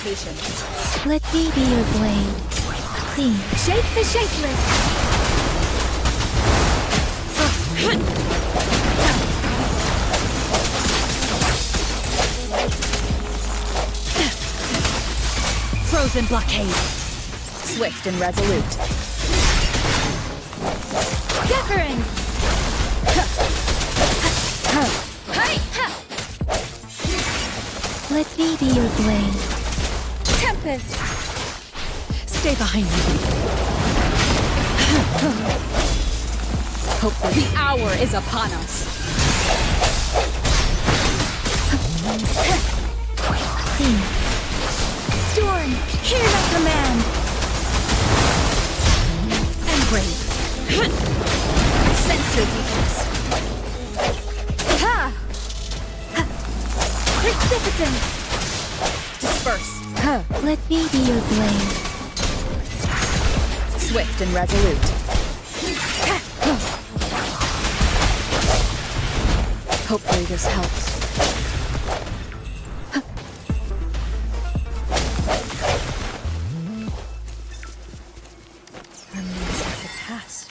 hesitation. Let me be your blade. Clean. Shake the shapeless. Frozen blockade. Swift and resolute. Deference. Let me be your blade. Tempest. Stay behind me. Hopefully the hour is upon us. Storm, hear my command. And brave. I sense your weakness. Ha! Precipitance. Disperse. Let me be your blade. Swift and resolute. Hopefully this helps. Remains at the task.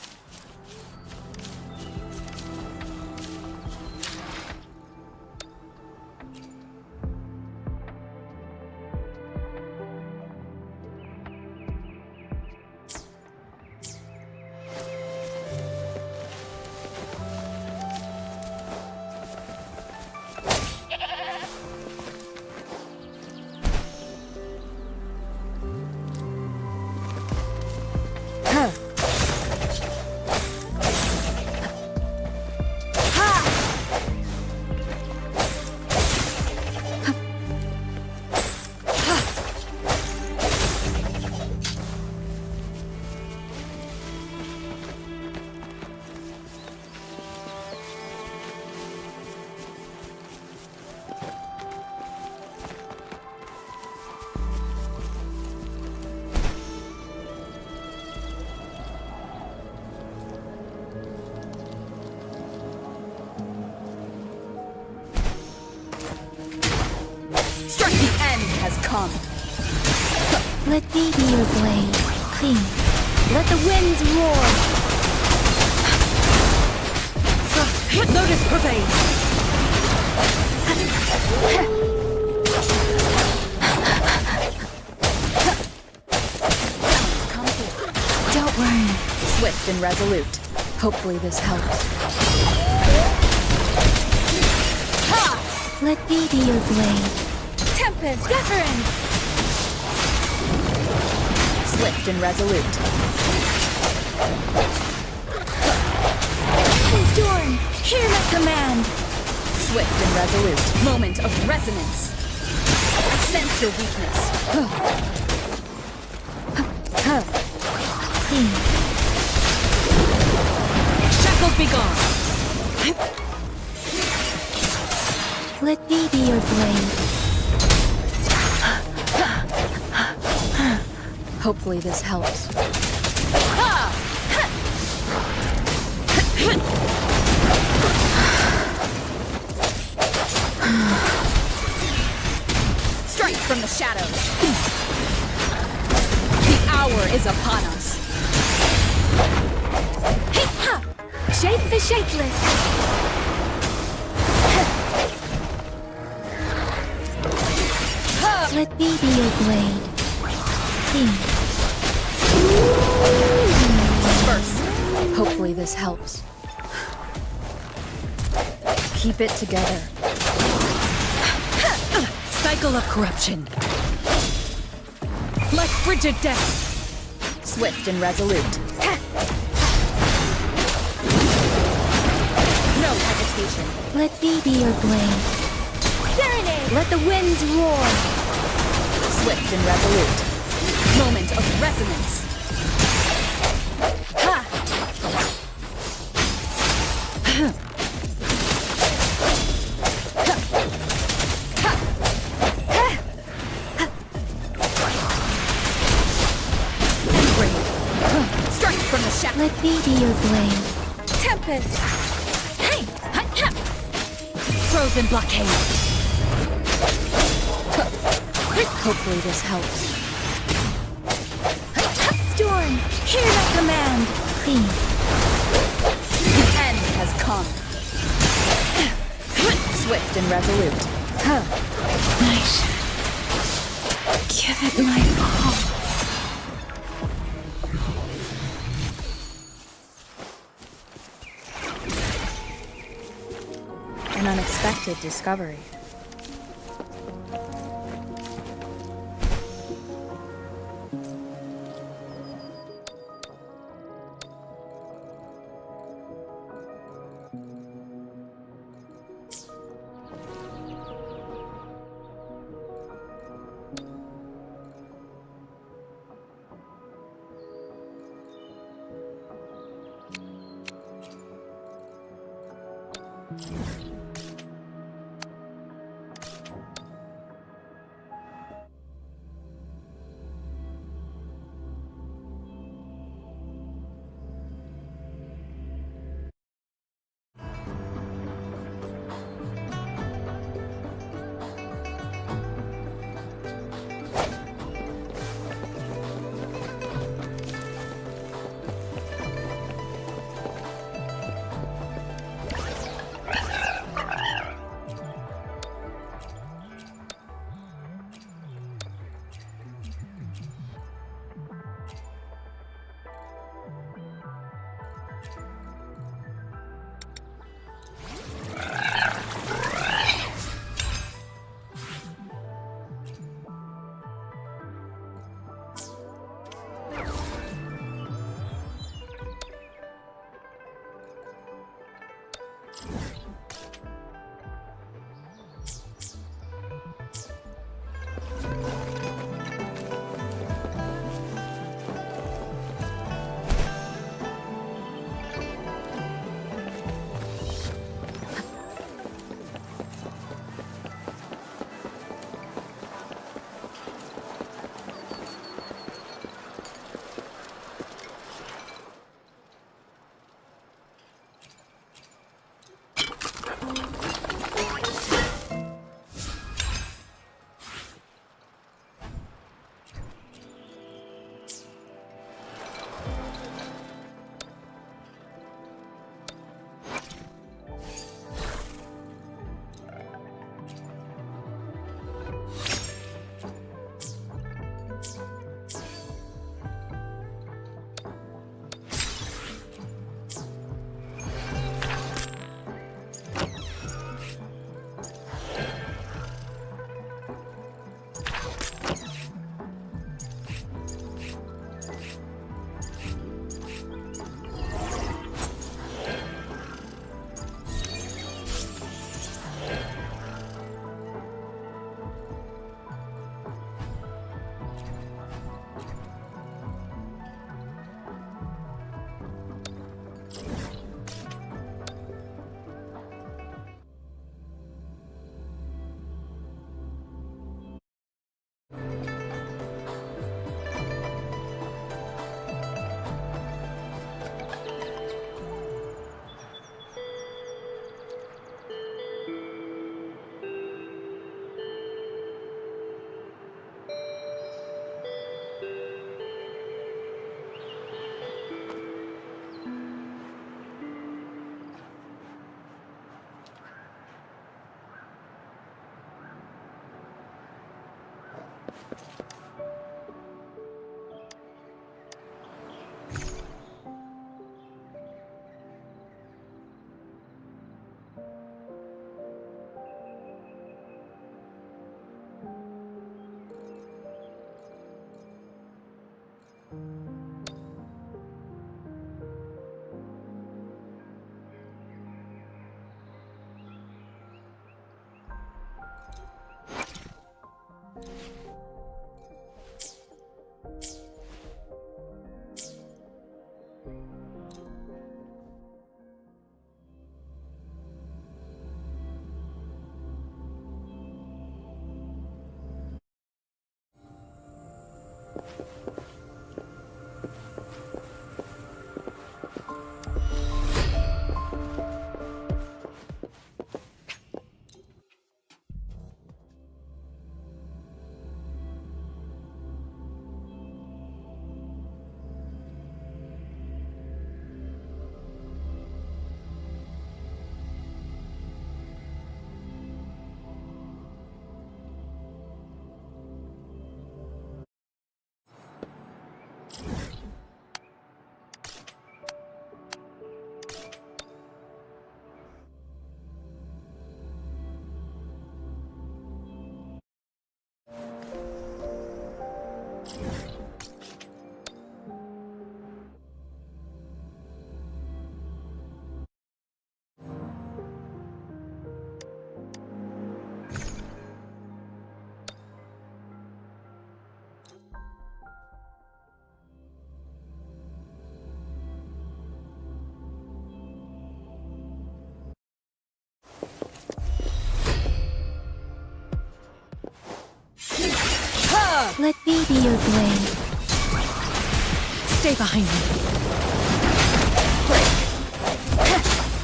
The end has come. Let me be your blade. Clean. Let the winds roar. Notice pervade. Don't worry. Swift and resolute. Hopefully this helps. Let me be your blade. Tempest. Deference. Swift and resolute. Storm, hear my command. Swift and resolute. Moment of resonance. I sense your weakness. Clean. Shackles be gone. Let me be your blade. Hopefully this helps. Strike from the shadows. The hour is upon us. Shape the shapeless. Let me be your blade. Clean. First, hopefully this helps. Keep it together. Cycle of corruption. Like frigid death. Swift and resolute. No hesitation. Let me be your blade. Serenade. Let the winds roar. Swift and resolute. Moment of resonance. Strike from the shadow. Let me be your blade. Tempest. Frozen blockade. Hopefully this helps. Storm, hear my command. Clean. The end has come. Swift and resolute. Huh. Nice. Give it my all. An unexpected discovery. Let me be your blade. Stay behind me.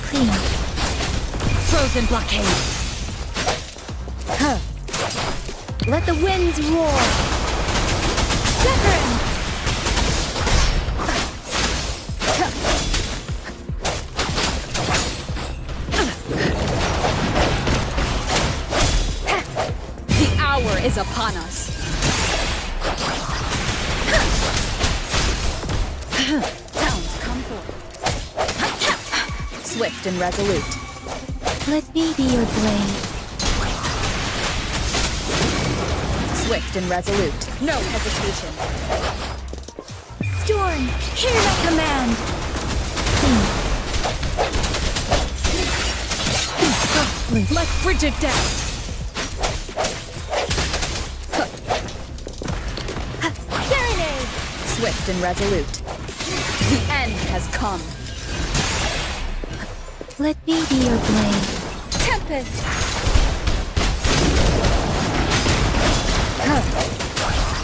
Clean. Frozen blockade. Let the winds roar. Severin! The hour is upon us. Sounds come forth. Swift and resolute. Let me be your blade. Swift and resolute. No hesitation. Storm, hear my command. Clean. Like frigid death. Serenade! Swift and resolute. The end has come. Let me be your blade. Tempest!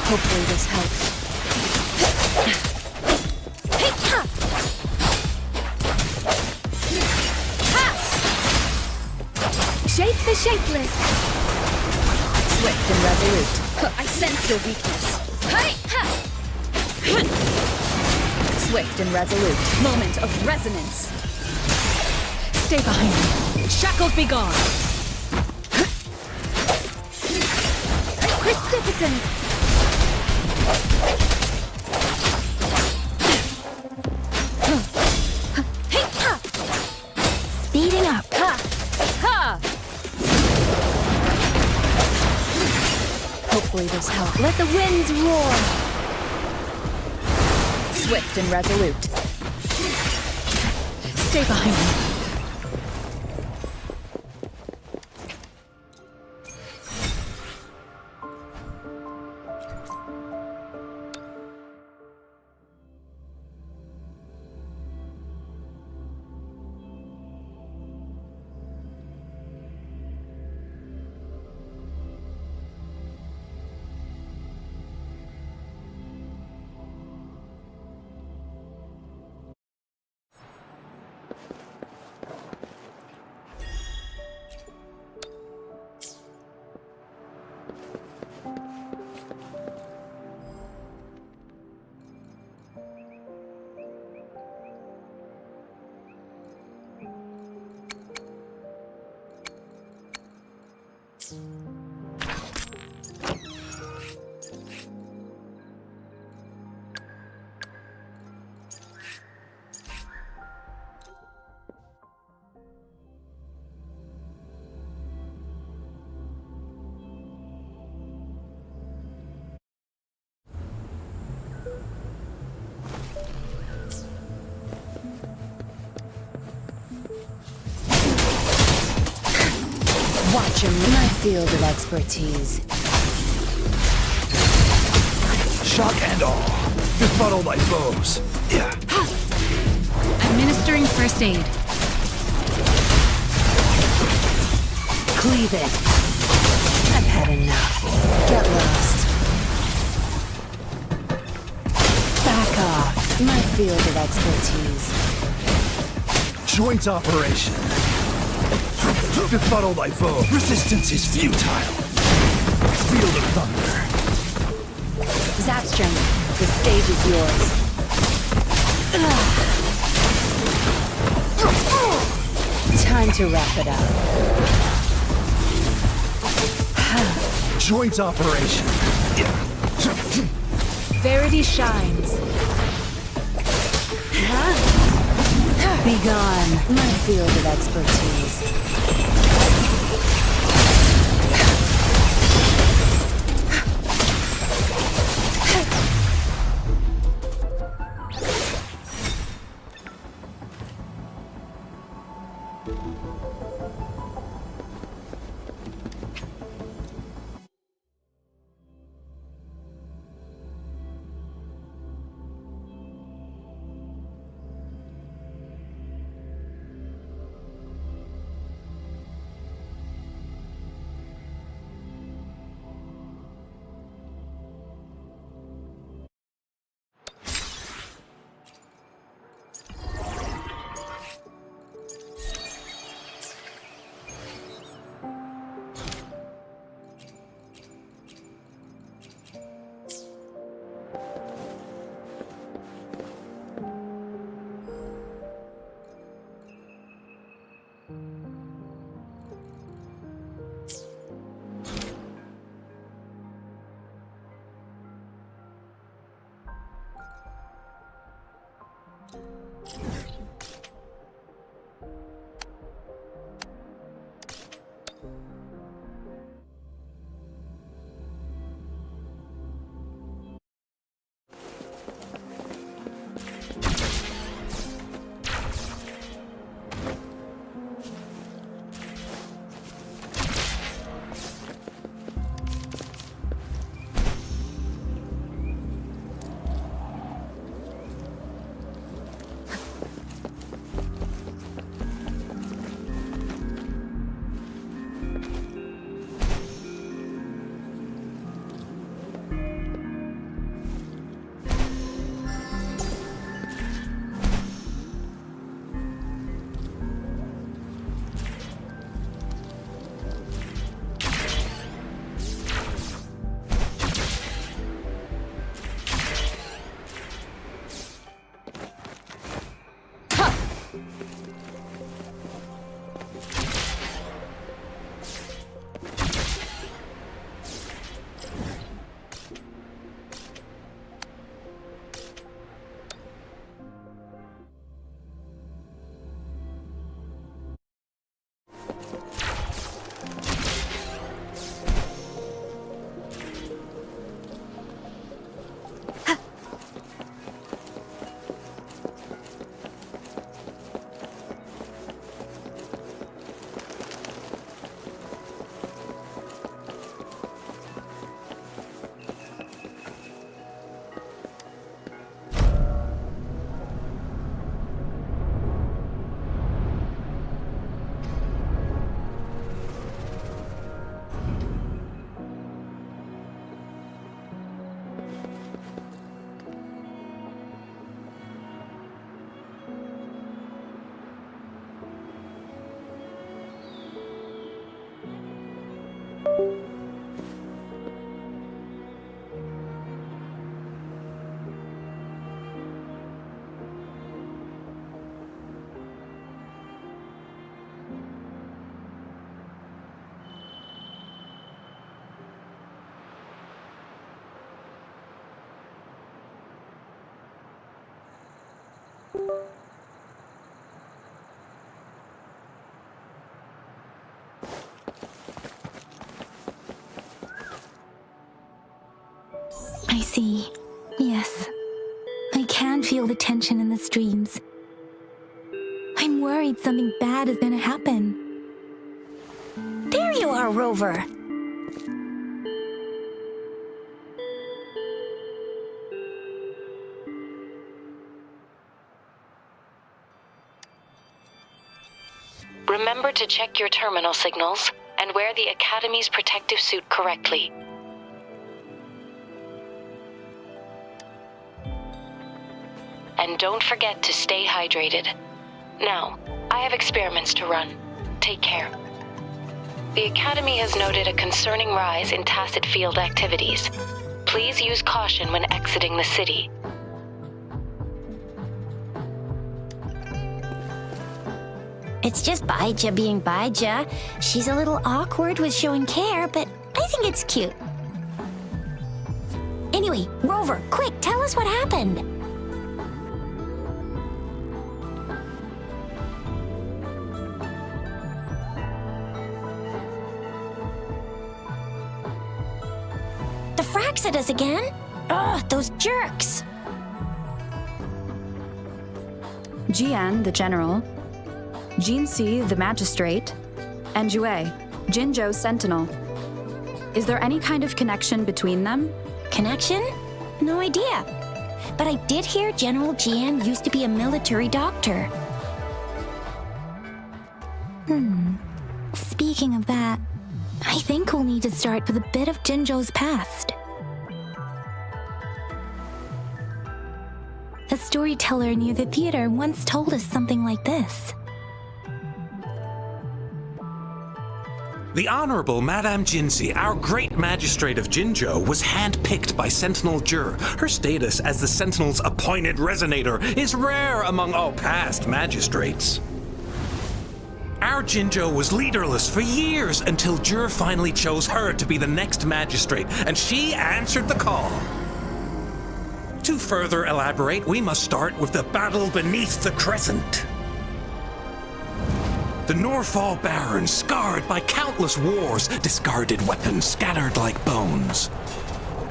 Hopefully this helps. Shape the shapeless. Swift and resolute. I sense your weakness. Swift and resolute. Moment of resonance. Stay behind me. Shackles be gone. Precipitant. Speeding up. Ha! Hopefully this helps. Let the winds roar. Swift and resolute. Stay behind me. Watch my field of expertise. Shock and awe. Befuddle my foes. Yeah. Administering first aid. Cleave it. I've had enough. Get lost. Back off. My field of expertise. Joint operation. Befuddle my foe. Resistance is futile. Field of thunder. Zapstring, the stage is yours. Time to wrap it up. Joint operation. Verity shines. Be gone, my field of expertise. I see. Yes. I can feel the tension in the streams. I'm worried something bad is gonna happen. There you are, Rover! Remember to check your terminal signals and wear the Academy's protective suit correctly. And don't forget to stay hydrated. Now, I have experiments to run. Take care. The Academy has noted a concerning rise in tacit field activities. Please use caution when exiting the city. It's just Baija being Baija. She's a little awkward with showing care, but I think it's cute. Anyway, Rover, quick, tell us what happened. The Fraxidus again? Ugh, those jerks! Jian, the general, Jinsi, the magistrate, and Jue, Jinzhou's sentinel. Is there any kind of connection between them? Connection? No idea. But I did hear General Jian used to be a military doctor. Speaking of that, I think we'll need to start with a bit of Jinzhou's past. A storyteller near the theater once told us something like this. The Honorable Madame Jinzi, our great magistrate of Jinzhou, was handpicked by Sentinel Jur. Her status as the Sentinel's appointed resonator is rare among all past magistrates. Our Jinzhou was leaderless for years until Jur finally chose her to be the next magistrate, and she answered the call. To further elaborate, we must start with the battle beneath the crescent. The Norfall barons, scarred by countless wars, discarded weapons scattered like bones.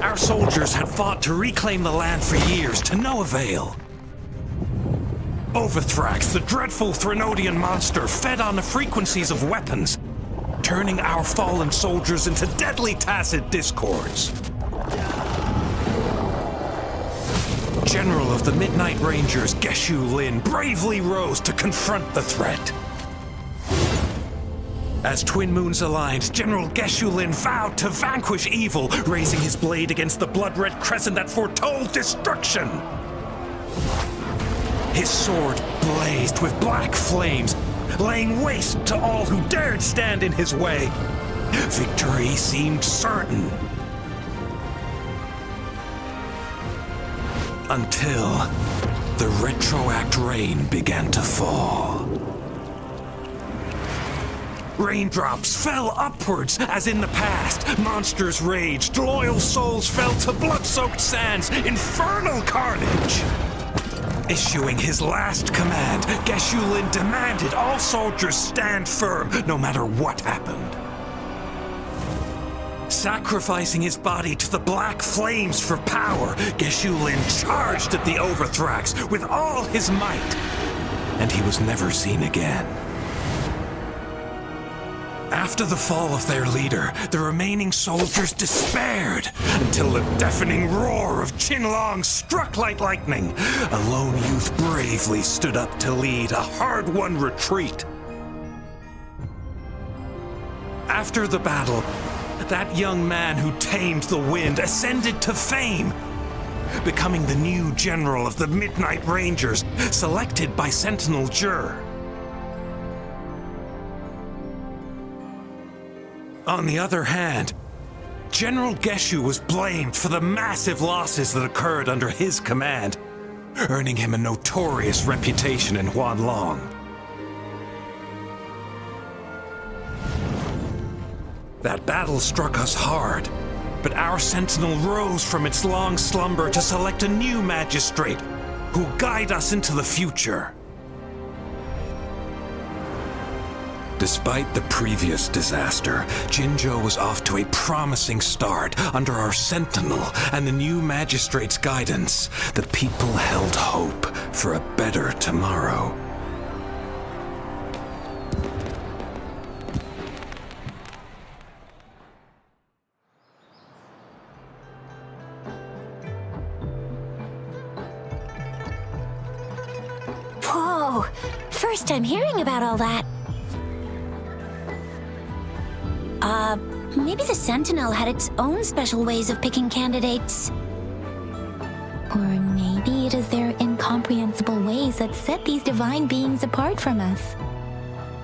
Our soldiers had fought to reclaim the land for years, to no avail. Overthrax, the dreadful Threnodian monster, fed on the frequencies of weapons, turning our fallen soldiers into deadly tacit discords. General of the Midnight Rangers, Geshu Lin, bravely rose to confront the threat. As Twin Moons aligned, General Geshu Lin vowed to vanquish evil, raising his blade against the blood-red crescent that foretold destruction. His sword blazed with black flames, laying waste to all who dared stand in his way. Victory seemed certain. Until the retroact rain began to fall. Raindrops fell upwards as in the past. Monsters raged, loyal souls fell to blood-soaked sands, infernal carnage. Issuing his last command, Geshu Lin demanded all soldiers stand firm no matter what happened. Sacrificing his body to the black flames for power, Geshu Lin charged at the Overthrax with all his might, and he was never seen again. After the fall of their leader, the remaining soldiers despaired until the deafening roar of Qinlong struck like lightning. A lone youth bravely stood up to lead a hard-won retreat. After the battle, that young man who tamed the wind ascended to fame, becoming the new general of the Midnight Rangers, selected by Sentinel Jur. On the other hand, General Geshu was blamed for the massive losses that occurred under his command, earning him a notorious reputation in Huanlong. That battle struck us hard, but our sentinel rose from its long slumber to select a new magistrate who'll guide us into the future. Despite the previous disaster, Jinzhou was off to a promising start under our sentinel and the new magistrate's guidance. The people held hope for a better tomorrow. Whoa! First time hearing about all that. Maybe the Sentinel had its own special ways of picking candidates. Or maybe it is their incomprehensible ways that set these divine beings apart from us.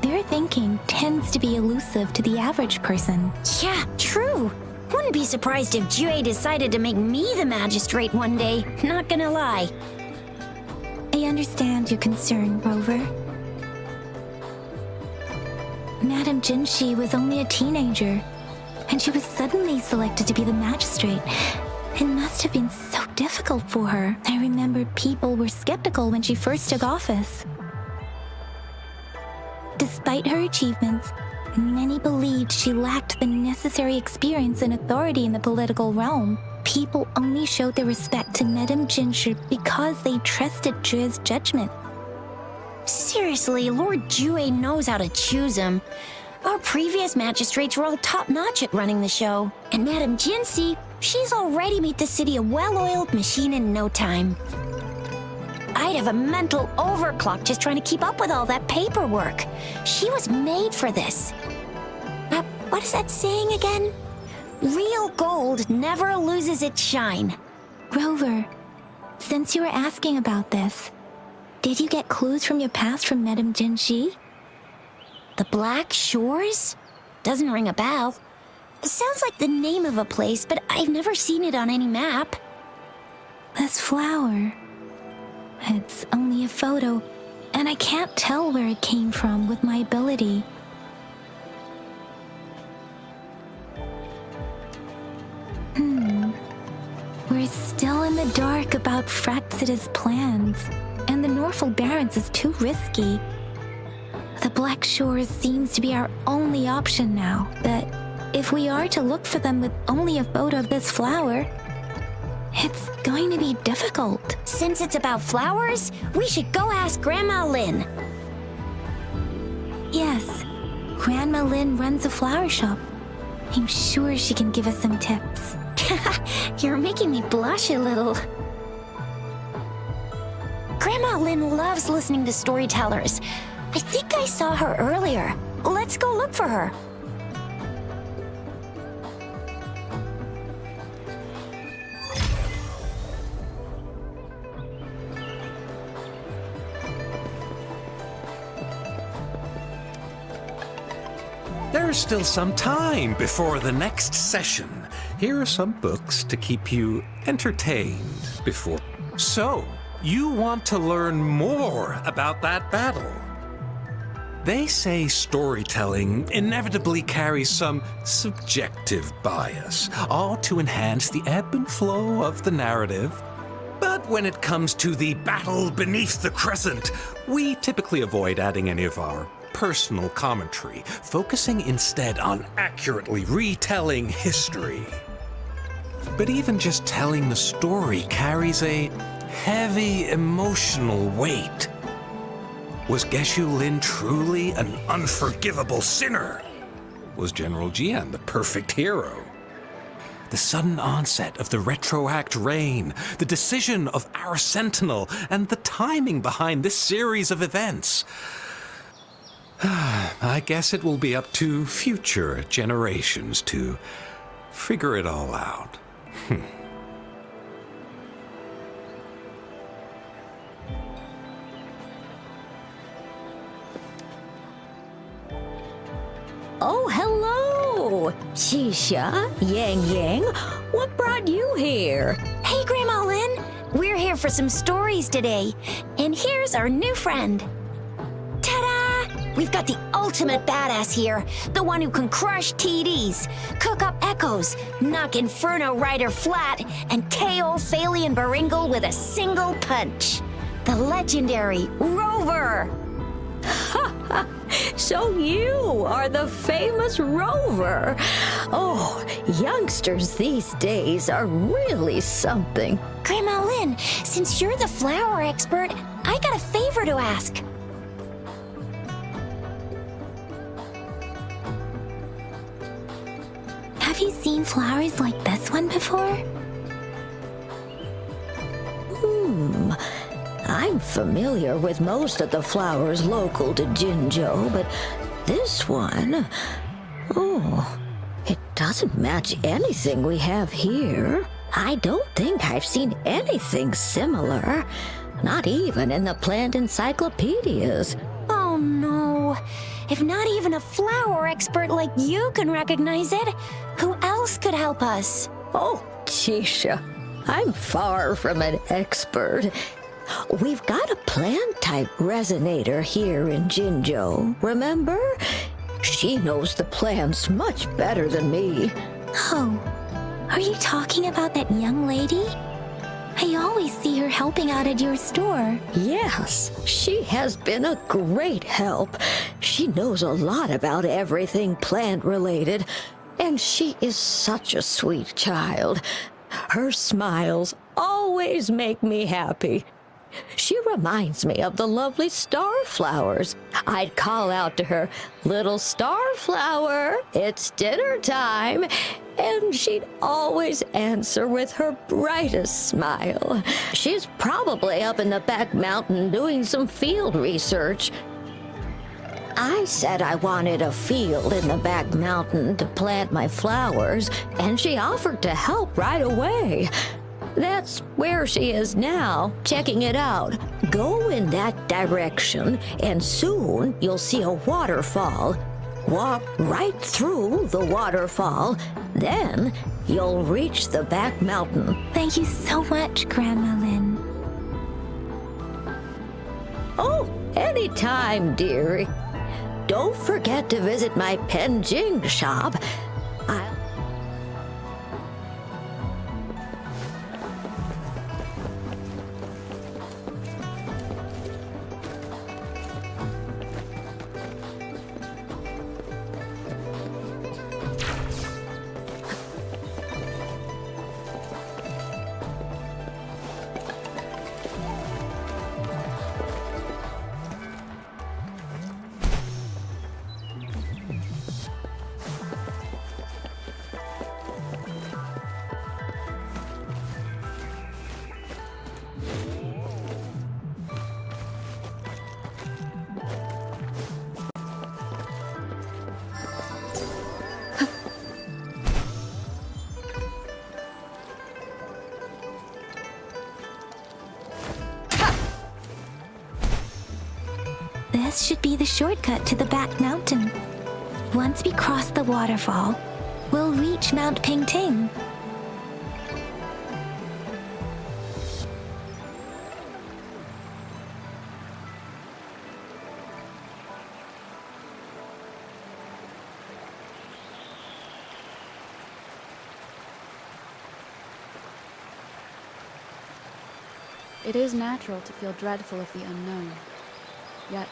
Their thinking tends to be elusive to the average person. Yeah, true. Wouldn't be surprised if Jue decided to make me the magistrate one day, not gonna lie. I understand your concern, Rover. Madame Jinshi was only a teenager, and she was suddenly selected to be the magistrate. It must have been so difficult for her. I remember people were skeptical when she first took office. Despite her achievements, many believed she lacked the necessary experience and authority in the political realm. People only showed their respect to Madame Jinshi because they trusted Jue's judgment. Seriously, Lord Jue knows how to choose him. Our previous magistrates were all top-notch at running the show. And Madame Jinshi, she's already made the city a well-oiled machine in no time. I'd have a mental overclock just trying to keep up with all that paperwork. She was made for this. What is that saying again? Real gold never loses its shine. Rover, since you were asking about this, did you get clues from your past from Madame Jinshi? The Black Shores? Doesn't ring a bell. Sounds like the name of a place, but I've never seen it on any map. This flower. It's only a photo, and I can't tell where it came from with my ability. We're still in in the dark about Fraxida's plans, and the Norfolk Barrens is too risky. The Black Shores seems to be our only option now, but if we are to look for them with only a photo of this flower, it's going to be difficult. Since it's about flowers, we should go ask Grandma Lynn. Yes, Grandma Lynn runs a flower shop. I'm sure she can give us some tips. You're making me blush a little. Grandma Lynn loves listening to storytellers. I think I saw her earlier. Let's go look for her. There's still some time before the next session. Here are some books to keep you entertained before. So, you want to learn more about that battle? They say storytelling inevitably carries some subjective bias, all to enhance the ebb and flow of the narrative. But when it comes to the battle beneath the crescent, we typically avoid adding any of our personal commentary, focusing instead on accurately retelling history. But even just telling the story carries a heavy emotional weight. Was Geshu Lin truly an unforgivable sinner? Was General Jian the perfect hero? The sudden onset of the retroact rain, the decision of our sentinel, and the timing behind this series of events. I guess it will be up to future generations to figure it all out. Oh, hello! Shisha, Yang Yang, what brought you here? Hey, Grandma Lynn. We're here for some stories today. And here's our new friend. Ta-da! We've got the ultimate badass here. The one who can crush TDs, cook up echoes, knock Inferno Rider flat, and KO Phalian Baringle with a single punch. The legendary Rover. So you are the famous Rover. Oh, youngsters these days are really something. Grandma Lynn, since you're the flower expert, I got a favor to ask. Have you seen flowers like this one before? I'm familiar with most of the flowers local to Jinzhou, but this one, it doesn't match anything we have here. I don't think I've seen anything similar, not even in the plant encyclopedias. Oh no. If not even a flower expert like you can recognize it, who else could help us? Oh, Chisha, I'm far from an expert. We've got a plant-type resonator here in Jinzhou, remember? She knows the plants much better than me. Oh, are you talking about that young lady? I always see her helping out at your store. Yes, she has been a great help. She knows a lot about everything plant-related, and she is such a sweet child. Her smiles always make me happy. She reminds me of the lovely starflowers. I'd call out to her, "Little starflower, it's dinner time," and she'd always answer with her brightest smile. She's probably up in the back mountain doing some field research. I said I wanted a field in the back mountain to plant my flowers, and she offered to help right away. That's where she is now, checking it out. Go in that direction, and soon you'll see a waterfall. Walk right through the waterfall, then you'll reach the back mountain. Thank you so much, Grandma Lynn. Oh, anytime, dearie. Don't forget to visit my Penjing shop. This should be the shortcut to the back mountain. Once we cross the waterfall, we'll reach Mount Pingting. It is natural to feel dreadful of the unknown. Yet,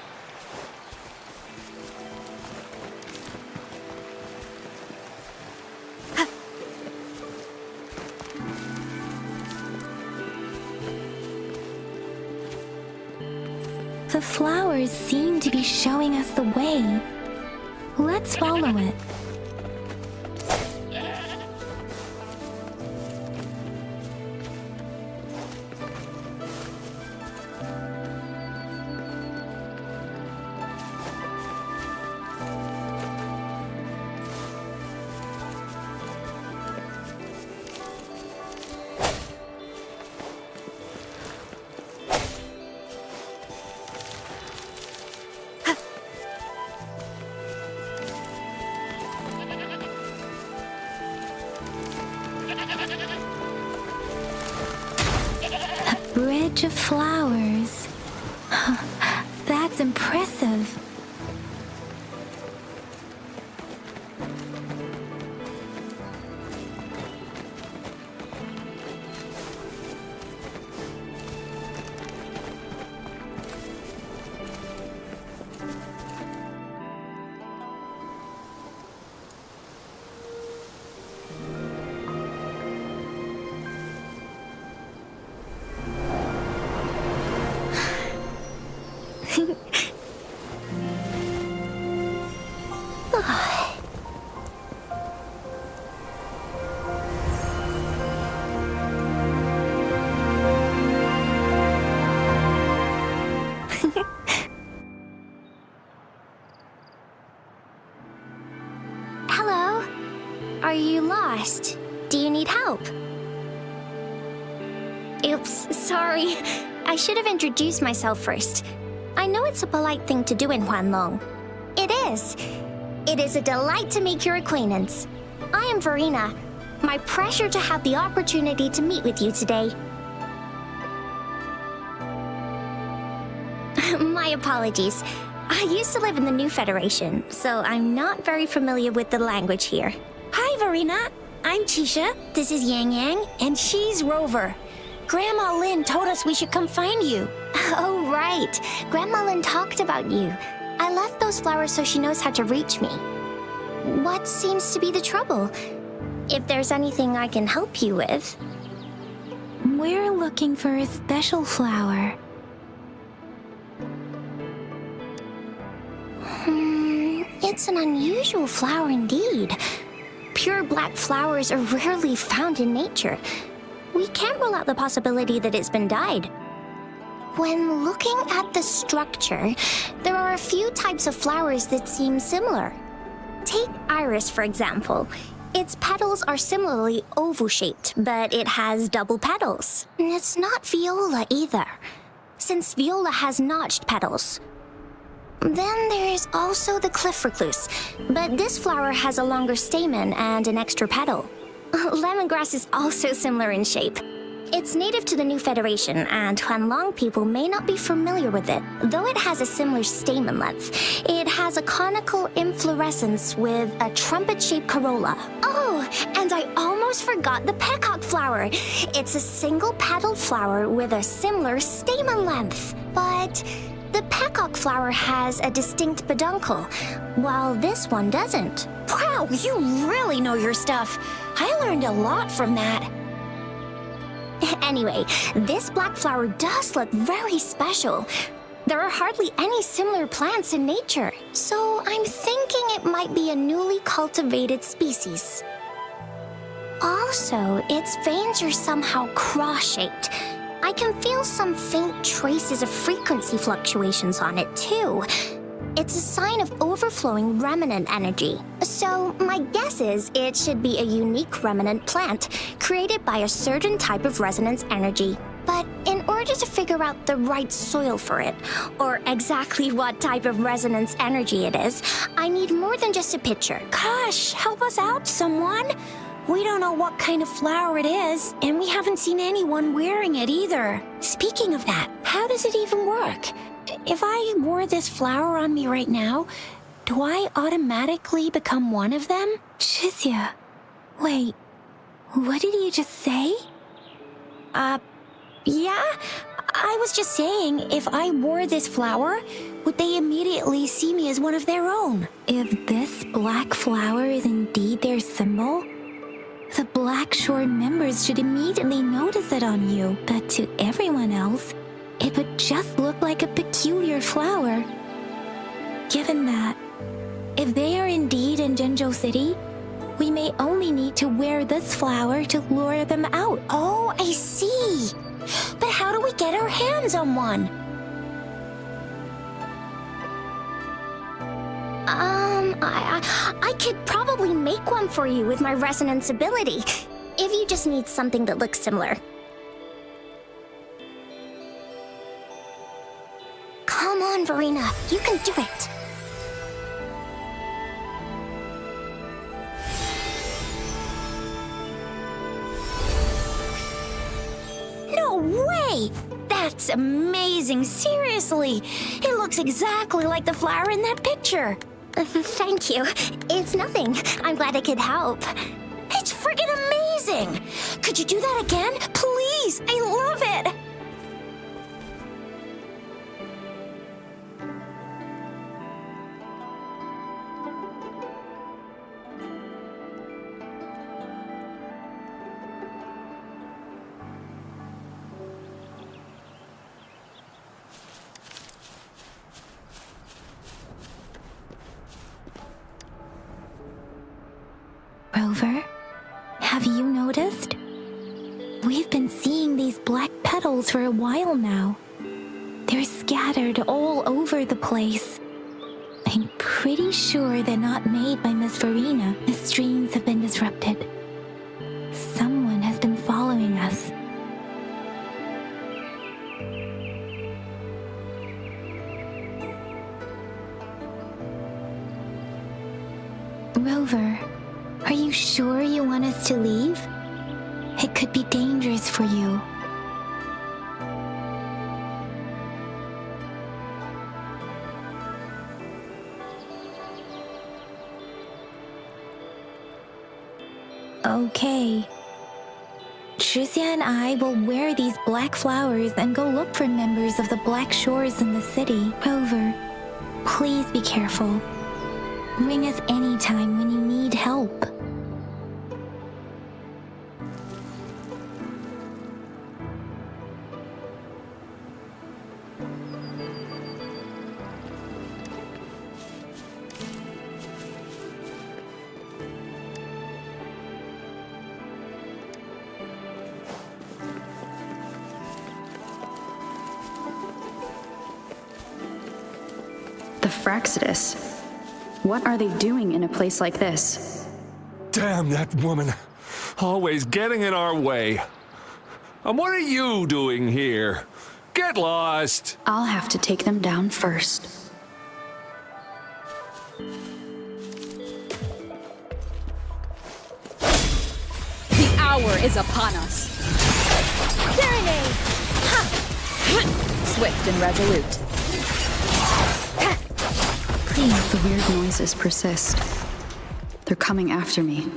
the flowers seem to be showing us the way. Let's follow it. Bridge of flowers. That's impressive. Hello? Are you lost? Do you need help? Oops, sorry. I should have introduced myself first. I know it's a polite thing to do in Huanlong. It is. It is a delight to make your acquaintance. I am Verena. My pleasure to have the opportunity to meet with you today. My apologies. I used to live in the New Federation, so I'm not very familiar with the language here. Hi, Verena. I'm Chisha. This is Yang Yang, and she's Rover. Grandma Lin told us we should come find you. Oh, right. Grandma Lin talked about you. I left those flowers so she knows how to reach me. What seems to be the trouble? If there's anything I can help you with. We're looking for a special flower. It's an unusual flower indeed. Pure black flowers are rarely found in nature. We can't rule out the possibility that it's been dyed. When looking at the structure, there are a few types of flowers that seem similar. Take iris, for example. Its petals are similarly oval-shaped, but it has double petals. And it's not viola either, since viola has notched petals. Then there is also the cliff recluse, but this flower has a longer stamen and an extra petal. Lemongrass is also similar in shape. It's native to the New Federation, and Huanlong people may not be familiar with it. Though it has a similar stamen length, it has a conical inflorescence with a trumpet-shaped corolla. Oh, and I almost forgot the peacock flower. It's a single-petaled flower with a similar stamen length. But the peacock flower has a distinct peduncle, while this one doesn't. Wow, you really know your stuff. I learned a lot from that. Anyway, this black flower does look very special. There are hardly any similar plants in nature, so I'm thinking it might be a newly cultivated species. Also, its veins are somehow cross-shaped. I can feel some faint traces of frequency fluctuations on it, too. It's a sign of overflowing remnant energy. So, my guess is it should be a unique remnant plant, created by a certain type of resonance energy. But in order to figure out the right soil for it, or exactly what type of resonance energy it is, I need more than just a picture. Gosh, help us out, someone. We don't know what kind of flower it is, and we haven't seen anyone wearing it either. Speaking of that, how does it even work? If I wore this flower on me right now, do I automatically become one of them? Shizia, wait, what did you just say? Yeah? I was just saying, if I wore this flower, would they immediately see me as one of their own? If this black flower is indeed their symbol, the Black Shore members should immediately notice it on you. But to everyone else, it would just look like a peculiar flower. Given that, if they are indeed in Jinzhou City, we may only need to wear this flower to lure them out. Oh, I see. But how do we get our hands on one? I could probably make one for you with my resonance ability, if you just need something that looks similar. Come on, Verena, you can do it. No way! That's amazing, seriously! It looks exactly like the flower in that picture. Thank you. It's nothing. I'm glad I could help. It's friggin' amazing! Could you do that again? Please! I love it! Rover, have you noticed? We've been seeing these black petals for a while now. They're scattered all over the place. I'm pretty sure they're not made by Miss Verena. The streams have been disrupted. Someone has been following us. Rover, are you sure you want us to leave? It could be dangerous for you. Okay. Shizia and I will wear these black flowers and go look for members of the Black Shores in the city. Rover, please be careful. Ring us anytime when you need help. The Fraxidus. What are they doing in a place like this? Damn that woman. Always getting in our way. And what are you doing here? Get lost! I'll have to take them down first. The hour is upon us. Serenade! Swift and resolute. Please, the weird noises persist. They're coming after me.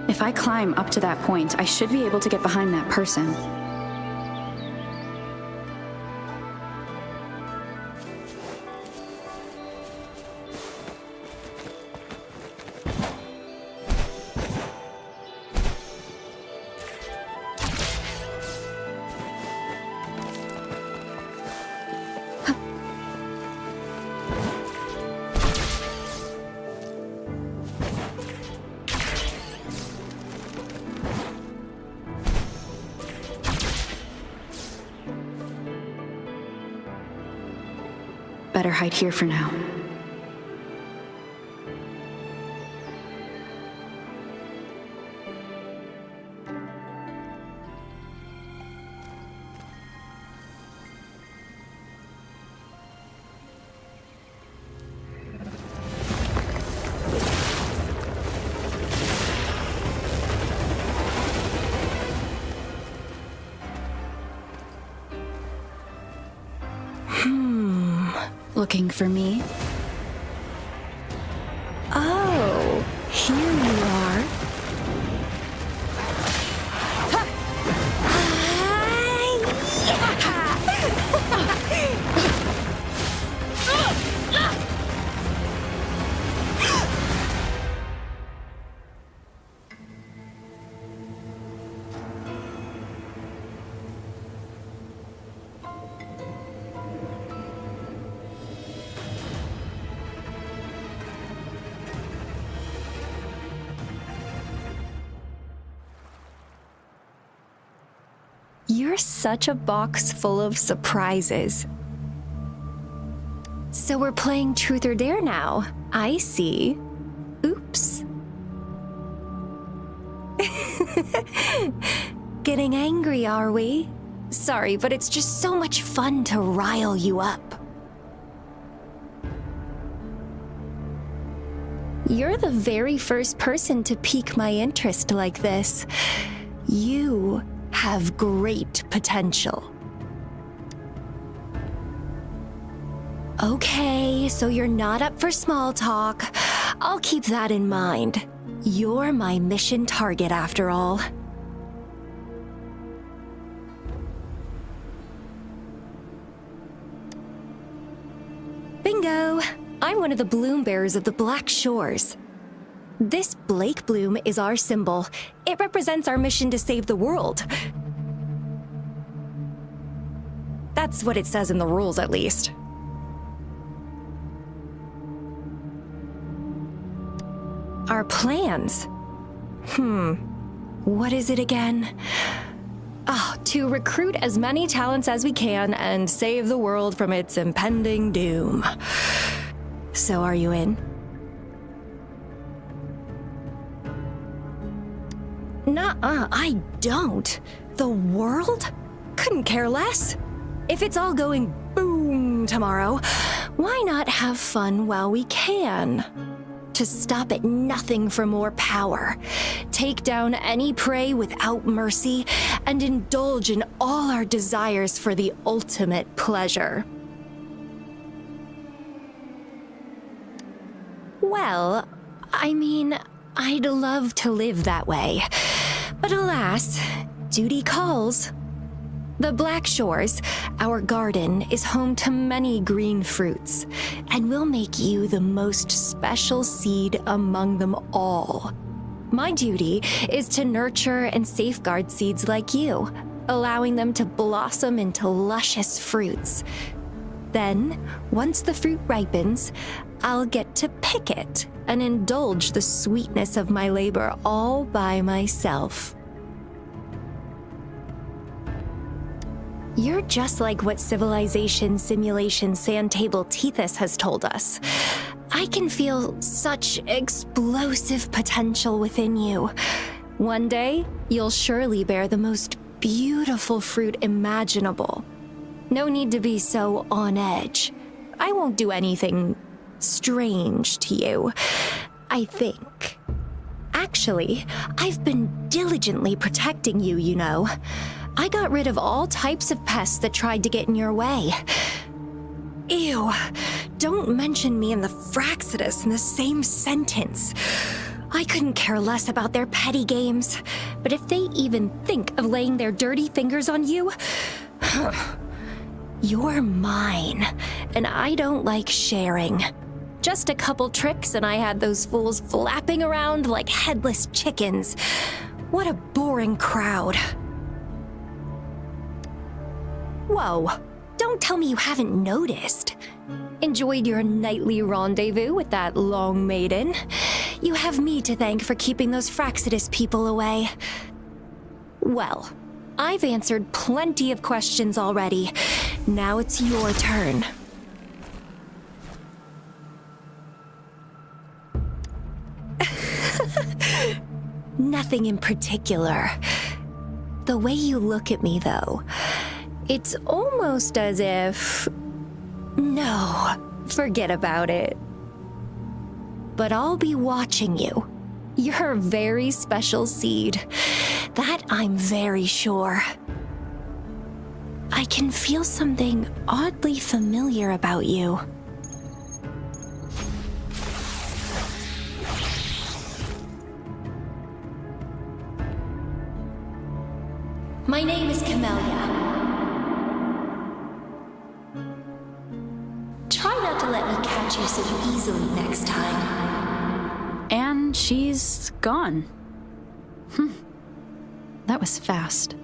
If I climb up to that point, I should be able to get behind that person. better hide here for now. Looking for me? Oh, here you are. You're such a box full of surprises. So we're playing Truth or Dare now. I see. Oops. Getting angry, are we? Sorry, but it's just so much fun to rile you up. You're the very first person to pique my interest like this. You have great potential. Okay, so you're not up for small talk. I'll keep that in mind. You're my mission target after all. Bingo! I'm one of the bloom bearers of the Black Shores. This Blake bloom is our symbol. It represents our mission to save the world. That's what it says in the rules, at least. Our plans? What is it again? Oh, to recruit as many talents as we can and save the world from its impending doom. So are you in? Nuh-uh, I don't. The world? Couldn't care less. If it's all going boom tomorrow, why not have fun while we can? To stop at nothing for more power, take down any prey without mercy, and indulge in all our desires for the ultimate pleasure. Well, I mean, I'd love to live that way. But alas, duty calls. The Black Shores, our garden, is home to many green fruits, and we'll make you the most special seed among them all. My duty is to nurture and safeguard seeds like you, allowing them to blossom into luscious fruits. Then, once the fruit ripens, I'll get to pick it and indulge the sweetness of my labor all by myself. You're just like what Civilization Simulation Sandtable Tethys has told us. I can feel such explosive potential within you. One day, you'll surely bear the most beautiful fruit imaginable. No need to be so on edge. I won't do anything strange to you, I think. Actually, I've been diligently protecting you, you know. I got rid of all types of pests that tried to get in your way. Ew, don't mention me and the Fraxidus in the same sentence. I couldn't care less about their petty games, but if they even think of laying their dirty fingers on you, you're mine, and I don't like sharing. Just a couple tricks and I had those fools flapping around like headless chickens. What a boring crowd. Whoa, don't tell me you haven't noticed. Enjoyed your nightly rendezvous with that long maiden. You have me to thank for keeping those Fraxidus people away. Well, I've answered plenty of questions already. Now it's your turn. Nothing in particular. The way you look at me, though, it's almost as if... No, forget about it. But I'll be watching you. You're a very special seed. That I'm very sure. I can feel something oddly familiar about you. My name is Camellia. Try not to let me catch you so easily next time. And she's gone. That was fast.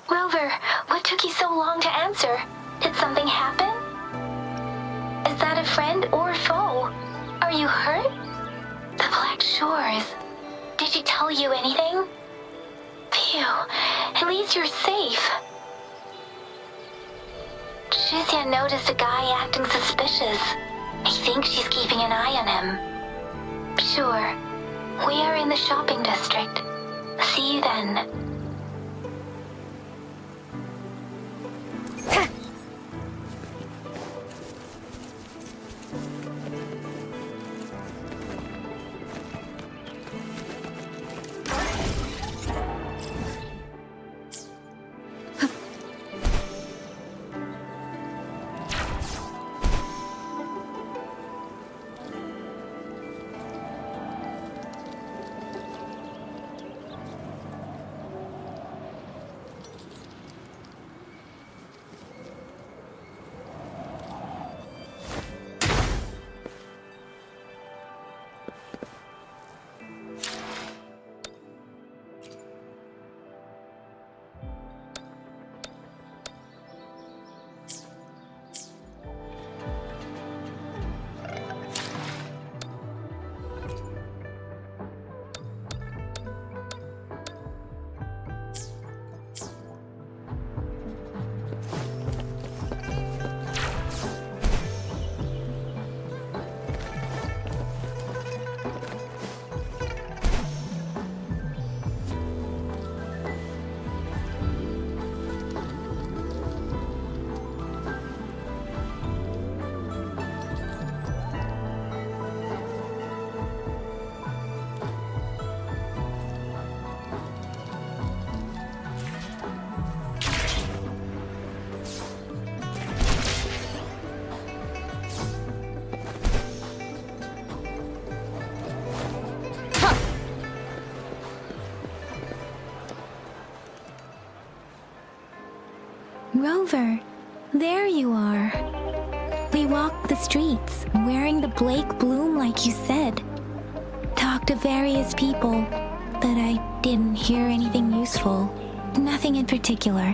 Rover, what took you so long to answer? Did something happen? Is that a friend or foe? Are you hurt? The Black Shores. Did she tell you anything? Phew, at least you're safe. Shuzia noticed a guy acting suspicious. I think she's keeping an eye on him. Sure, we are in the shopping district. See you then. Rover, there you are. We walked the streets, wearing the Blake bloom like you said. Talked to various people, but I didn't hear anything useful. Nothing in particular,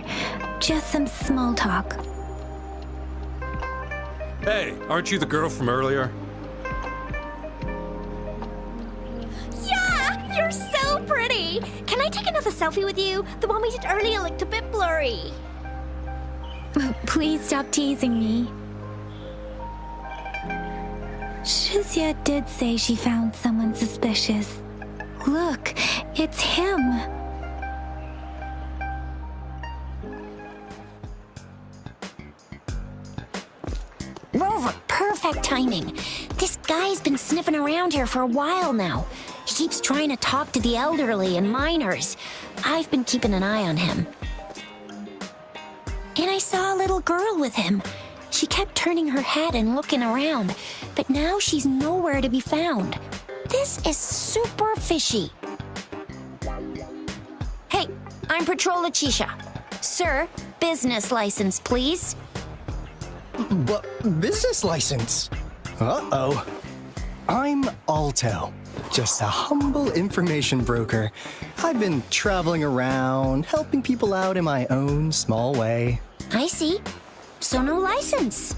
just some small talk. Hey, aren't you the girl from earlier? Yeah, you're so pretty. Can I take another selfie with you? The one we did earlier looked a bit blurry. Please stop teasing me. Shuzia did say she found someone suspicious. Look, it's him. Rover, perfect timing. This guy's been sniffing around here for a while now. He keeps trying to talk to the elderly and minors. I've been keeping an eye on him. And I saw a little girl with him. She kept turning her head and looking around, but now she's nowhere to be found. This is super fishy. Hey, I'm Patrol Letitia. Sir, business license, please. But business license? Uh-oh. I'm Alto, just a humble information broker. I've been traveling around, helping people out in my own small way. I see. So no license.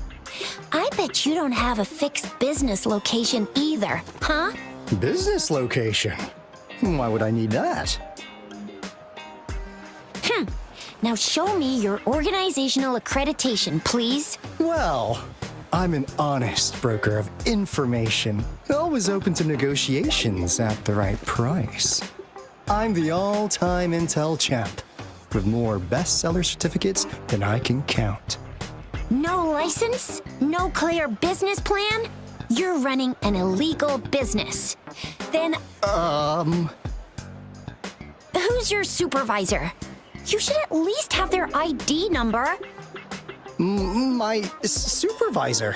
I bet you don't have a fixed business location either, huh? Business location? Why would I need that? Now show me your organizational accreditation, please. Well, I'm an honest broker of information, always open to negotiations at the right price. I'm the all-time intel champ, with more bestseller certificates than I can count. No license? No clear business plan? You're running an illegal business. Then... Who's your supervisor? You should at least have their ID number. My supervisor?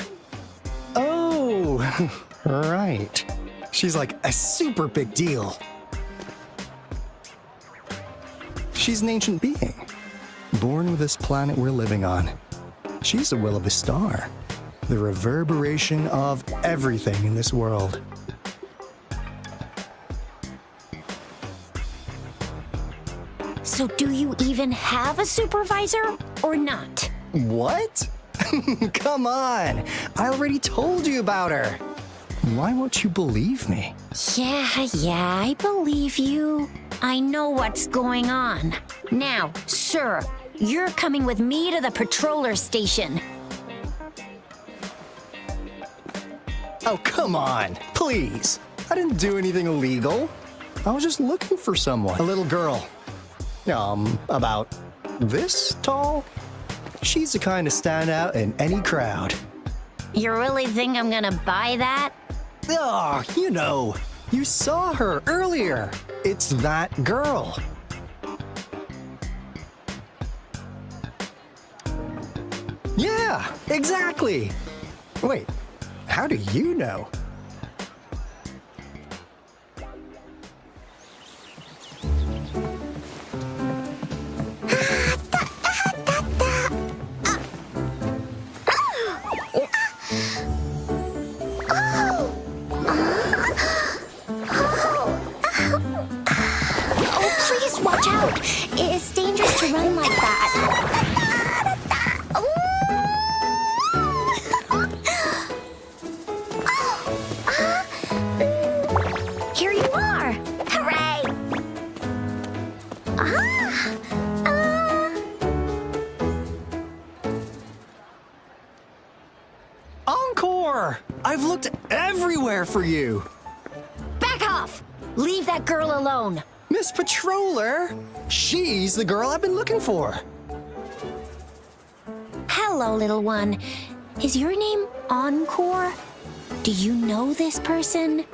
Oh, right. She's like a super big deal. She's an ancient being, born with this planet we're living on. She's the will of a star, the reverberation of everything in this world. So do you even have a supervisor or not? What? Come on! I already told you about her. Why won't you believe me? Yeah, I believe you. I know what's going on. Now, sir, you're coming with me to the patroller station. Oh, come on, please. I didn't do anything illegal. I was just looking for someone. A little girl. About this tall? She's the kind to stand out in any crowd. You really think I'm gonna buy that? Oh, you saw her earlier. It's that girl. Yeah, exactly. Wait, how do you know? Watch out! It's dangerous to run like that. Here you are! Hooray! Encore! I've looked everywhere for you. Back off! Leave that girl alone. Miss Patroller! She's the girl I've been looking for. Hello, little one. Is your name Encore? Do you know this person?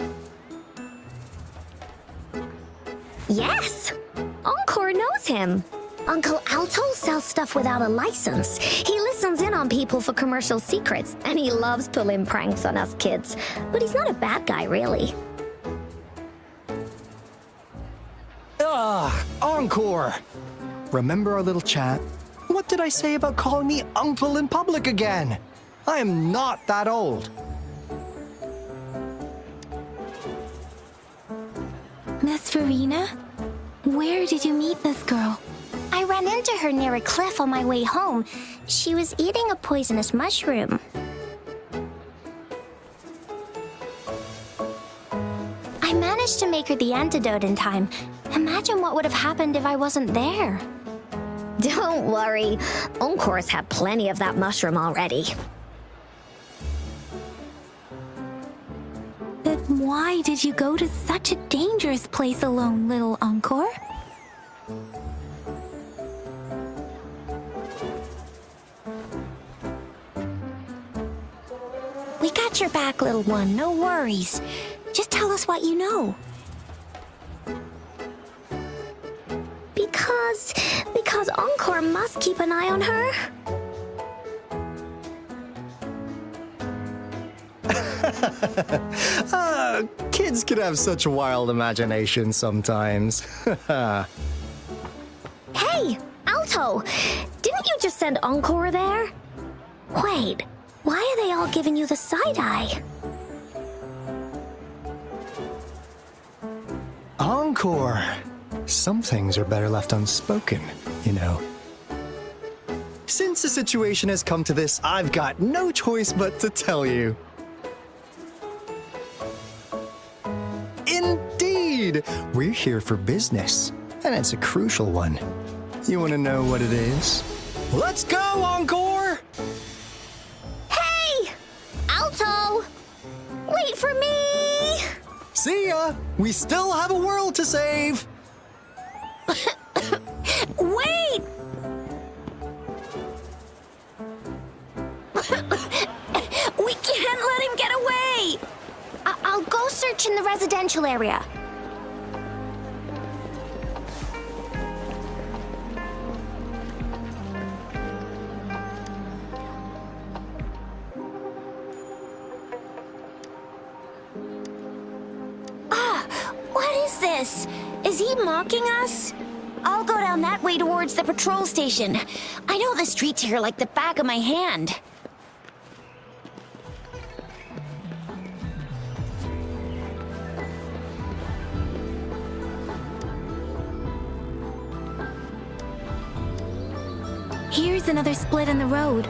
Yes! Encore knows him. Uncle Alto sells stuff without a license. He listens in on people for commercial secrets, and he loves pulling pranks on us kids. But he's not a bad guy, really. Encore! Remember our little chat? What did I say about calling me uncle in public again? I am not that old. Miss Verena? Where did you meet this girl? I ran into her near a cliff on my way home. She was eating a poisonous mushroom. I managed to make her the antidote in time. Imagine what would have happened if I wasn't there. Don't worry. Encore's had plenty of that mushroom already. But why did you go to such a dangerous place alone, little Encore? We got your back, little one. No worries. Just tell us what you know. Because Encore must keep an eye on her. Kids can have such wild imaginations sometimes. Hey, Alto! Didn't you just send Encore there? Wait, why are they all giving you the side eye? Encore! Some things are better left unspoken, you know. Since the situation has come to this, I've got no choice but to tell you. Indeed! We're here for business, and it's a crucial one. You want to know what it is? Let's go, Encore! Hey! Wait for me! See ya! We still have a world to save! Wait! We can't let him get away! I'll go search in the residential area. What is this? Is he mocking us? I'll go down that way towards the patrol station. I know the streets here like the back of my hand. Here's another split in the road.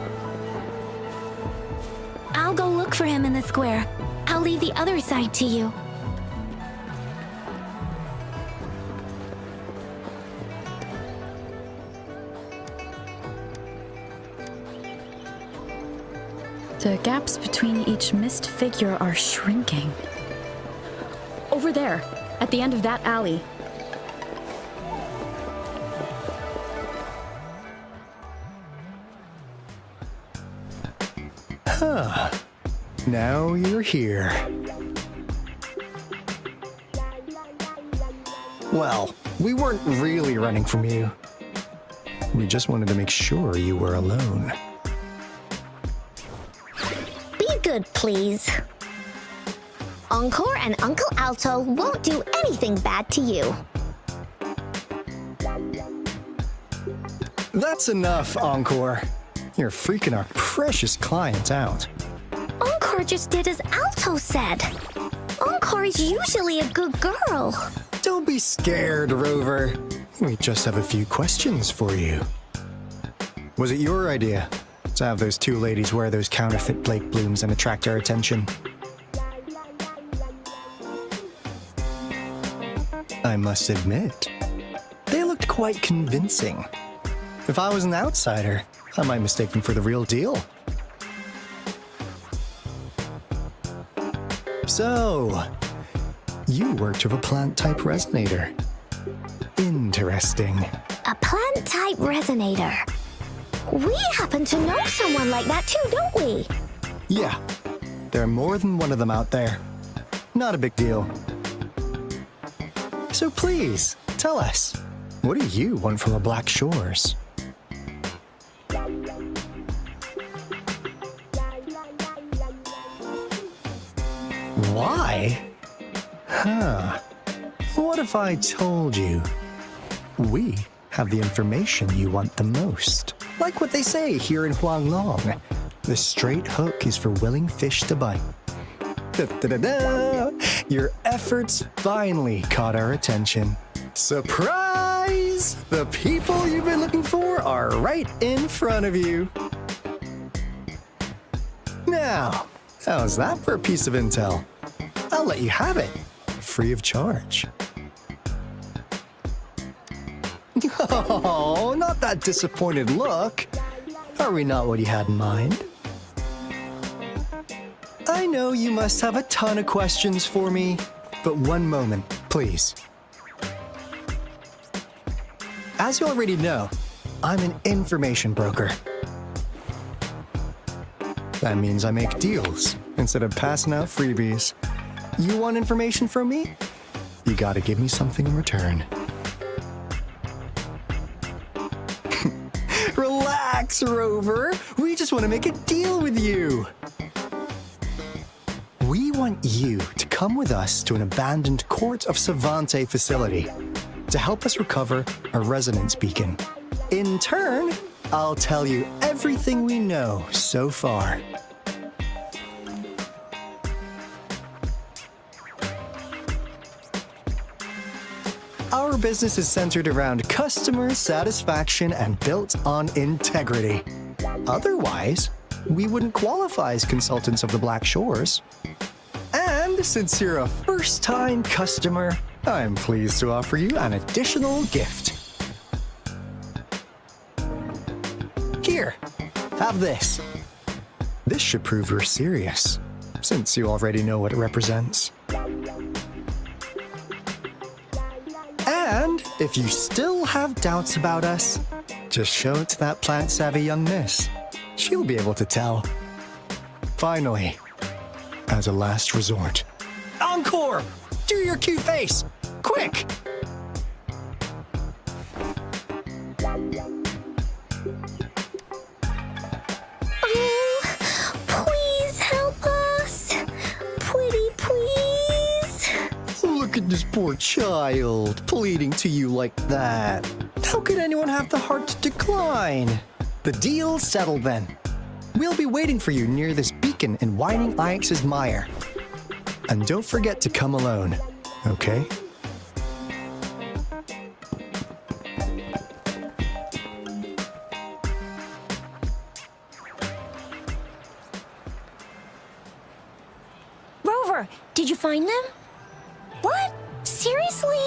I'll go look for him in the square. I'll leave the other side to you. The gaps between each missed figure are shrinking. Over there, at the end of that alley. Huh. Now you're here. Well, we weren't really running from you. We just wanted to make sure you were alone. Be good, please. Encore and Uncle Alto won't do anything bad to you. That's enough, Encore. You're freaking our precious client out. Encore just did as Alto said. Encore is usually a good girl. Don't be scared, Rover. We just have a few questions for you. Was it your idea to have those two ladies wear those counterfeit Blake blooms and attract our attention? I must admit, they looked quite convincing. If I was an outsider, I might mistake them for the real deal. So, you worked with a plant-type resonator. Interesting. A plant-type resonator. We happen to know someone like that too, don't we? Yeah, there are more than one of them out there. Not a big deal. So please, tell us, what do you want from the Black Shores? Why? Huh. What if I told you we have the information you want the most? Like what they say here in Huanglong, the straight hook is for willing fish to bite. Da-da-da-da! Your efforts finally caught our attention. Surprise! The people you've been looking for are right in front of you. Now, how's that for a piece of intel? I'll let you have it, free of charge. Oh, not that disappointed look. Are we not what you had in mind? I know you must have a ton of questions for me, but one moment, please. As you already know, I'm an information broker. That means I make deals instead of passing out freebies. You want information from me? You gotta give me something in return. Relax, Rover. We just want to make a deal with you. We want you to come with us to an abandoned Court of Savante facility to help us recover a resonance beacon. In turn, I'll tell you everything we know so far. Our business is centered around customer satisfaction and built on integrity. Otherwise, we wouldn't qualify as consultants of the Black Shores. And since you're a first-time customer, I'm pleased to offer you an additional gift. Here, have this. This should prove you're serious. since you already know what it represents. And if you still have doubts about us, just show it to that plant-savvy young miss. She'll be able to tell. Finally, as a last resort. Encore! Do your cute face! Quick! Please help us. Pretty please. Look at this poor child, pleading to you like that. How could anyone have the heart to decline? The deal's settled then. We'll be waiting for you near this beacon in Whining Ix's Mire. And don't forget to come alone, okay? Rover, did you find them? What? Seriously?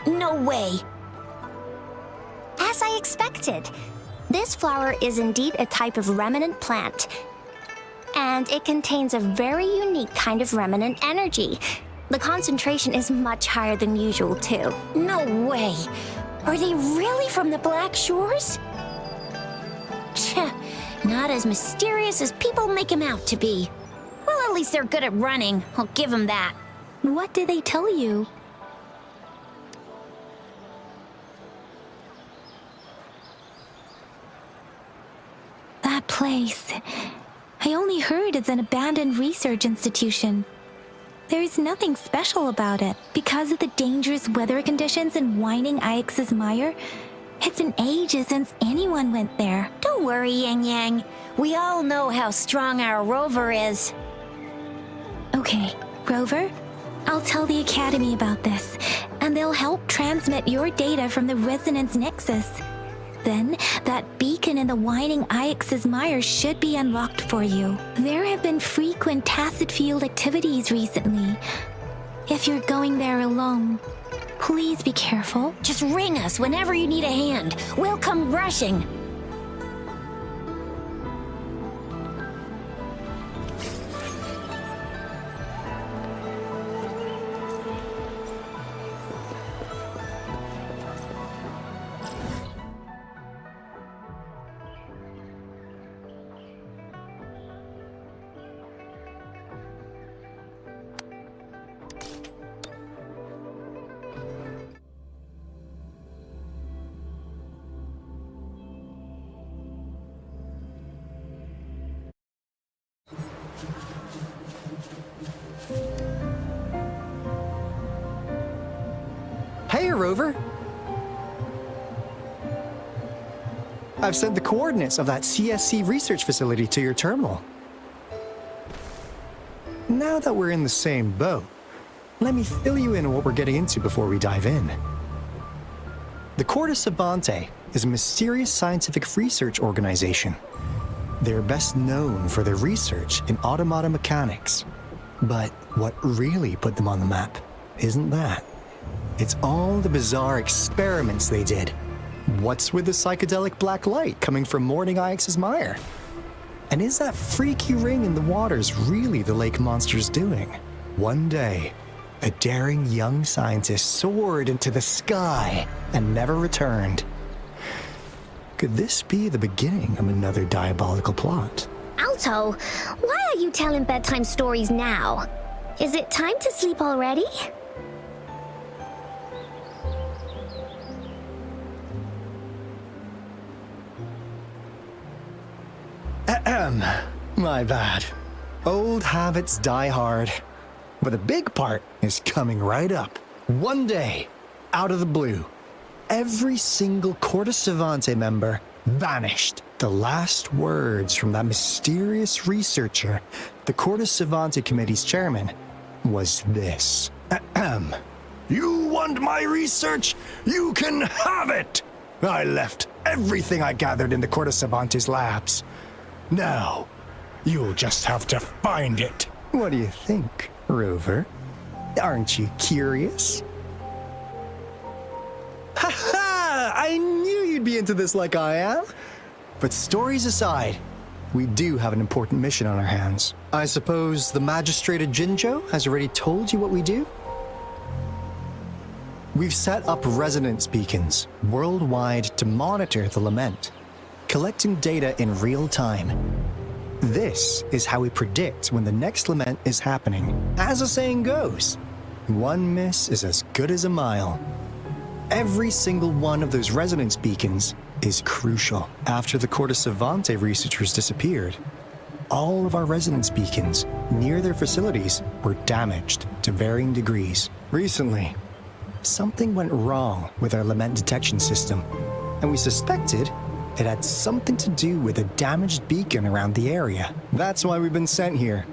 No way. As I expected, this flower is indeed a type of remnant plant. And it contains a very unique kind of remnant energy. The concentration is much higher than usual, too. No way. Are they really from the Black Shores? Not as mysterious as people make them out to be. Well, at least they're good at running. I'll give them that. What did they tell you? That place. I only heard it's an abandoned research institution. There is nothing special about it. Because of the dangerous weather conditions in Whining Ix's Mire, it's been ages since anyone went there. Don't worry, Yang Yang. We all know how strong our Rover is. Okay, Rover, I'll tell the Academy about this, and they'll help transmit your data from the Resonance Nexus. Then, that beacon in the Whining Ix's Mire should be unlocked for you. There have been frequent tacit field activities recently. If you're going there alone, please be careful. Just ring us whenever you need a hand. We'll come rushing. Hey, Rover! I've sent the coordinates of that CSC research facility to your terminal. Now that we're in the same boat, let me fill you in on what we're getting into before we dive in. The Corda Savante is a mysterious scientific research organization. They're best known for their research in automata mechanics. But what really put them on the map isn't that. It's all the bizarre experiments they did. What's with the psychedelic black light coming from Morning Ix's Mire? And is that freaky ring in the waters really the lake monster's doing? One day, a daring young scientist soared into the sky and never returned. Could this be the beginning of another diabolical plot? Alto, why are you telling bedtime stories now? Is it time to sleep already? My bad. Old habits die hard. But the big part is coming right up. One day, out of the blue, every single Corda Savante member vanished. The last words from that mysterious researcher, the Corda Savante Committee's chairman, was this. You want my research? You can have it! I left everything I gathered in the Corda Savante's labs. Now, you'll just have to find it. What do you think, Rover? Aren't you curious? Ha ha! I knew you'd be into this like I am. But stories aside, we do have an important mission on our hands. I suppose the magistrate at Jinzhou has already told you what we do? We've set up resonance beacons worldwide to monitor the lament, collecting data in real time. This is how we predict when the next lament is happening. As the saying goes, one miss is as good as a mile. Every single one of those resonance beacons is crucial. After the Corte Savante researchers disappeared, all of our resonance beacons near their facilities were damaged to varying degrees. Recently, something went wrong with our lament detection system, and we suspected it had something to do with a damaged beacon around the area. That's why we've been sent here,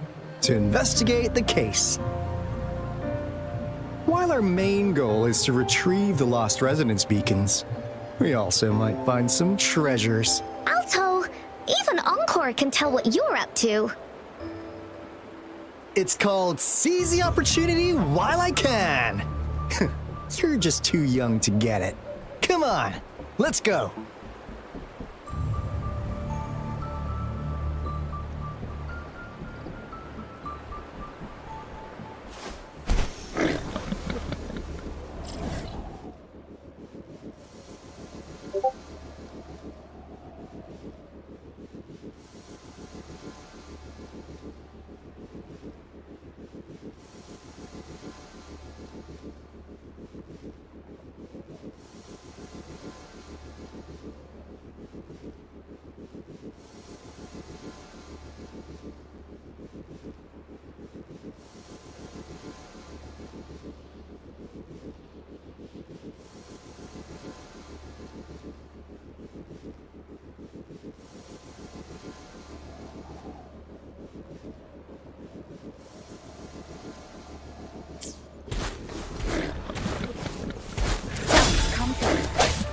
to investigate the case. While our main goal is to retrieve the lost resonance beacons, we also might find some treasures. Alto, even Encore can tell what you're up to. It's called Seize the Opportunity While I Can. You're just too young to get it. Come on, let's go.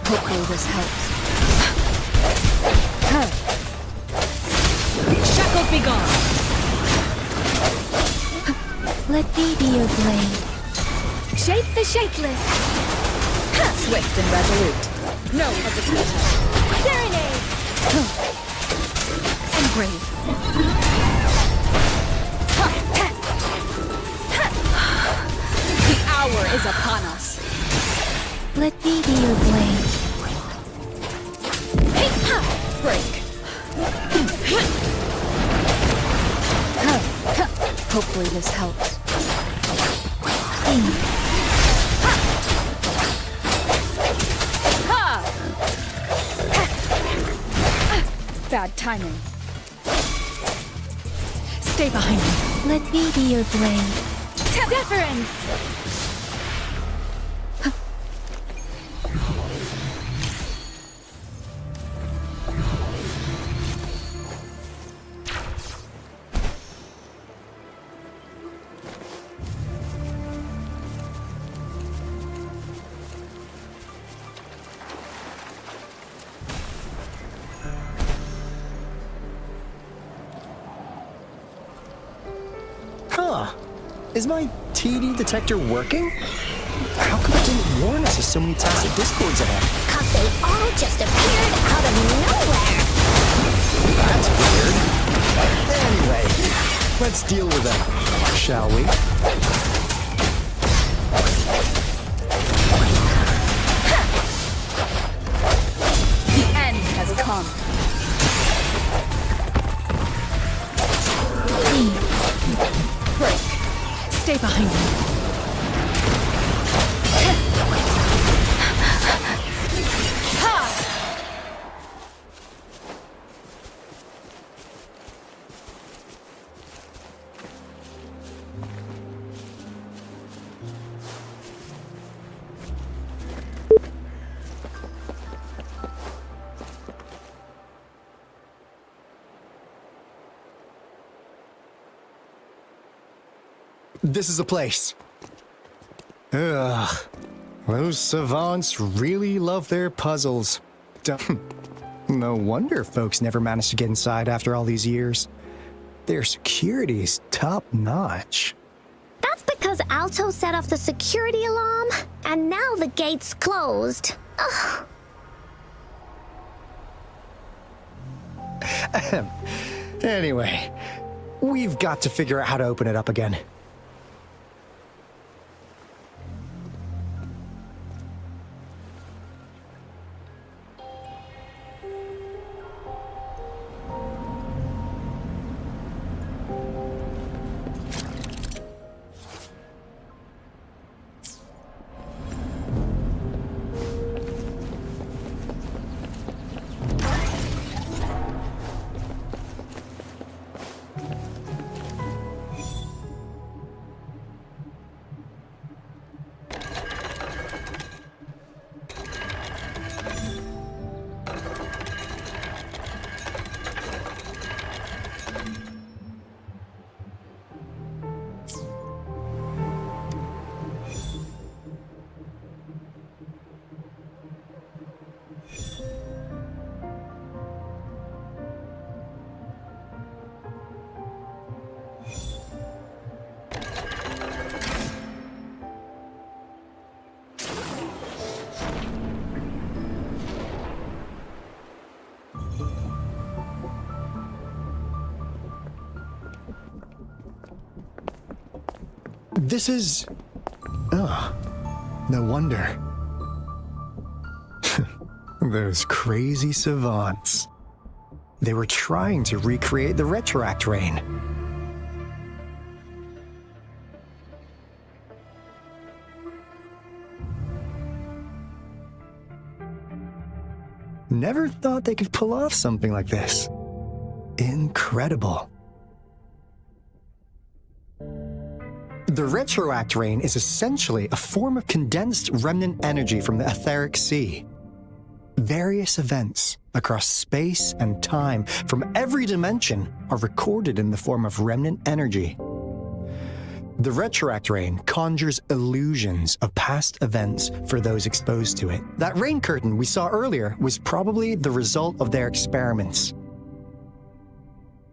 Hopefully this helps. Shackles be gone! Let me be your blade. Shape the shapeless. Swift and resolute. No hesitation. Serenade! And brave. The hour is upon us. Let me be your blade. Break. Hopefully this helps. Bad timing. Stay behind me. Let me be your blade. Deference! Huh. Is my TD detector working? How come it didn't warn us of so many tacit discords ahead? 'Cause they all just appeared out of nowhere. That's weird. Anyway, let's deal with them, shall we? The end has come. Break. Stay behind me. This is the place. Ugh. Those savants really love their puzzles. No wonder folks never managed to get inside after all these years. Their security's top-notch. That's because Alto set off the security alarm, and now the gate's closed. Ugh. Anyway, we've got to figure out how to open it up again. This is... Oh, no wonder. Those crazy savants. They were trying to recreate the retroact rain. Never thought they could pull off something like this. Incredible. The retroact rain is essentially a form of condensed remnant energy from the etheric sea. Various events across space and time from every dimension are recorded in the form of remnant energy. The retroact rain conjures illusions of past events for those exposed to it. That rain curtain we saw earlier was probably the result of their experiments.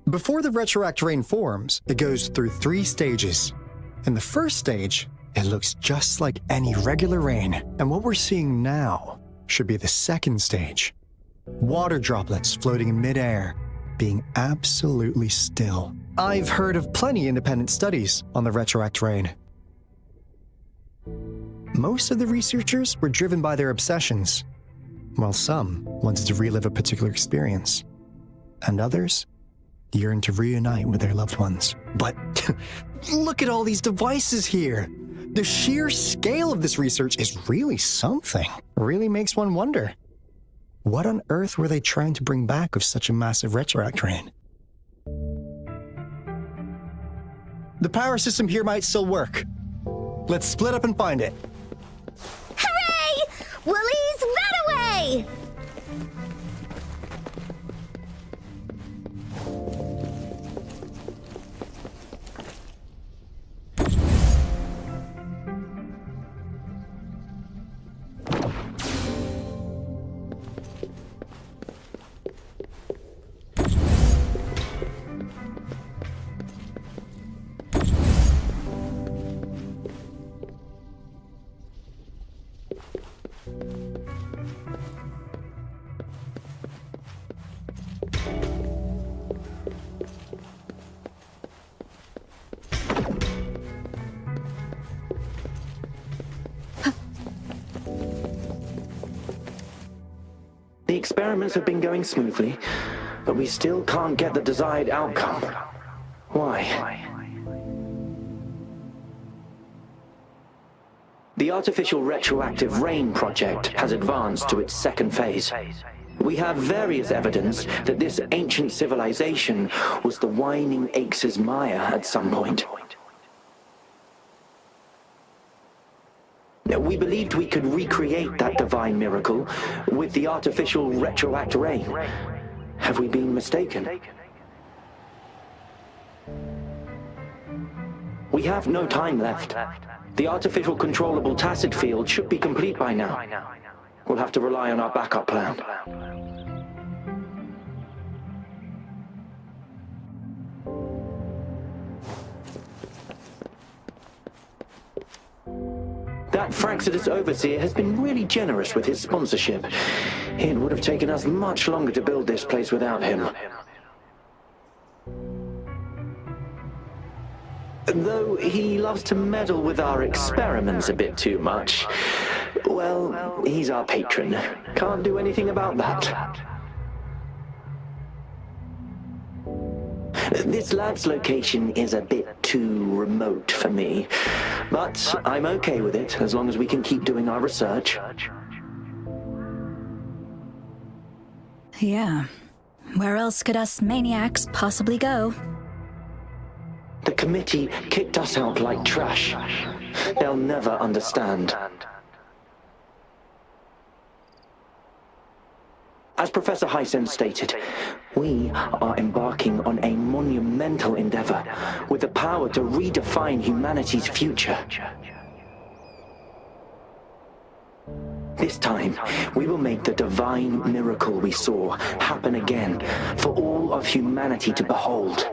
Before the retroact rain forms, it goes through 3 stages. In the first stage, it looks just like any regular rain, and what we're seeing now should be the second stage. Water droplets floating in midair, being absolutely still. I've heard of plenty independent studies on the retroact rain. Most of the researchers were driven by their obsessions, while some wanted to relive a particular experience, and others yearned to reunite with their loved ones. But look at all these devices here. The sheer scale of this research is really something. Really makes one wonder. What on earth were they trying to bring back with such a massive retroact rain? The power system here might still work. Let's split up and find it. Hooray! Woolies, run away! The experiments have been going smoothly, but we still can't get the desired outcome. Why? The artificial retroactive rain project has advanced to its second phase. We have various evidence that this ancient civilization was the whining Axis Maya at some point. We believed we could recreate that divine miracle with the artificial retroact rain. Have we been mistaken? We have no time left. The artificial controllable tacit field should be complete by now. We'll have to rely on our backup plan. That Fraxidus Overseer has been really generous with his sponsorship. It would have taken us much longer to build this place without him. Though he loves to meddle with our experiments a bit too much. Well, he's our patron. Can't do anything about that. This lab's location is a bit too remote for me, but I'm okay with it as long as we can keep doing our research. Yeah. Where else could us maniacs possibly go? The committee kicked us out like trash. They'll never understand. As Professor Hysen stated, we are embarking on a monumental endeavor with the power to redefine humanity's future. This time, we will make the divine miracle we saw happen again for all of humanity to behold.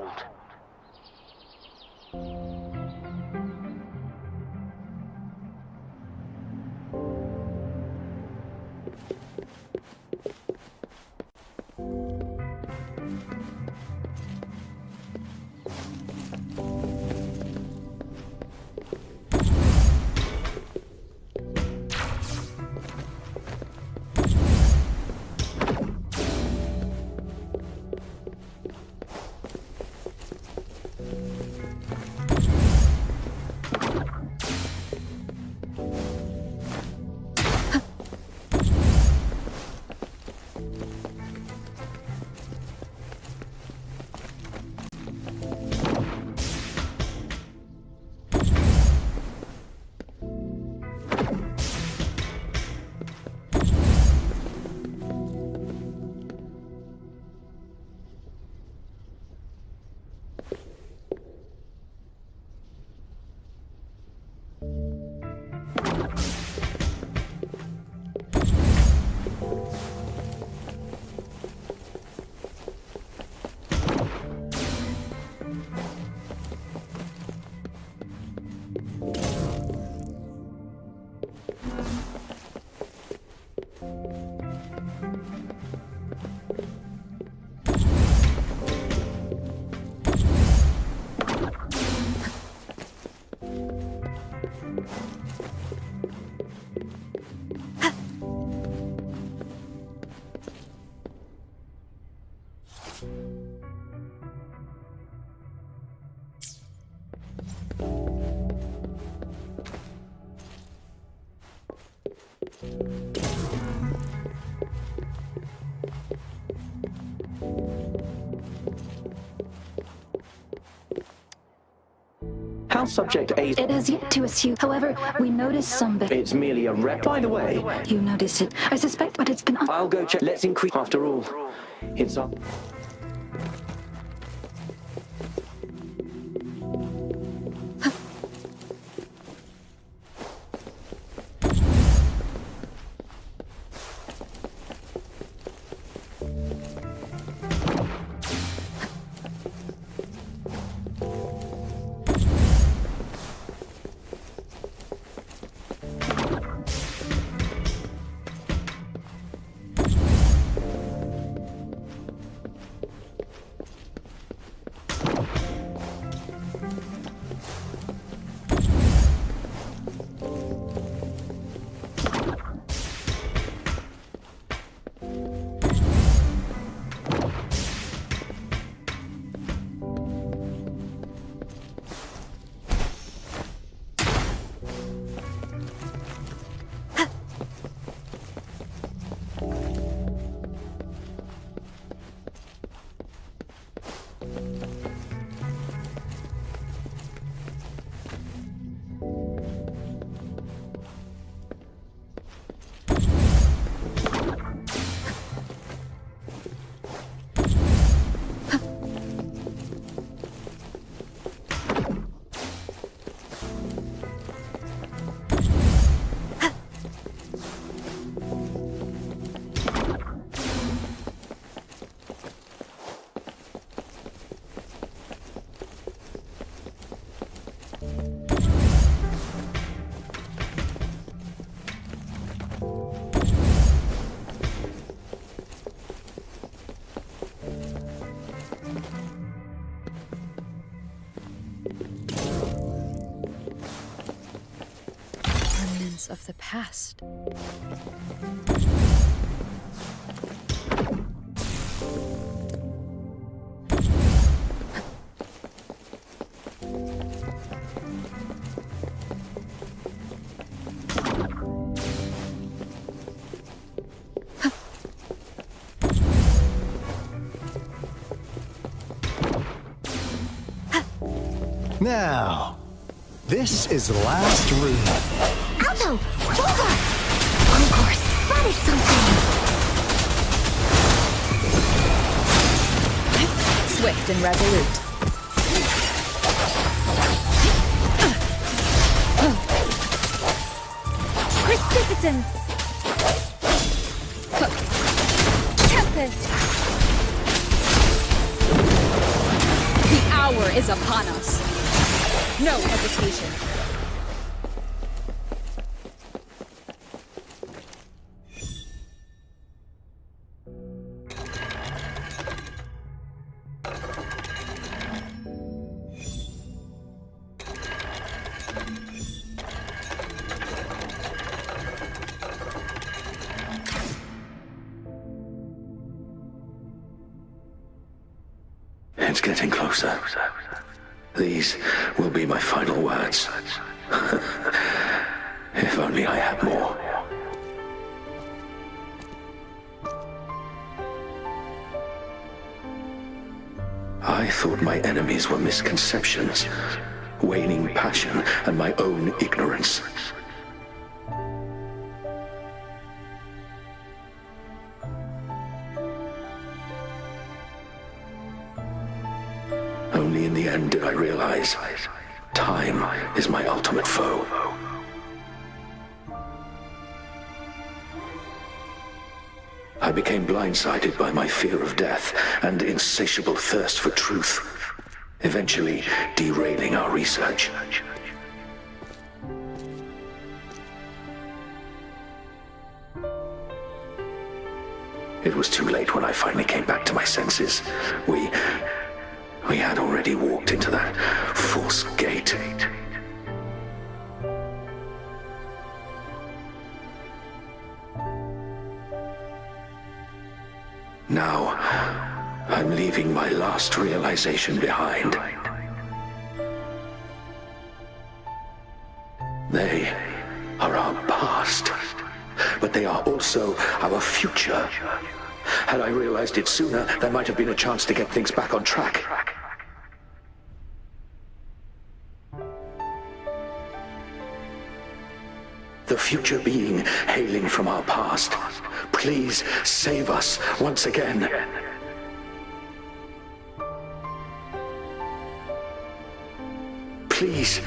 House Subject A... It has yet to issue. However, we noticed some... It's merely a rep. By the way... You noticed it. I suspect, but it's been... I'll go check. Let's increase... After all, it's up... memories of the past. Now, this is the last room. Alto! Wuwa! Encore spotted something! Swift and resolute. Precipitance! Tempest! The hour is upon us. No hesitation. It's getting closer. These will be my final words. If only I had more. I thought my enemies were misconceptions, waning passion, and my own ignorance. Only in the end did I realize time is my ultimate foe. I became blindsided by my fear of death and insatiable thirst for truth, eventually derailing our research. It was too late when I finally came back to my senses. We had already walked into that false gate. Now, I'm leaving my last realization behind. They are our past, but they are also our future. Had I realized it sooner, there might have been a chance to get things back on track. The future being hailing from our past, please save us once again. Please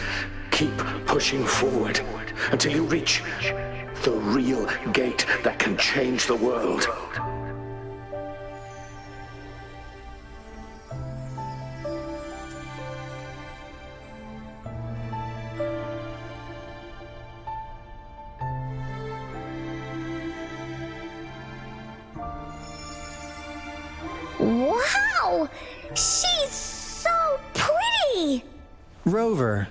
keep pushing forward until you reach the real gate that can change the world. Wow! She's so pretty! Rover,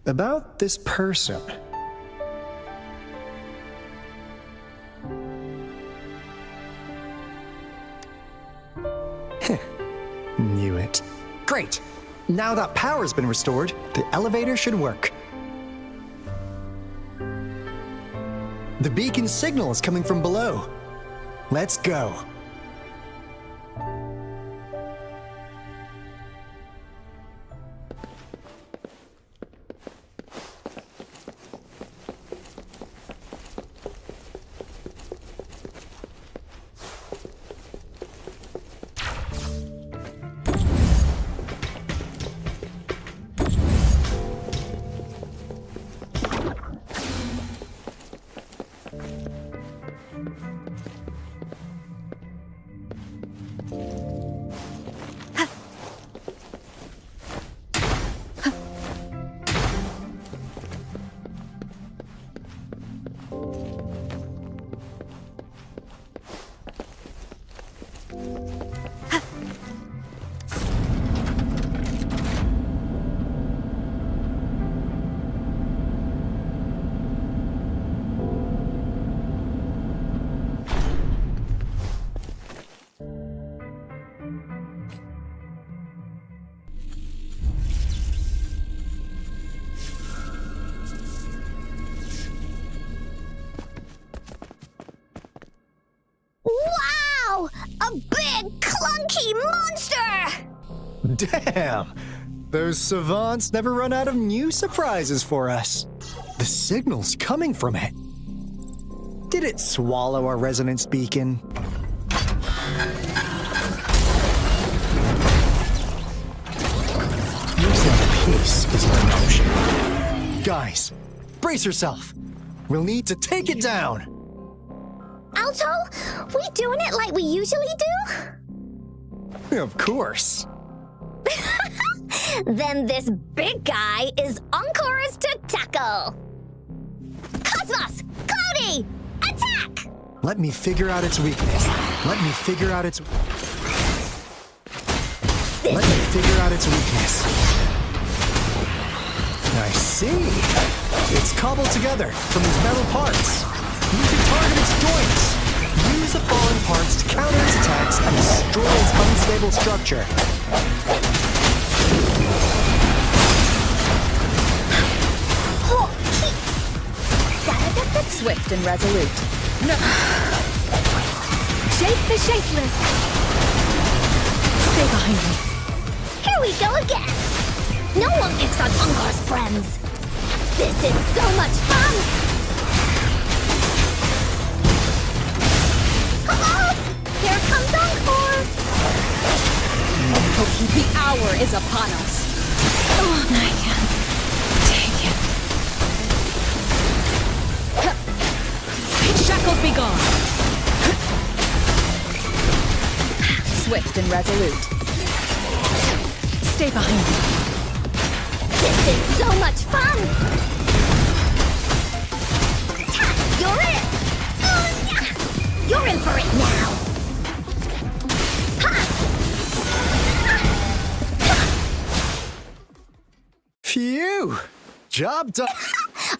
about this person. Knew it. Great! Now that power's been restored, the elevator should work. The beacon signal is coming from below. Let's go. Alto! A big, clunky monster! Damn! Those savants never run out of new surprises for us. The signal's coming from it. Did it swallow our resonance beacon? Using the piece is an option. Guys, brace yourself. We'll need to take it down. Alto, we doing it like we usually do? Of course. Then this big guy is Encore's to tackle. Cosmos! Cloudy! Attack! Let me figure out its weakness. Let me figure out its weakness. I see. It's cobbled together from its metal parts. You can target its joints. Use the fallen parts to counter its attacks and destroy its unstable structure. Swift and resolute. No. Shake the shapeless. Stay behind me. Here we go again. No one picks on Encore's friends. This is so much fun. Uh-oh! Here comes Encore. The hour is upon us. Oh, I can't take it. Shackles be gone. Swift and resolute. Stay behind me. This is so much fun. You're in. You're in for it now. Phew! Job done.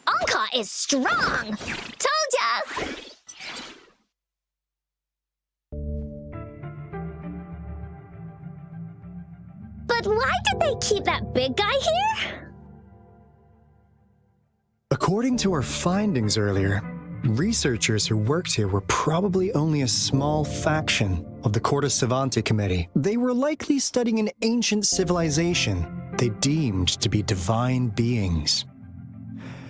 Encore is strong. Told ya. But why did they keep that big guy here? According to our findings earlier, researchers who worked here were probably only a small faction of the Corte Savante Committee. They were likely studying an ancient civilization they deemed to be divine beings,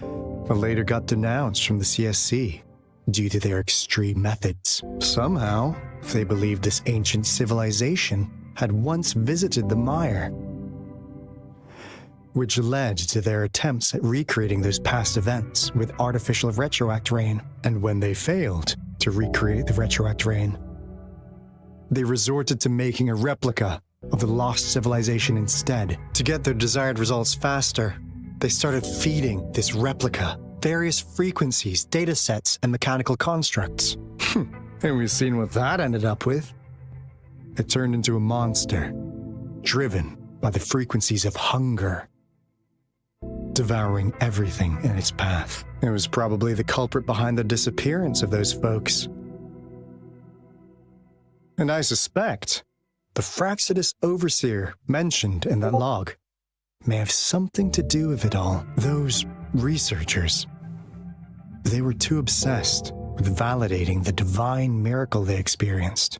but later got denounced from the CSC due to their extreme methods. Somehow, they believed this ancient civilization had once visited the mire, which led to their attempts at recreating those past events with artificial retroact rain. And when they failed to recreate the retroact rain, they resorted to making a replica of the lost civilization instead. To get their desired results faster, they started feeding this replica various frequencies, data sets, and mechanical constructs. And we've seen what that ended up with. It turned into a monster, driven by the frequencies of hunger, devouring everything in its path. It was probably the culprit behind the disappearance of those folks. And I suspect the Fraxidus Overseer mentioned in that log may have something to do with it all. Those researchers, they were too obsessed with validating the divine miracle they experienced.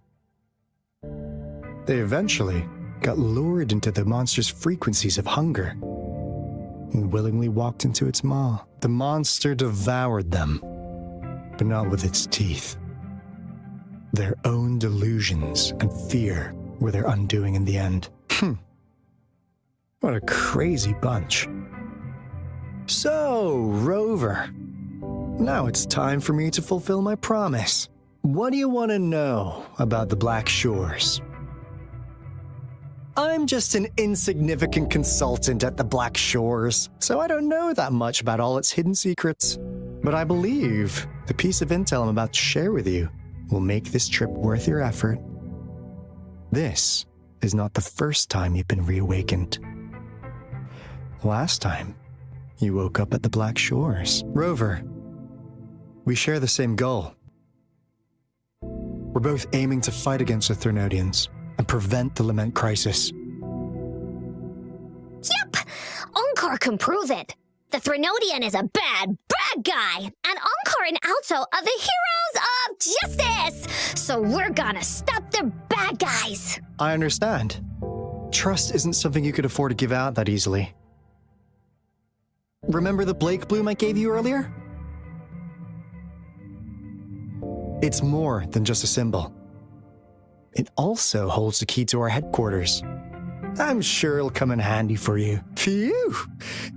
They eventually got lured into the monster's frequencies of hunger and willingly walked into its maw. The monster devoured them, but not with its teeth. Their own delusions and fear were their undoing in the end. What a crazy bunch. So, Rover, now it's time for me to fulfill my promise. What do you want to know about the Black Shores? I'm just an insignificant consultant at the Black Shores, so I don't know that much about all its hidden secrets. But I believe the piece of intel I'm about to share with you will make this trip worth your effort. This is not the first time you've been reawakened. Last time, you woke up at the Black Shores. Rover, we share the same goal. We're both aiming to fight against the Threnodians and prevent the Lament Crisis. Yep! Encore can prove it. The Threnodian is a bad, bad guy, and Encore and Alto are the heroes of justice! So we're gonna stop the bad guys! I understand. Trust isn't something you could afford to give out that easily. Remember the Blake bloom I gave you earlier? It's more than just a symbol. It also holds the key to our headquarters. I'm sure it'll come in handy for you. Phew!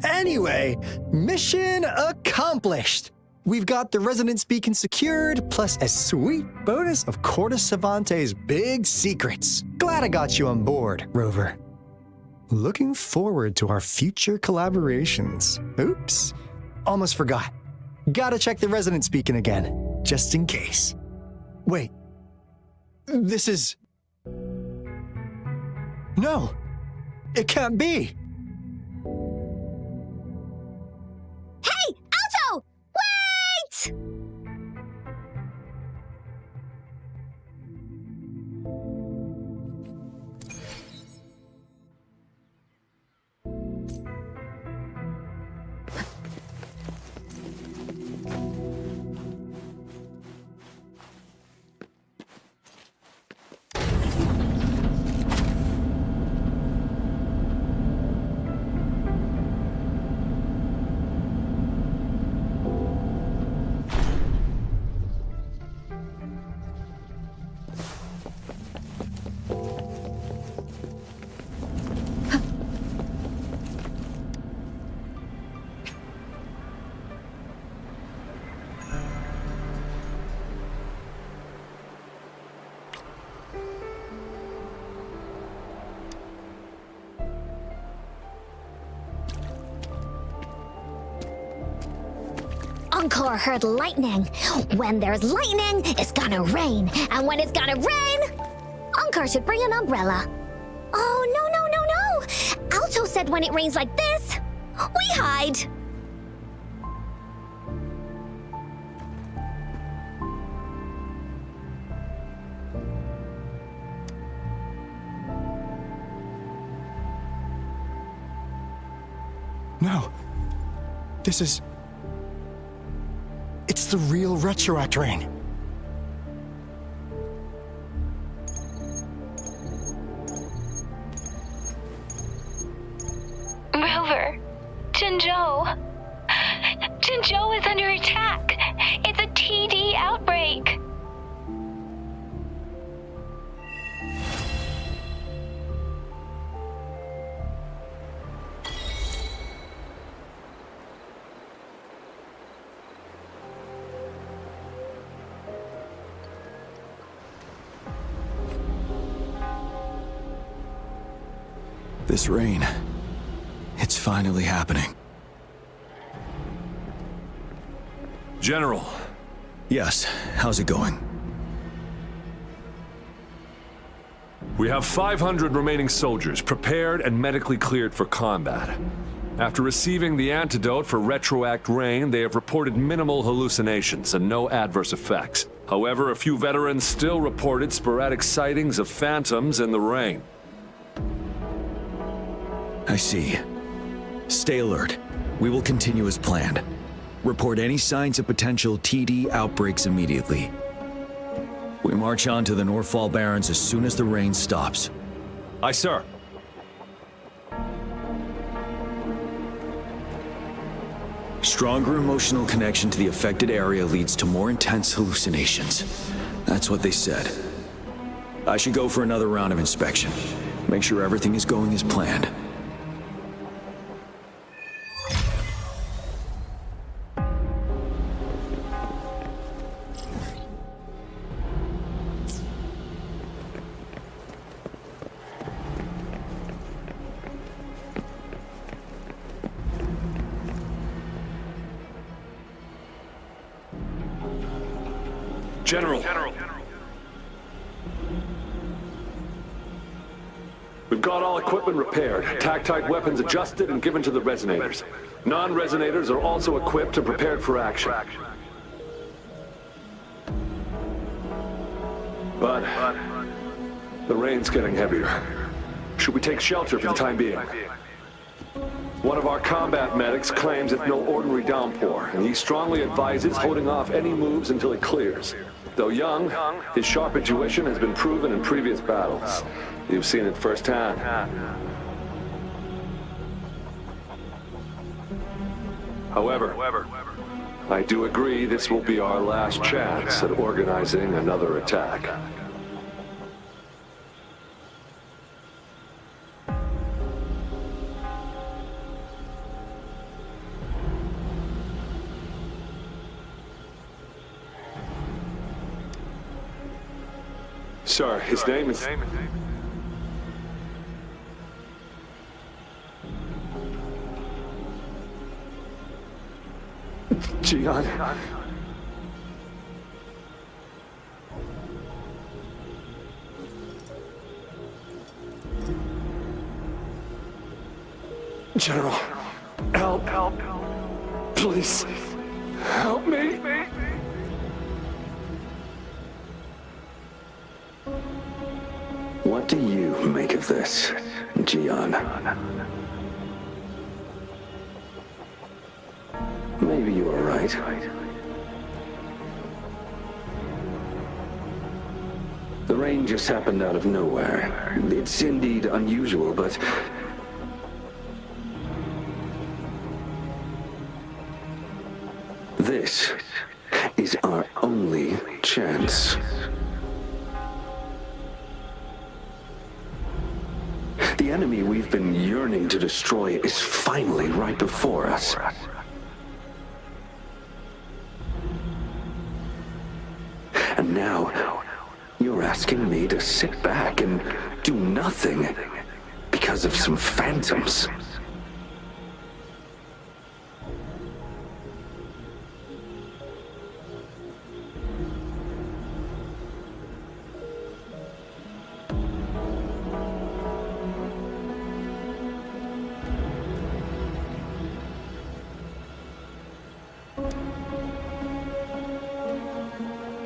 Anyway, mission accomplished! We've got the resonance beacon secured, plus a sweet bonus of Cortus Savante's big secrets. Glad I got you on board, Rover. Looking forward to our future collaborations. Oops, almost forgot. Gotta check the resonance beacon again, just in case. Wait, this is... No, it can't be. Hey, Alto! Wait! Encore heard lightning. When there's lightning, it's gonna rain. And when it's gonna rain, Encore should bring an umbrella. Oh, no. Alto said when it rains like this, we hide. No, this is... It's the real Retroact rain. Rover, Jinzhou. Jinzhou is under attack. It's a TD outbreak. This rain, it's finally happening. General. Yes, how's it going? We have 500 remaining soldiers prepared and medically cleared for combat. After receiving the antidote for Retroact rain, they have reported minimal hallucinations and no adverse effects. However, a few veterans still reported sporadic sightings of phantoms in the rain. I see. Stay alert. We will continue as planned. Report any signs of potential TD outbreaks immediately. We march on to the Northfall Barrens as soon as the rain stops. Aye, sir. Stronger emotional connection to the affected area leads to more intense hallucinations. That's what they said. I should go for another round of inspection. Make sure everything is going as planned. General. We've got all equipment repaired, TAC-type weapons adjusted and given to the resonators. Non-resonators are also equipped and prepared for action. But the rain's getting heavier. Should we take shelter for the time being? One of our combat medics claims it's no ordinary downpour, and he strongly advises holding off any moves until it clears. Though young, his sharp intuition has been proven in previous battles. You've seen it firsthand. However, I do agree this will be our last chance at organizing another attack. Sir, his name is... Jian. General, help. Please, help me. What do you make of this, Jian? Maybe you are right. The rain just happened out of nowhere. It's indeed unusual, but... this is our only chance. The enemy we've been yearning to destroy is finally right before us. And now, you're asking me to sit back and do nothing because of some phantoms.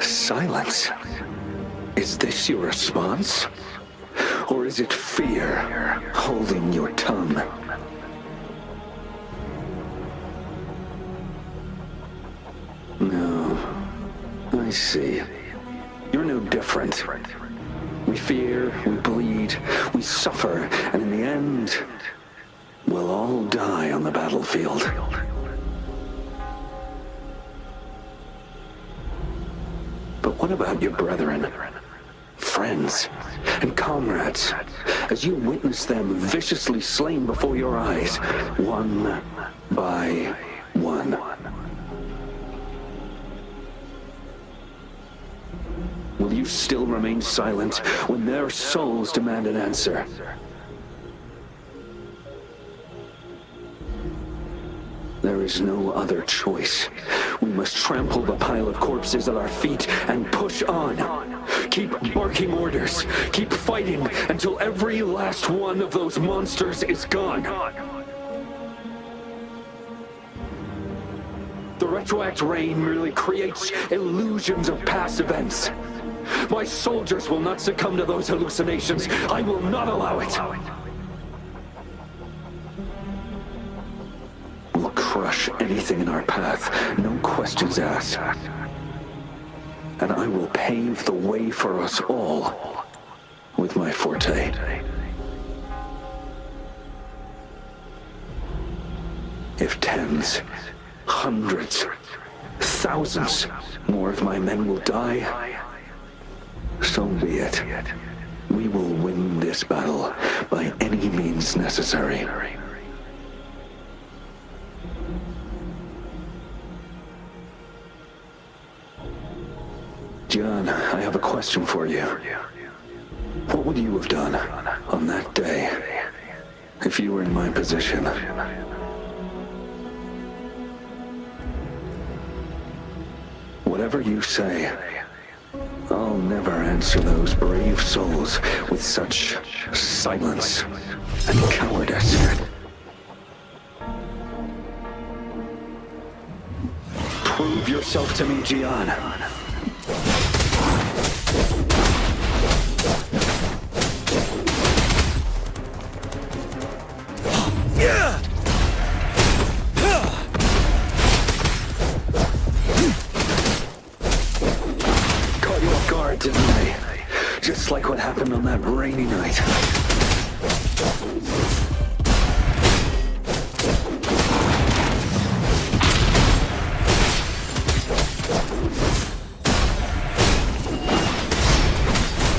Silence. Is this your response? Or is it fear holding your tongue? No. I see. You're no different. We fear, we bleed, we suffer, and in the end, we'll all die on the battlefield. But what about your brethren, friends, and comrades, as you witness them viciously slain before your eyes, one by one? Will you still remain silent when their souls demand an answer? There is no other choice. We must trample the pile of corpses at our feet and push on. Keep barking orders. Keep fighting until every last one of those monsters is gone. The retroact rain merely creates illusions of past events. My soldiers will not succumb to those hallucinations. I will not allow it. We'll crush anything in our path, no questions asked. And I will pave the way for us all with my forte. If tens, hundreds, thousands more of my men will die, so be it. We will win this battle by any means necessary. John, I have a question for you. What would you have done on that day if you were in my position? Whatever you say, I'll never answer those brave souls with such silence and cowardice. Prove yourself to me, Gian. Just like what happened on that rainy night.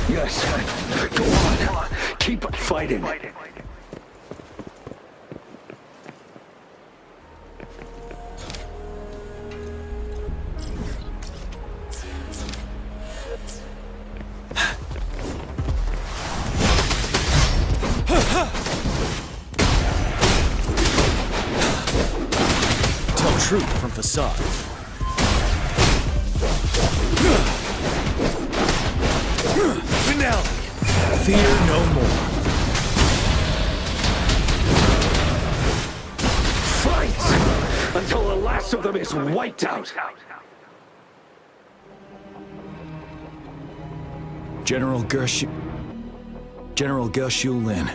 Yes, go on. Keep fighting. Tell truth from facade. Finale. Fear no more. Fight until the last of them is wiped out. General Gershu Lin.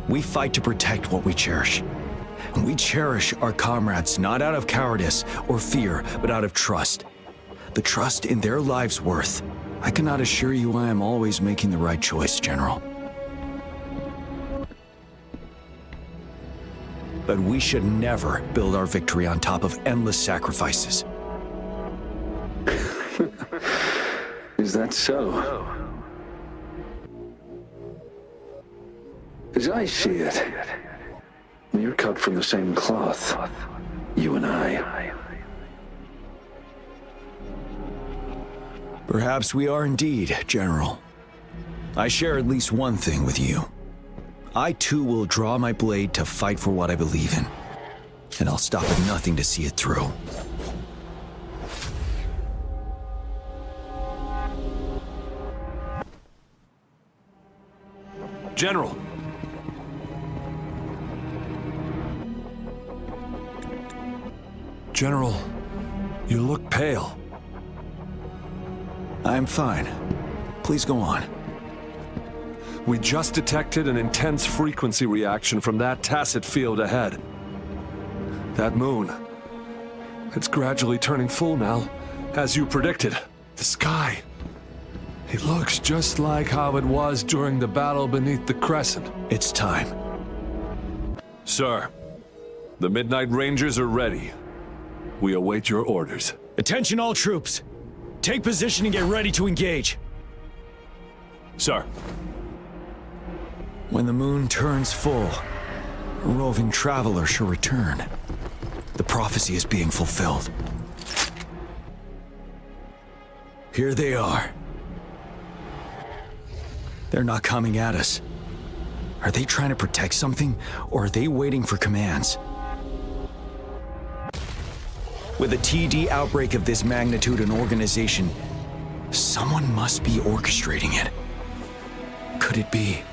We fight to protect what we cherish. And we cherish our comrades not out of cowardice or fear, but out of trust. The trust in their lives' worth. I cannot assure you I am always making the right choice, General. But we should never build our victory on top of endless sacrifices. Is that so? As I see it, you're cut from the same cloth, you and I. Perhaps we are indeed, General. I share at least one thing with you. I too will draw my blade to fight for what I believe in, and I'll stop at nothing to see it through. General! General, you look pale. I'm fine. Please go on. We just detected an intense frequency reaction from that tacit field ahead. That moon, it's gradually turning full now, as you predicted. The sky, it looks just like how it was during the battle beneath the crescent. It's time. Sir, the Midnight Rangers are ready. We await your orders. Attention all troops! Take position and get ready to engage. Sir. When the moon turns full, a roving traveler shall return. The prophecy is being fulfilled. Here they are. They're not coming at us. Are they trying to protect something, or are they waiting for commands? With a TD outbreak of this magnitude and organization, someone must be orchestrating it. Could it be?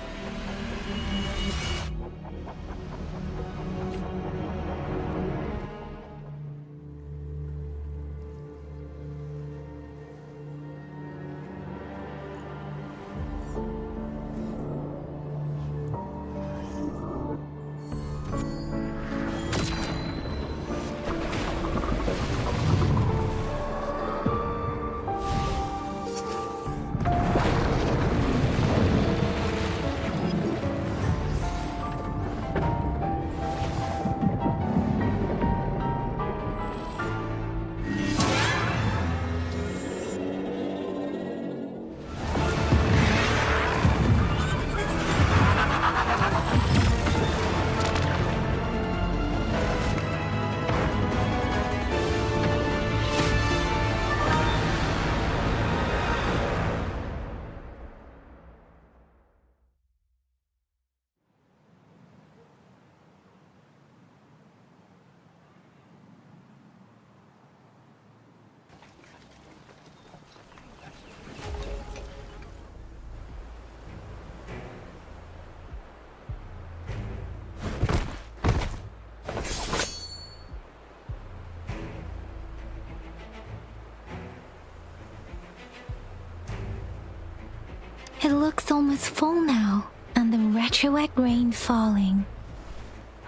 It looks almost full now, and the retroact rain falling.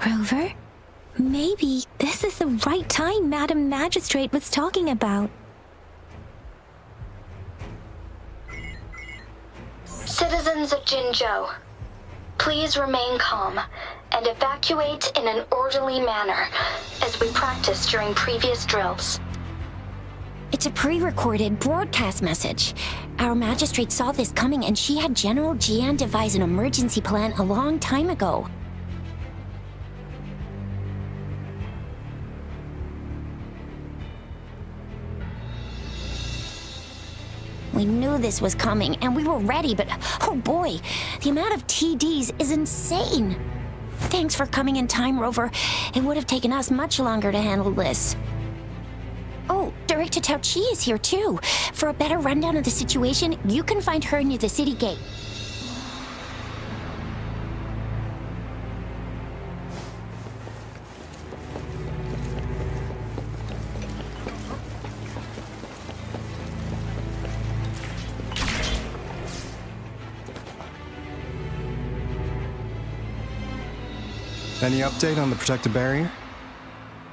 Rover? Maybe this is the right time Madam Magistrate was talking about. Citizens of Jinzhou, please remain calm and evacuate in an orderly manner, as we practiced during previous drills. It's a pre-recorded broadcast message. Our magistrate saw this coming and she had General Jian devise an emergency plan a long time ago. We knew this was coming, and we were ready, but oh boy, the amount of TDs is insane. Thanks for coming in time, Rover. It would have taken us much longer to handle this. Oh, Director Tao Chi is here too. For a better rundown of the situation, you can find her near the city gate. Any update on the protective barrier?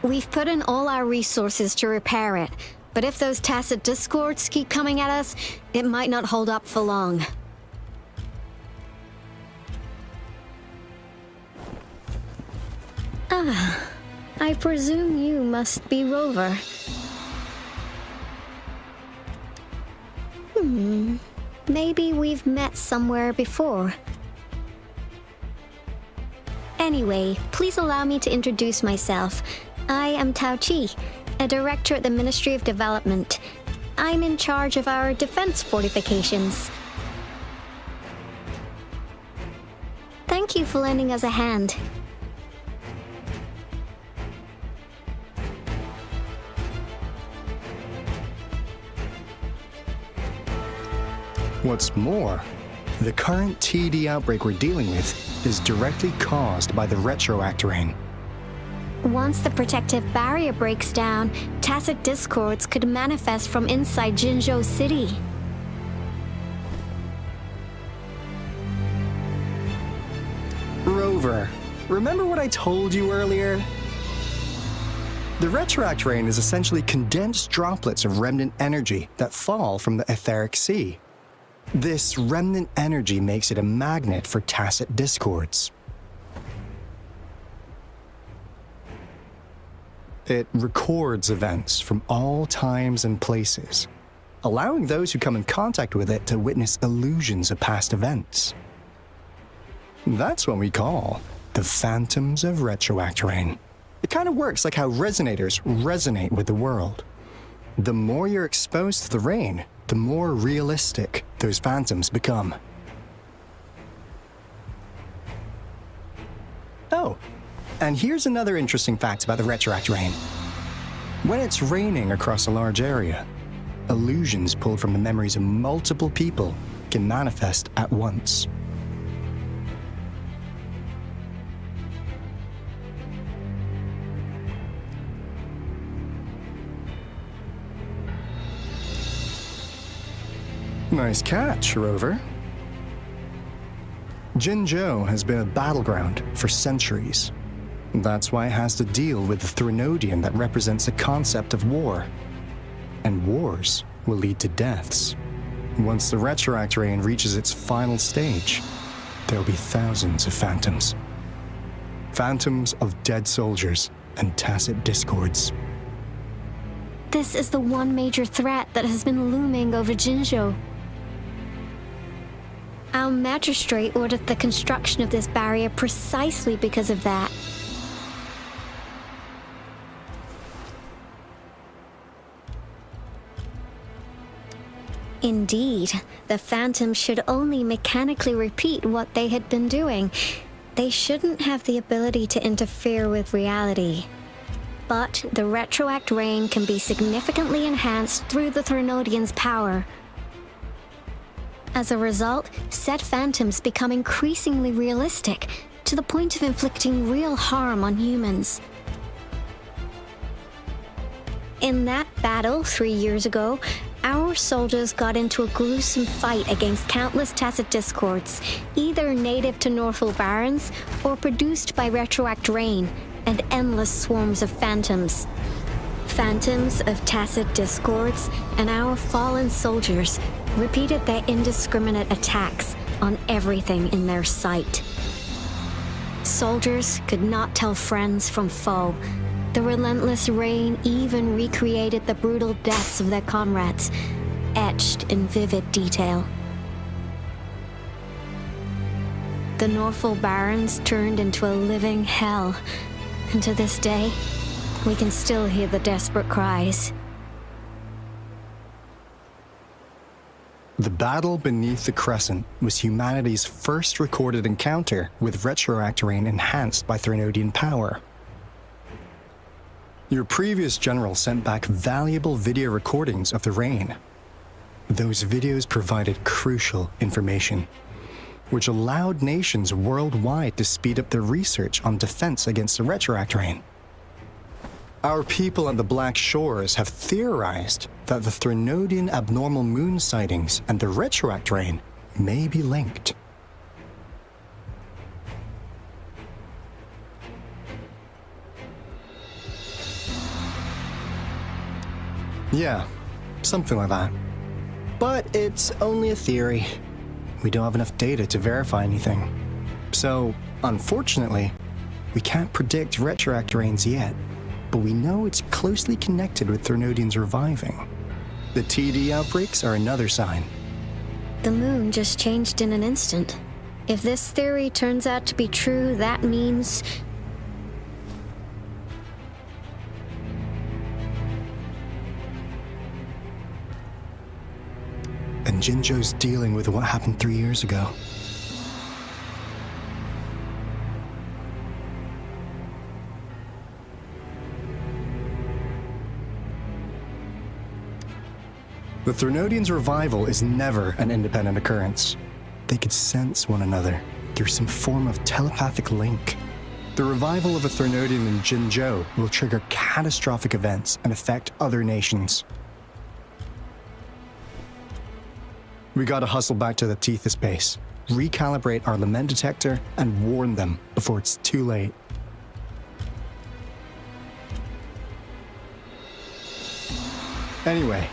We've put in all our resources to repair it, but if those tacit discords keep coming at us, it might not hold up for long. Ah, I presume you must be Rover. Maybe we've met somewhere before. Anyway, please allow me to introduce myself. I am Tao Chi, a director at the Ministry of Development. I'm in charge of our defense fortifications. Thank you for lending us a hand. What's more, the current TD outbreak we're dealing with is directly caused by the retroact rain. Once the protective barrier breaks down, tacit discords could manifest from inside Jinzhou City. Rover, remember what I told you earlier? The retroact rain is essentially condensed droplets of remnant energy that fall from the etheric sea. This remnant energy makes it a magnet for tacit discords. It records events from all times and places, allowing those who come in contact with it to witness illusions of past events. That's what we call the phantoms of retroact rain. It kind of works like how resonators resonate with the world. The more you're exposed to the rain, the more realistic those phantoms become. Oh, and here's another interesting fact about the retroact rain. When it's raining across a large area, illusions pulled from the memories of multiple people can manifest at once. Nice catch, Rover. Jinzhou has been a battleground for centuries. That's why it has to deal with the Threnodian that represents the concept of war. And wars will lead to deaths. Once the retroact rain reaches its final stage, there'll be thousands of phantoms. Phantoms of dead soldiers and tacit discords. This is the one major threat that has been looming over Jinzhou. Our magistrate ordered the construction of this barrier precisely because of that. Indeed, the phantoms should only mechanically repeat what they had been doing. They shouldn't have the ability to interfere with reality. But the retroact rain can be significantly enhanced through the Threnodian's power. As a result, said phantoms become increasingly realistic, to the point of inflicting real harm on humans. In that battle 3 years ago, our soldiers got into a gruesome fight against countless tacit discords, either native to Northwall Barrens or produced by retroact rain and endless swarms of phantoms. Phantoms of tacit discords and our fallen soldiers repeated their indiscriminate attacks, on everything in their sight. Soldiers could not tell friends from foe. The relentless rain even recreated the brutal deaths of their comrades, etched in vivid detail. The Norfolk Barrens turned into a living hell, and to this day, we can still hear the desperate cries. The battle beneath the Crescent was humanity's first recorded encounter with retroact rain enhanced by Threnodian power. Your previous general sent back valuable video recordings of the rain. Those videos provided crucial information, which allowed nations worldwide to speed up their research on defense against the retroact rain. Our people on the Black Shores have theorized that the Threnodian abnormal moon sightings and the retroact rain may be linked. Yeah, something like that. But it's only a theory. We don't have enough data to verify anything. So, unfortunately, we can't predict retroact rains yet. But we know it's closely connected with Threnodians reviving. The TD outbreaks are another sign. The moon just changed in an instant. If this theory turns out to be true, that means... And Jinzhou's dealing with what happened 3 years ago. The Threnodians' revival is never an independent occurrence. They could sense one another through some form of telepathic link. The revival of a Threnodian in Jinzhou will trigger catastrophic events and affect other nations. We gotta hustle back to the Tethys base, recalibrate our lament detector, and warn them before it's too late. Anyway,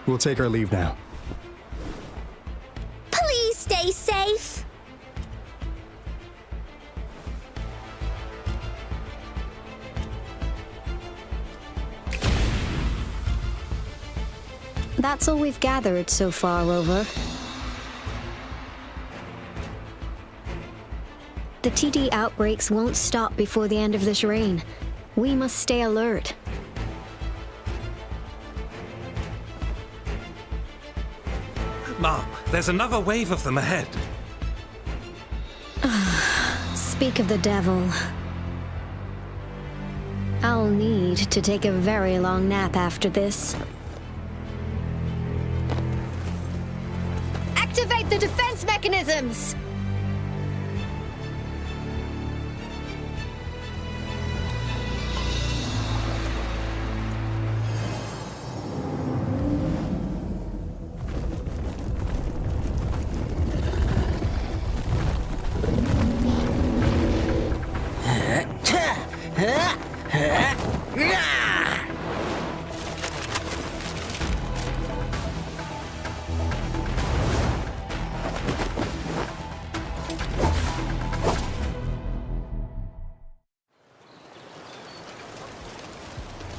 we'll take our leave now. Please stay safe. That's all we've gathered so far, Rover. The TD outbreaks won't stop before the end of this reign. We must stay alert. Mom, there's another wave of them ahead. Speak of the devil. I'll need to take a very long nap after this. Activate the defense mechanisms!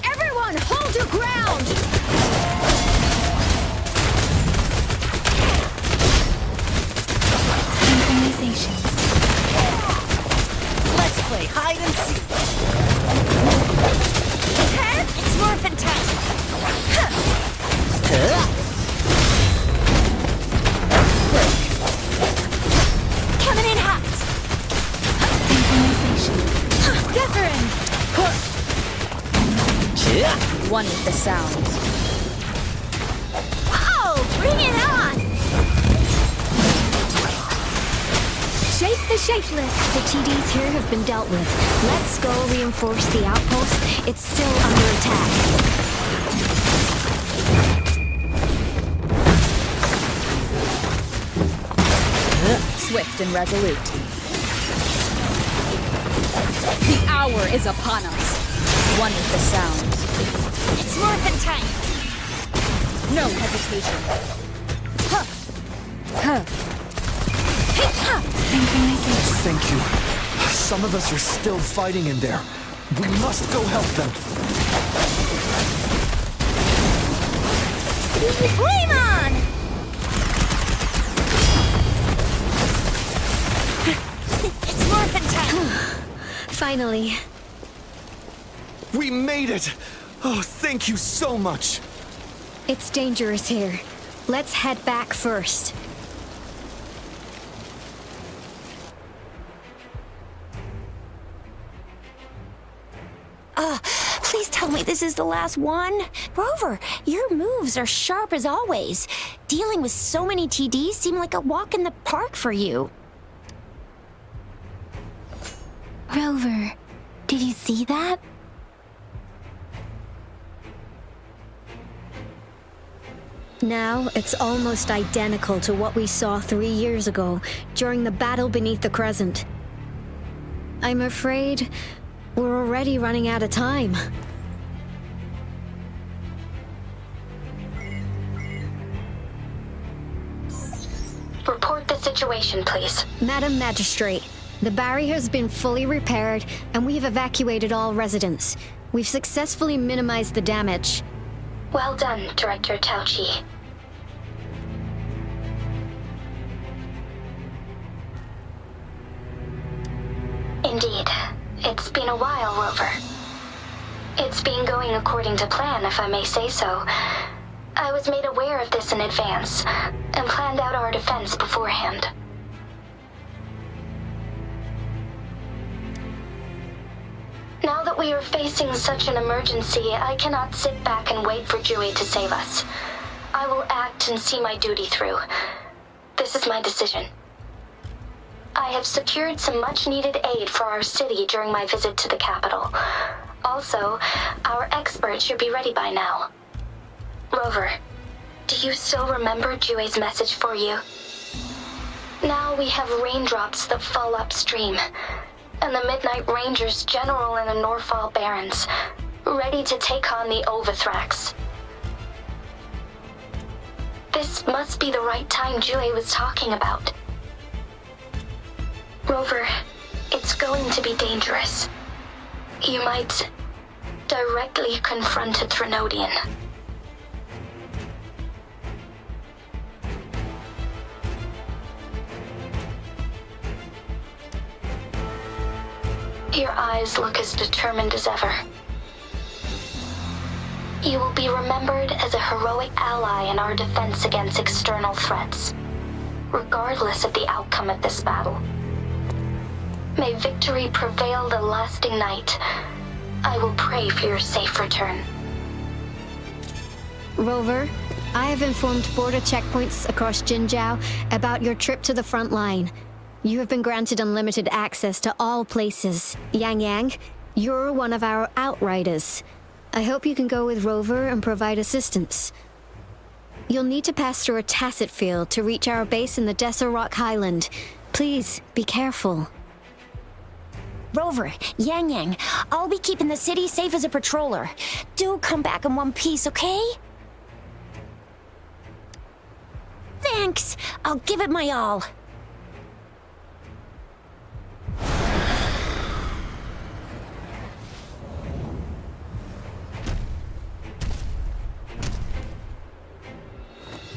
Everyone, hold your ground! Synchronization. Let's play hide and seek. It's morphin' time. Coming in hot. Synchronization. Different. One with the sound. Oh, bring it on! Shake the shapeless. The TDs here have been dealt with. Let's go reinforce the outpost. It's still under attack. Swift and resolute. The hour is upon us. One with the sound. It's morphin' time. No hesitation. Huh. Huh. Thank you. Some of us are still fighting in there. We must go help them. Flame on! It's morphin' time! Finally. We made it! Oh, thank you so much! It's dangerous here. Let's head back first. Please tell me this is the last one. Rover, your moves are sharp as always. Dealing with so many TDs seem like a walk in the park for you. Rover, did you see that? Now, it's almost identical to what we saw 3 years ago, during the battle beneath the Crescent. I'm afraid we're already running out of time. Report the situation, please. Madam Magistrate, the barrier has been fully repaired, and we've evacuated all residents. We've successfully minimized the damage. Well done, Director Tauchi. Indeed. It's been a while, Rover. It's been going according to plan, if I may say so. I was made aware of this in advance, and planned out our defense beforehand. Now that we are facing such an emergency, I cannot sit back and wait for Jue to save us. I will act and see my duty through. This is my decision. I have secured some much-needed aid for our city during my visit to the capital. Also, our experts should be ready by now. Rover, do you still remember Jue's message for you? Now we have raindrops that fall upstream, and the Midnight Rangers general in the Norfall Barrens, ready to take on the Overthrax. This must be the right time Jue was talking about. Rover, it's going to be dangerous. You might directly confront a Trinodian. Your eyes look as determined as ever. You will be remembered as a heroic ally in our defense against external threats, regardless of the outcome of this battle. May victory prevail the lasting night. I will pray for your safe return. Rover, I have informed border checkpoints across Jinjiao about your trip to the front line. You have been granted unlimited access to all places. Yang Yang, you're one of our outriders. I hope you can go with Rover and provide assistance. You'll need to pass through a tacit field to reach our base in the Desert Rock Highland. Please, be careful. Rover, Yang Yang, I'll be keeping the city safe as a patroller. Do come back in one piece, okay? Thanks. I'll give it my all.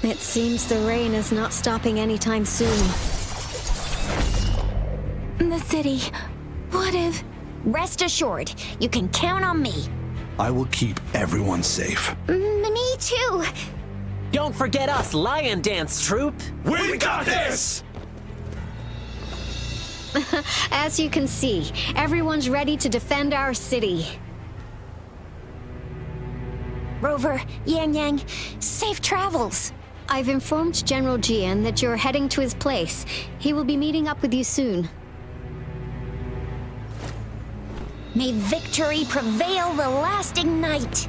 It seems the rain is not stopping anytime soon. The city. What if... Rest assured, you can count on me. I will keep everyone safe. Me too. Don't forget us, Lion Dance Troupe. We got this! As you can see, everyone's ready to defend our city. Rover, Yang Yang, safe travels. I've informed General Jian that you're heading to his place. He will be meeting up with you soon. May victory prevail the lasting night.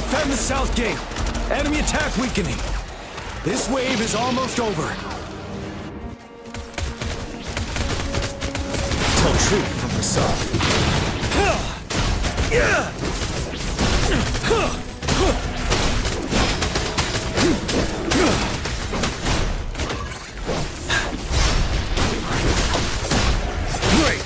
Defend the south gate. Enemy attack weakening. This wave is almost over. Tell truth from the side. Break!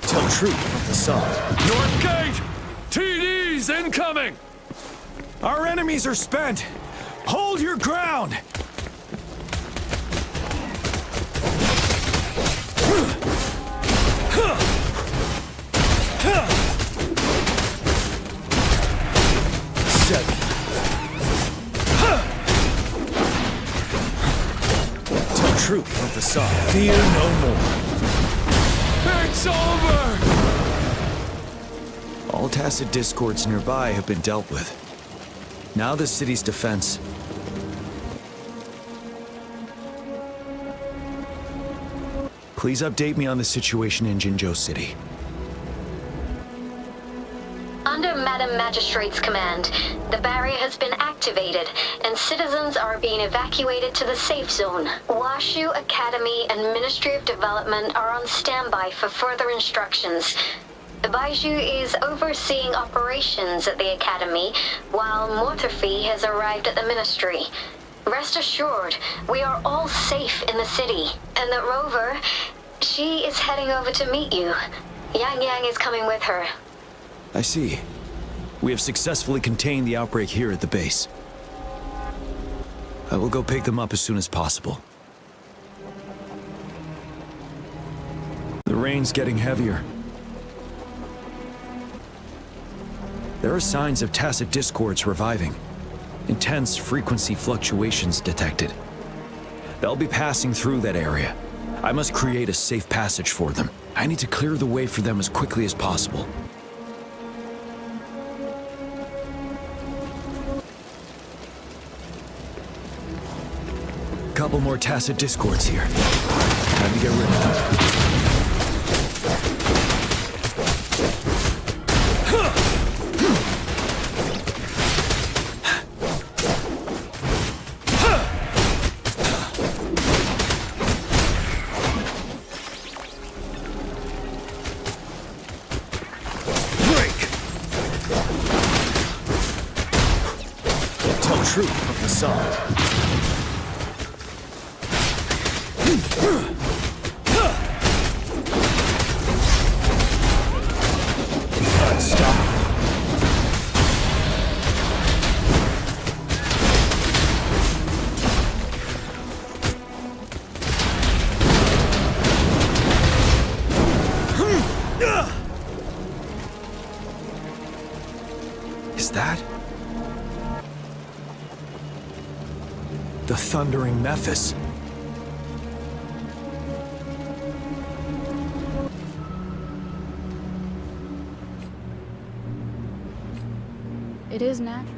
Tell truth from the side. North gate! TDs incoming! Our enemies are spent! Hold your ground! Seven. Tell truth from the side. Fear no more. It's over! All tacit discords nearby have been dealt with. Now the city's defense. Please update me on the situation in Jinzhou City. Under Madam Magistrate's command, the barrier has been activated, and citizens are being evacuated to the safe zone. Washu Academy and Ministry of Development are on standby for further instructions. Baiju is overseeing operations at the Academy, while Mortherfee has arrived at the Ministry. Rest assured, we are all safe in the city, and that Rover, she is heading over to meet you. Yang Yang is coming with her. I see. We have successfully contained the outbreak here at the base. I will go pick them up as soon as possible. The rain's getting heavier. There are signs of tacit discords reviving. Intense frequency fluctuations detected. They'll be passing through that area. I must create a safe passage for them. I need to clear the way for them as quickly as possible. Couple more tacit discords here. Time to get rid of them. Truth of the side. Stop. Is that the thundering Memphis? It is natural.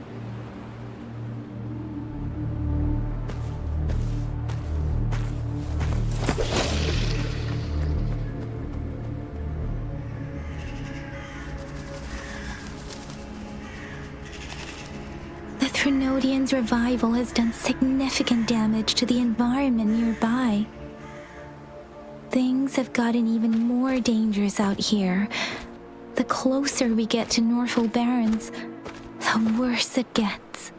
The Trinodians' revival has done significant damage to the environment nearby. Things have gotten even more dangerous out here. The closer we get to Norfolk Barrens, the worse it gets.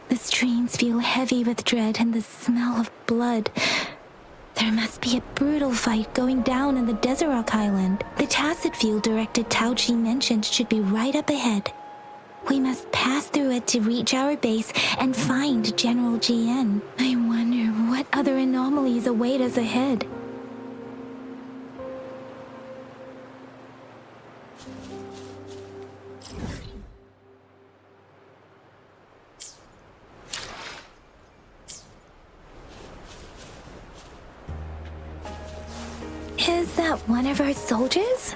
The streams feel heavy with dread and the smell of blood. There must be a brutal fight going down in the Desert Island. The tacit field directed Tao Chi mentioned should be right up ahead. We must pass through it to reach our base and find General GN. I wonder what other anomalies await us ahead. Is that one of our soldiers?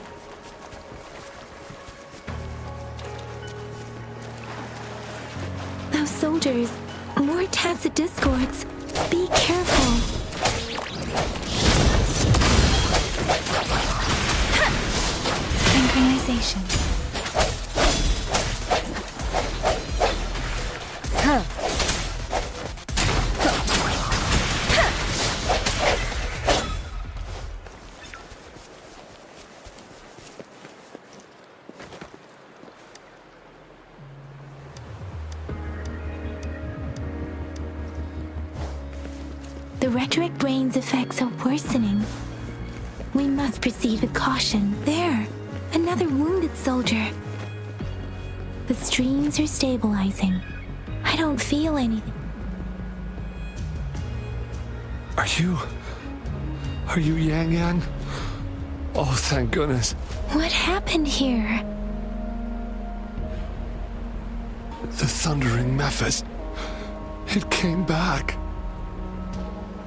soldiers, more tacit discords. Be careful. Synchronization. The retroact brain's effects are worsening. We must proceed with caution. There, another wounded soldier. The streams are stabilizing. I don't feel anything. Are you Yang Yang? Oh, thank goodness. What happened here? The thundering Mephis. It came back.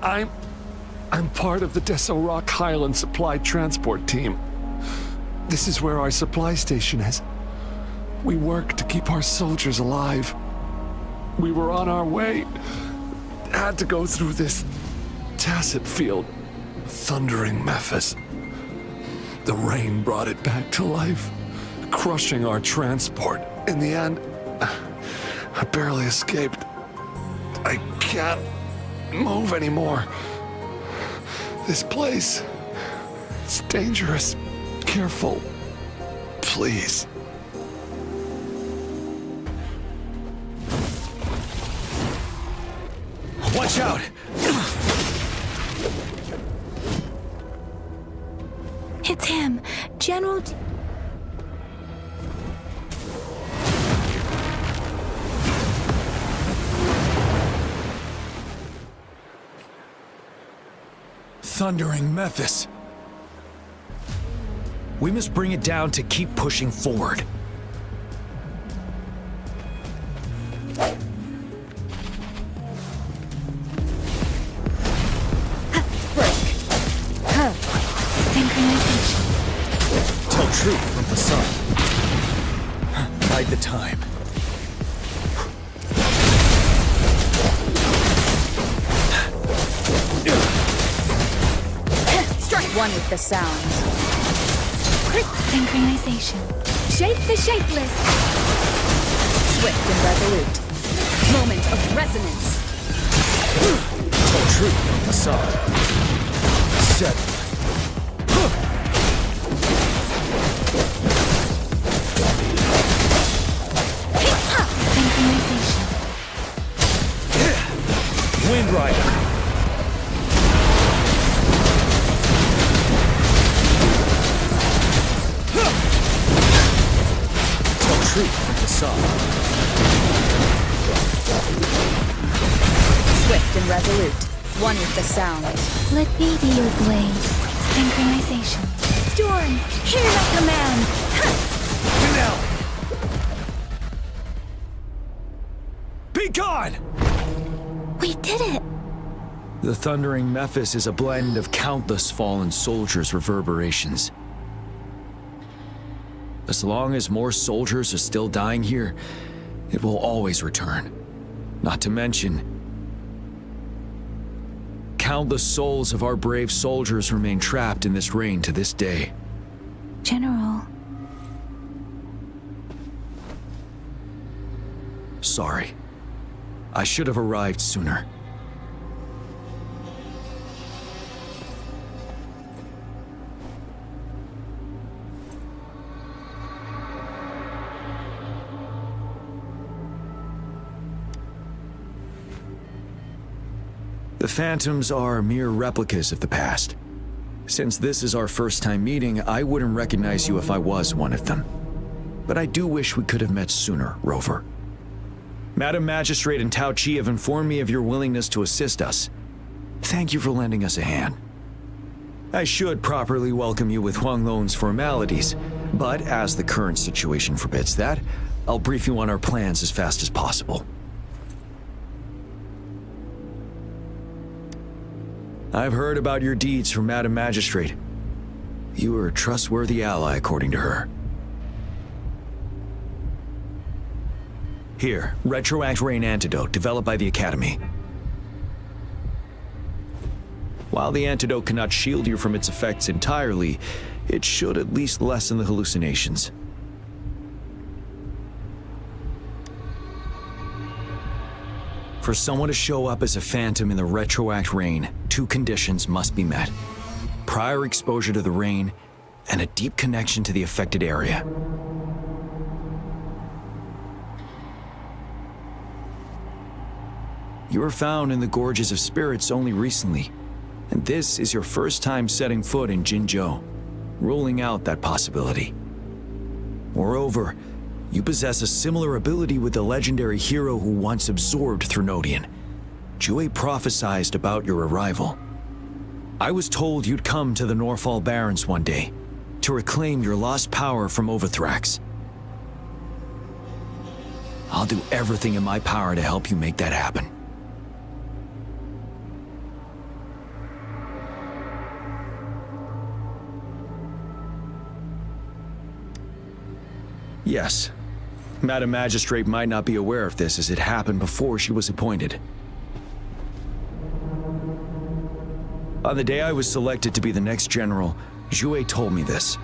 I'm part of the Deso Rock Highland Supply Transport Team. This is where our supply station is. We work to keep our soldiers alive. We were on our way. Had to go through this tacit field. Thundering Mephis. The rain brought it back to life, crushing our transport. In the end, I barely escaped. I can't move anymore. This place, it's dangerous. Careful, please. Watch out! It's him, General... Thundering Mephis. We must bring it down to keep pushing forward. Synchronization. Tell truth from the sun. Bide the time. Strike one with the sound. Crisp synchronization. Shape the shapeless. Swift and resolute. Moment of resonance. Tell truth from the sun. Set. Synchronization. Wind Rider. Tell truth from the sun. Swift and resolute. One with the sound. Let me be your blade. Synchronization. Storm, hear my command. Finale. Be gone! We did it. The thundering Mephis is a blend of countless fallen soldiers' reverberations. As long as more soldiers are still dying here, it will always return. Not to mention, countless souls of our brave soldiers remain trapped in this rain to this day. General. Sorry. I should have arrived sooner. The Phantoms are mere replicas of the past. Since this is our first time meeting, I wouldn't recognize you if I was one of them. But I do wish we could have met sooner, Rover. Madam Magistrate and Tao Chi have informed me of your willingness to assist us. Thank you for lending us a hand. I should properly welcome you with Huang Lon's formalities, but as the current situation forbids that, I'll brief you on our plans as fast as possible. I've heard about your deeds from Madam Magistrate. You are a trustworthy ally, according to her. Here, Retroact Rain Antidote, developed by the Academy. While the antidote cannot shield you from its effects entirely, it should at least lessen the hallucinations. For someone to show up as a phantom in the Retroact Rain, 2 conditions must be met: prior exposure to the rain, and a deep connection to the affected area. You were found in the Gorges of Spirits only recently, and this is your first time setting foot in Jinzhou, ruling out that possibility. Moreover, you possess a similar ability with the legendary hero who once absorbed Threnodian. Jue prophesied about your arrival. I was told you'd come to the Norfall Barrens one day to reclaim your lost power from Overthrax. I'll do everything in my power to help you make that happen. Yes. Madam Magistrate might not be aware of this as it happened before she was appointed. On the day I was selected to be the next general, Jue told me this.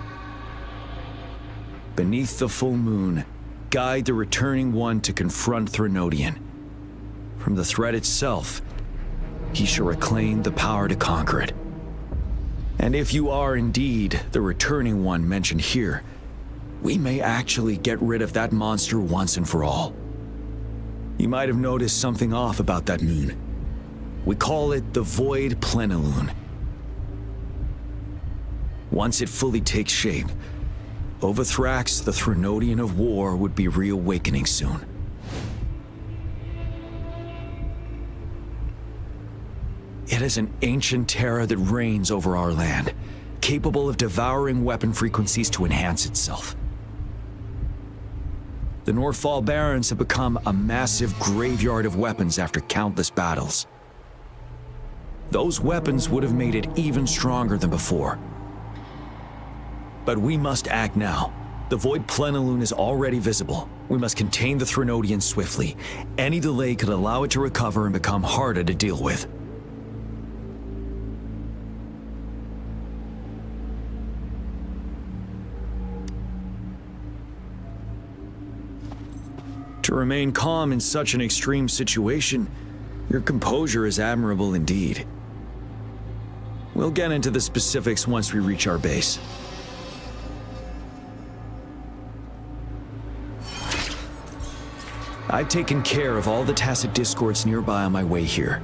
Beneath the full moon, guide the returning one to confront Threnodian. From the threat itself, he shall reclaim the power to conquer it. And if you are indeed the returning one mentioned here, we may actually get rid of that monster once and for all. You might have noticed something off about that moon. We call it the Void Plenilune. Once it fully takes shape, Overthrax, the Threnodian of War, would be reawakening soon. It is an ancient terror that reigns over our land, capable of devouring weapon frequencies to enhance itself. The Norfall Barrens have become a massive graveyard of weapons after countless battles. Those weapons would have made it even stronger than before. But we must act now. The Void Plenilune is already visible. We must contain the Threnodian swiftly. Any delay could allow it to recover and become harder to deal with. To remain calm in such an extreme situation, your composure is admirable indeed. We'll get into the specifics once we reach our base. I've taken care of all the tacit discords nearby on my way here.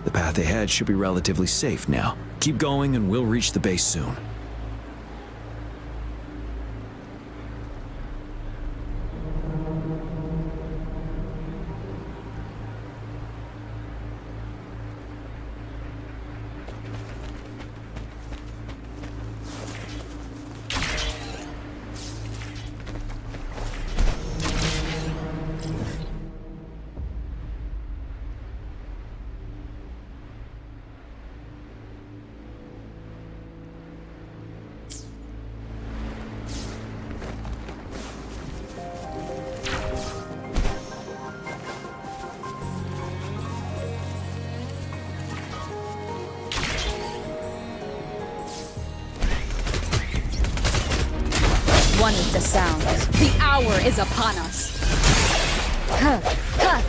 The path ahead should be relatively safe now. Keep going and we'll reach the base soon. One with the sound. The hour is upon us. Huh. Huh.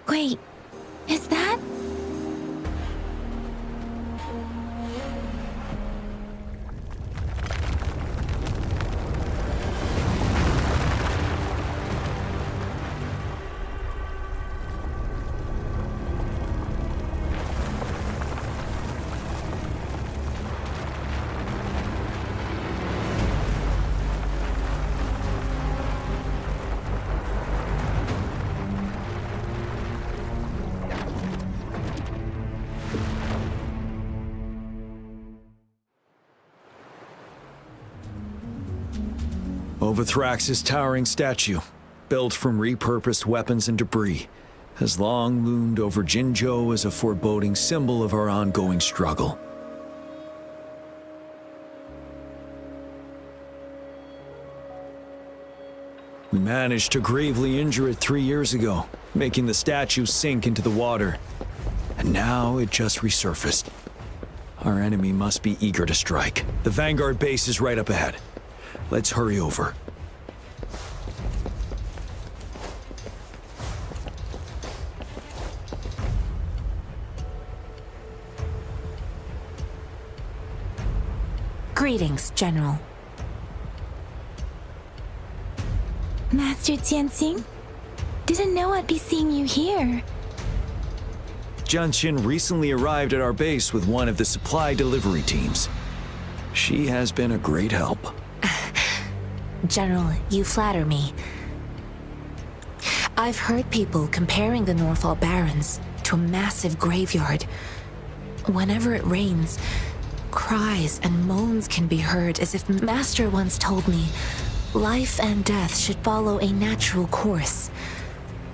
Wait, is that? Overthrax's towering statue, built from repurposed weapons and debris, has long loomed over Jinzhou as a foreboding symbol of our ongoing struggle. We managed to gravely injure it 3 years ago, making the statue sink into the water. And now it just resurfaced. Our enemy must be eager to strike. The Vanguard base is right up ahead. Let's hurry over. Greetings, General. Master Jianxing? Didn't know I'd be seeing you here. Jianxin recently arrived at our base with one of the supply delivery teams. She has been a great help. General, you flatter me. I've heard people comparing the Northall Barrens to a massive graveyard. Whenever it rains, cries and moans can be heard, as if Master once told me, life and death should follow a natural course.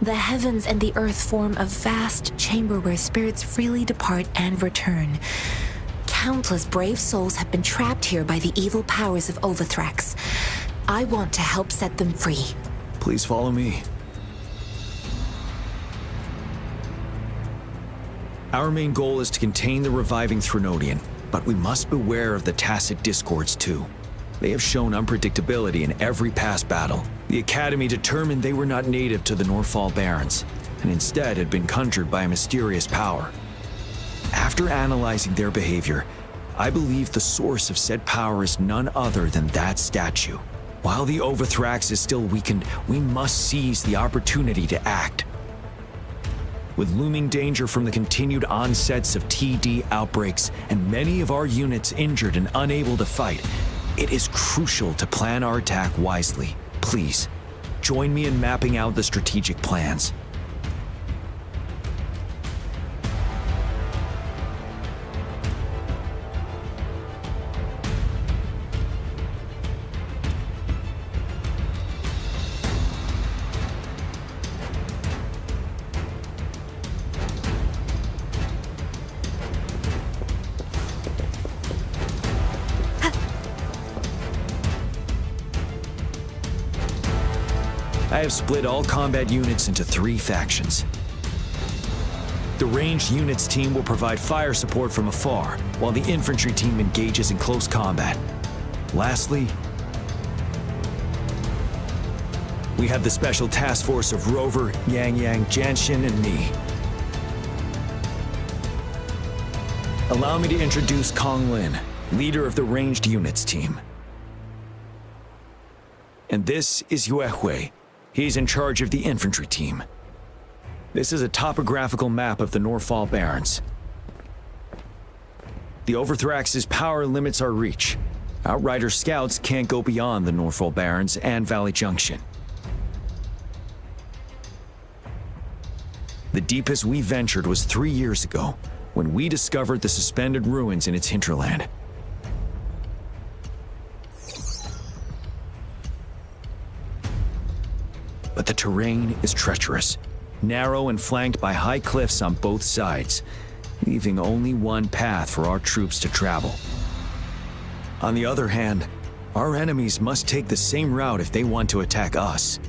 The heavens and the earth form a vast chamber where spirits freely depart and return. Countless brave souls have been trapped here by the evil powers of Overthrax. I want to help set them free. Please follow me. Our main goal is to contain the reviving Threnodian, but we must beware of the tacit discords too. They have shown unpredictability in every past battle. The Academy determined they were not native to the Northall Barrens, and instead had been conjured by a mysterious power. After analyzing their behavior, I believe the source of said power is none other than that statue. While the Overthrax is still weakened, we must seize the opportunity to act. With looming danger from the continued onsets of TD outbreaks and many of our units injured and unable to fight, it is crucial to plan our attack wisely. Please, join me in mapping out the strategic plans. I have split all combat units into 3 factions. The ranged units team will provide fire support from afar, while the infantry team engages in close combat. Lastly, we have the special task force of Rover, Yang Yang, Jianxin, and me. Allow me to introduce Kong Lin, leader of the ranged units team. And this is Yue Hui. He's in charge of the infantry team. This is a topographical map of the Northall Barrens. The Overthrax's power limits our reach. Outrider scouts can't go beyond the Northall Barrens and Valley Junction. The deepest we ventured was 3 years ago, when we discovered the suspended ruins in its hinterland. But the terrain is treacherous, narrow and flanked by high cliffs on both sides, leaving only one path for our troops to travel. On the other hand, our enemies must take the same route if they want to attack us.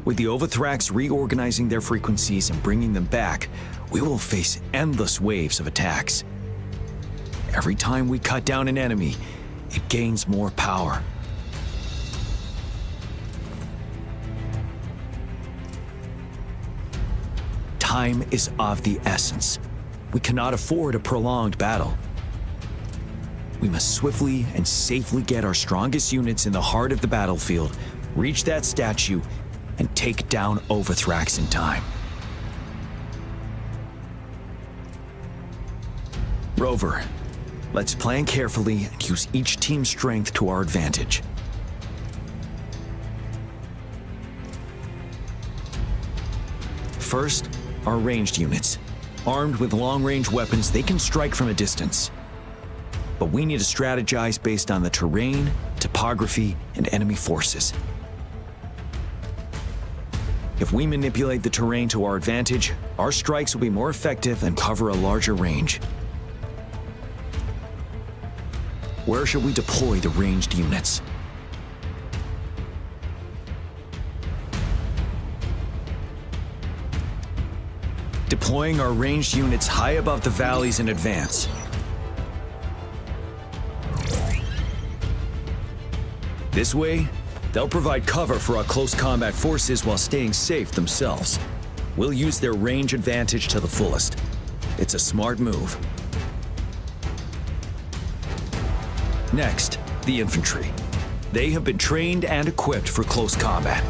With the Overthrax reorganizing their frequencies and bringing them back, we will face endless waves of attacks. Every time we cut down an enemy, it gains more power. Time is of the essence. We cannot afford a prolonged battle. We must swiftly and safely get our strongest units in the heart of the battlefield, reach that statue, and take down Overthrax in time. Rover, let's plan carefully and use each team's strength to our advantage. First, our ranged units. Armed with long-range weapons, they can strike from a distance. But we need to strategize based on the terrain, topography, and enemy forces. If we manipulate the terrain to our advantage, our strikes will be more effective and cover a larger range. Where should we deploy the ranged units? deploying our ranged units high above the valleys in advance. This way, they'll provide cover for our close combat forces while staying safe themselves. We'll use their range advantage to the fullest. It's a smart move. Next, the infantry. They have been trained and equipped for close combat.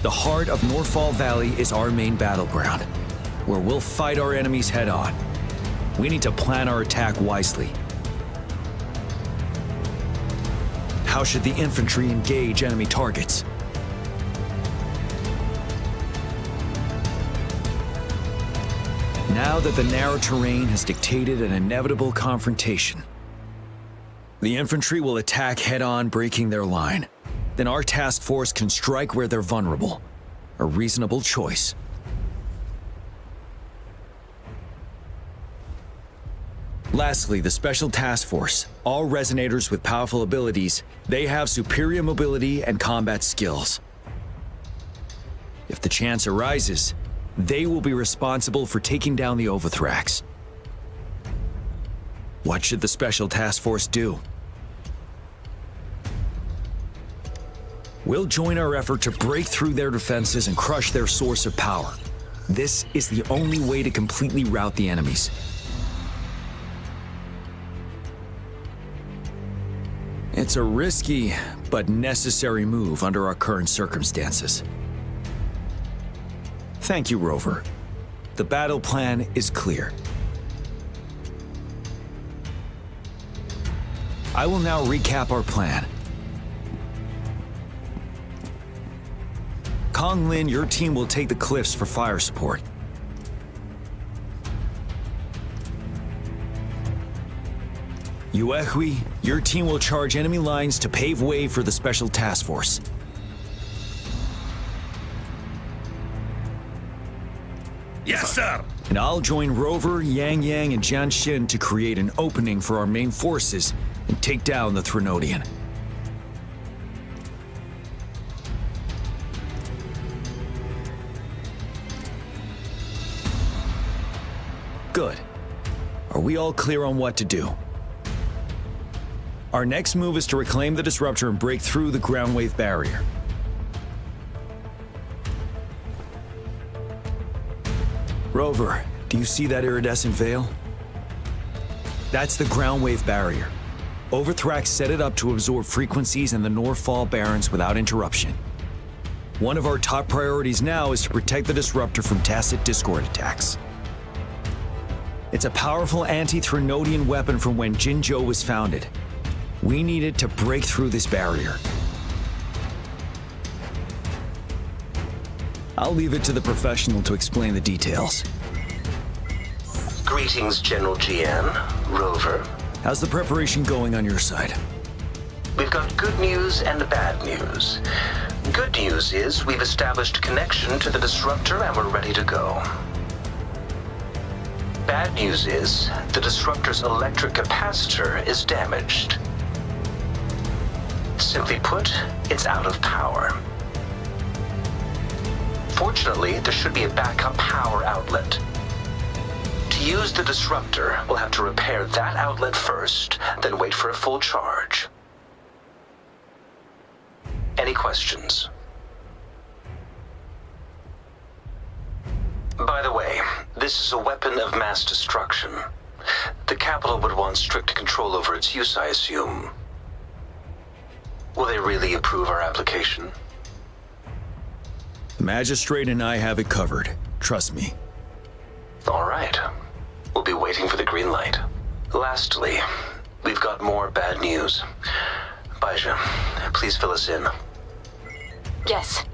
The heart of Northfall Valley is our main battleground, where we'll fight our enemies head-on. We need to plan our attack wisely. How should the infantry engage enemy targets? Now that the narrow terrain has dictated an inevitable confrontation, the infantry will attack head-on, breaking their line. Then our task force can strike where they're vulnerable. A reasonable choice. Lastly, the Special Task Force. All resonators with powerful abilities, they have superior mobility and combat skills. If the chance arises, they will be responsible for taking down the Overthrax. What should the Special Task Force do? We'll join our effort to break through their defenses and crush their source of power. This is the only way to completely rout the enemies. It's a risky but necessary move under our current circumstances. Thank you, Rover. The battle plan is clear. I will now recap our plan. Kong Lin, your team will take the cliffs for fire support. Yuehui, your team will charge enemy lines to pave way for the Special Task Force. Yes, sir! And I'll join Rover, Yang Yang, and Jian Xin to create an opening for our main forces and take down the Threnodian. Good. Are we all clear on what to do? Our next move is to reclaim the disruptor and break through the ground wave barrier. Rover, do you see that iridescent veil? That's the ground wave barrier. Overthrax set it up to absorb frequencies in the Northfall Barrens without interruption. One of our top priorities now is to protect the disruptor from tacit discord attacks. It's a powerful anti-Threnodian weapon from when Jinzhou was founded. We need it to break through this barrier. I'll leave it to the professional to explain the details. Greetings, General Jian, Rover. How's the preparation going on your side? We've got good news and bad news. Good news is we've established connection to the disruptor and we're ready to go. Bad news is the disruptor's electric capacitor is damaged. Simply put, it's out of power. Fortunately, there should be a backup power outlet. To use the disruptor, we'll have to repair that outlet first, then wait for a full charge. Any questions? By the way, this is a weapon of mass destruction. The capital would want strict control over its use, I assume. Will they really approve our application? The Magistrate and I have it covered. Trust me. All right. We'll be waiting for the green light. Lastly, we've got more bad news. Baija, please fill us in. Yes.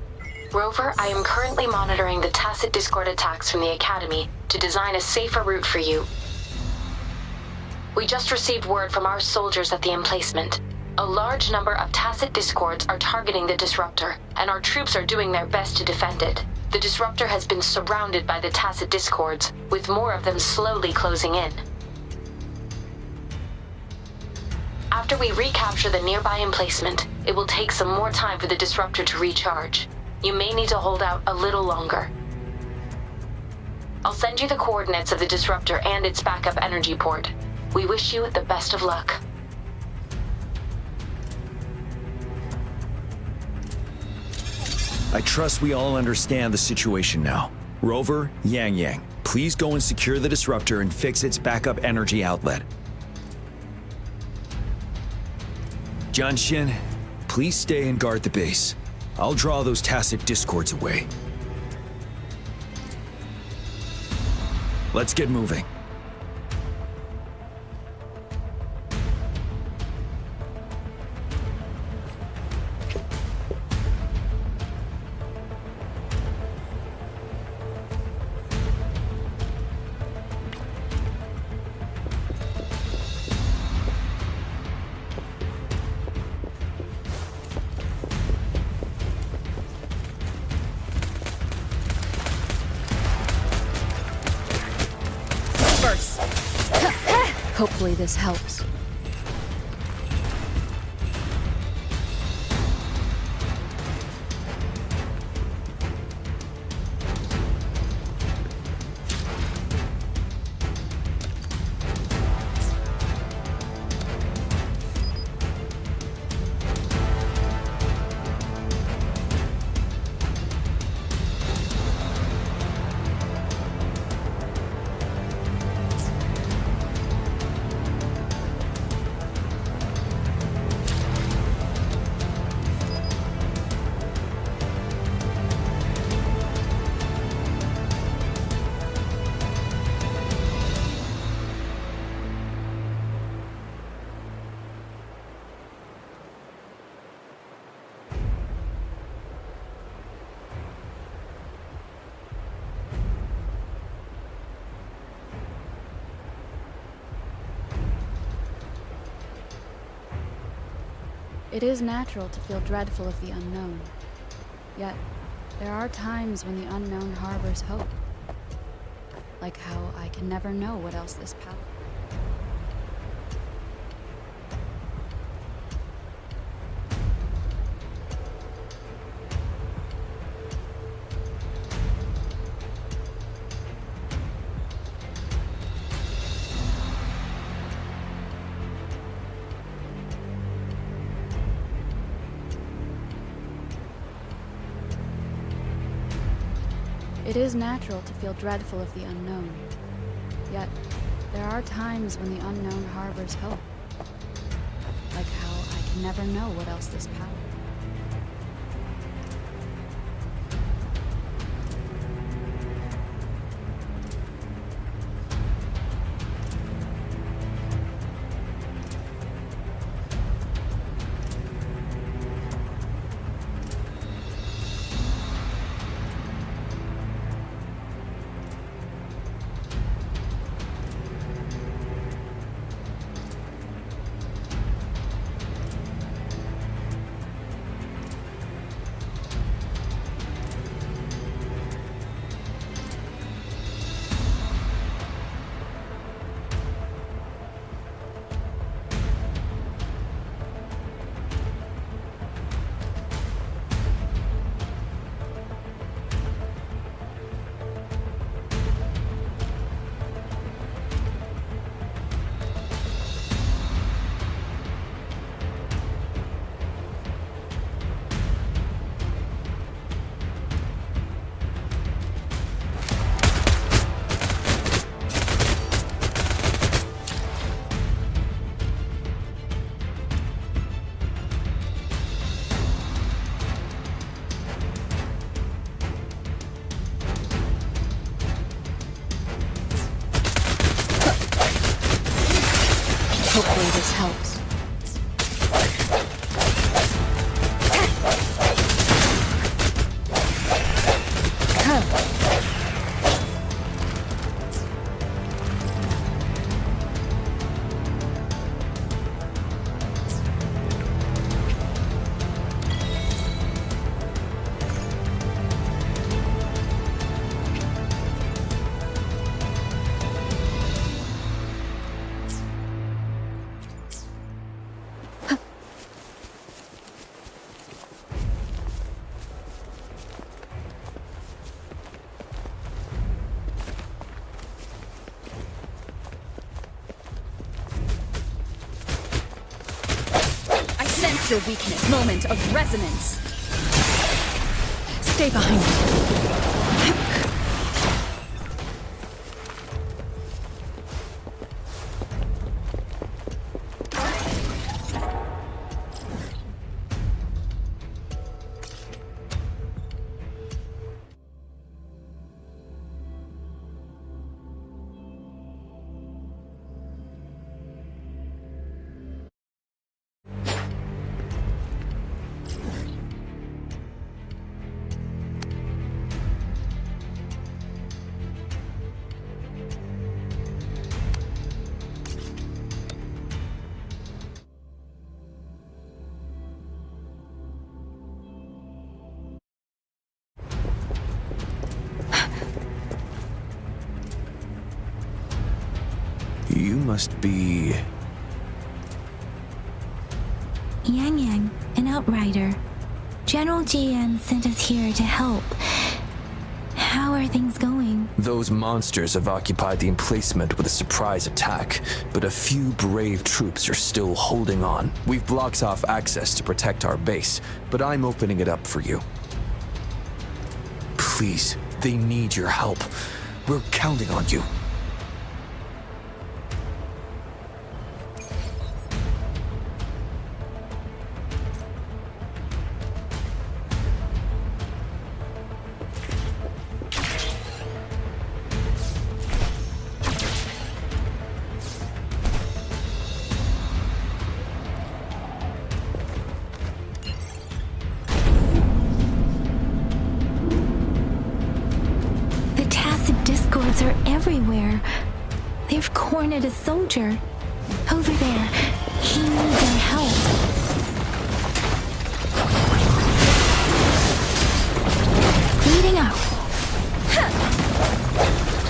Rover, I am currently monitoring the tacit discord attacks from the Academy to design a safer route for you. We just received word from our soldiers at the emplacement. A large number of tacit discords are targeting the disruptor, and our troops are doing their best to defend it. The disruptor has been surrounded by the tacit discords, with more of them slowly closing in. After we recapture the nearby emplacement, it will take some more time for the disruptor to recharge. You may need to hold out a little longer. I'll send you the coordinates of the disruptor and its backup energy port. We wish you the best of luck. I trust we all understand the situation now. Rover, Yang, please go and secure the disruptor and fix its backup energy outlet. Jianshin, please stay and guard the base. I'll draw those tacit discords away. Let's get moving. Hopefully this helps. It is natural to feel dreadful of the unknown. Yet, there are times when the unknown harbors hope. Like how I can never know what else this power. It is natural to feel dreadful of the unknown. Yet, there are times when the unknown harbors hope. Like how I can never know what else this power. Hopefully this helps. Test your weakness. Moment of resonance. Stay behind me. You must be... Yang Yang, an outrider. General GN sent us here to help. How are things going? Those monsters have occupied the emplacement with a surprise attack, but a few brave troops are still holding on. We've blocked off access to protect our base, but I'm opening it up for you. Please, they need your help. We're counting on you. Are everywhere. They've cornered a soldier. Over there. He needs our help. Speeding up.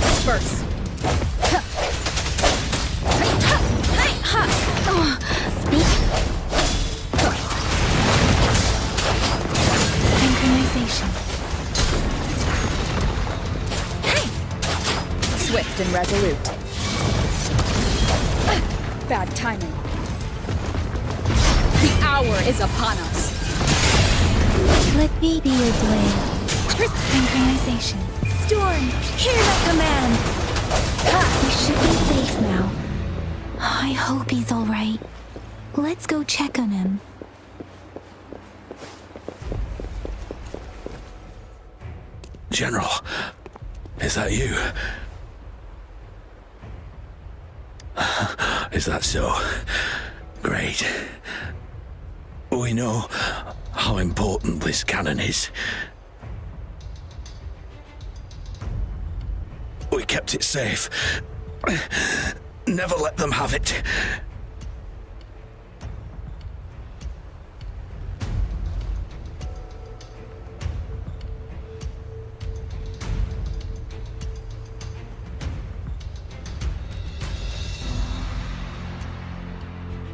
Disperse. Speak. Synchronization. Swift and resolute. Bad timing. The hour is upon us. Let me be your blade. Synchronization. Storm, hear my command. We should be safe now. I hope he's all right. Let's go check on him. General, is that you? Is that so? Great. We know how important this cannon is. We kept it safe. Never let them have it.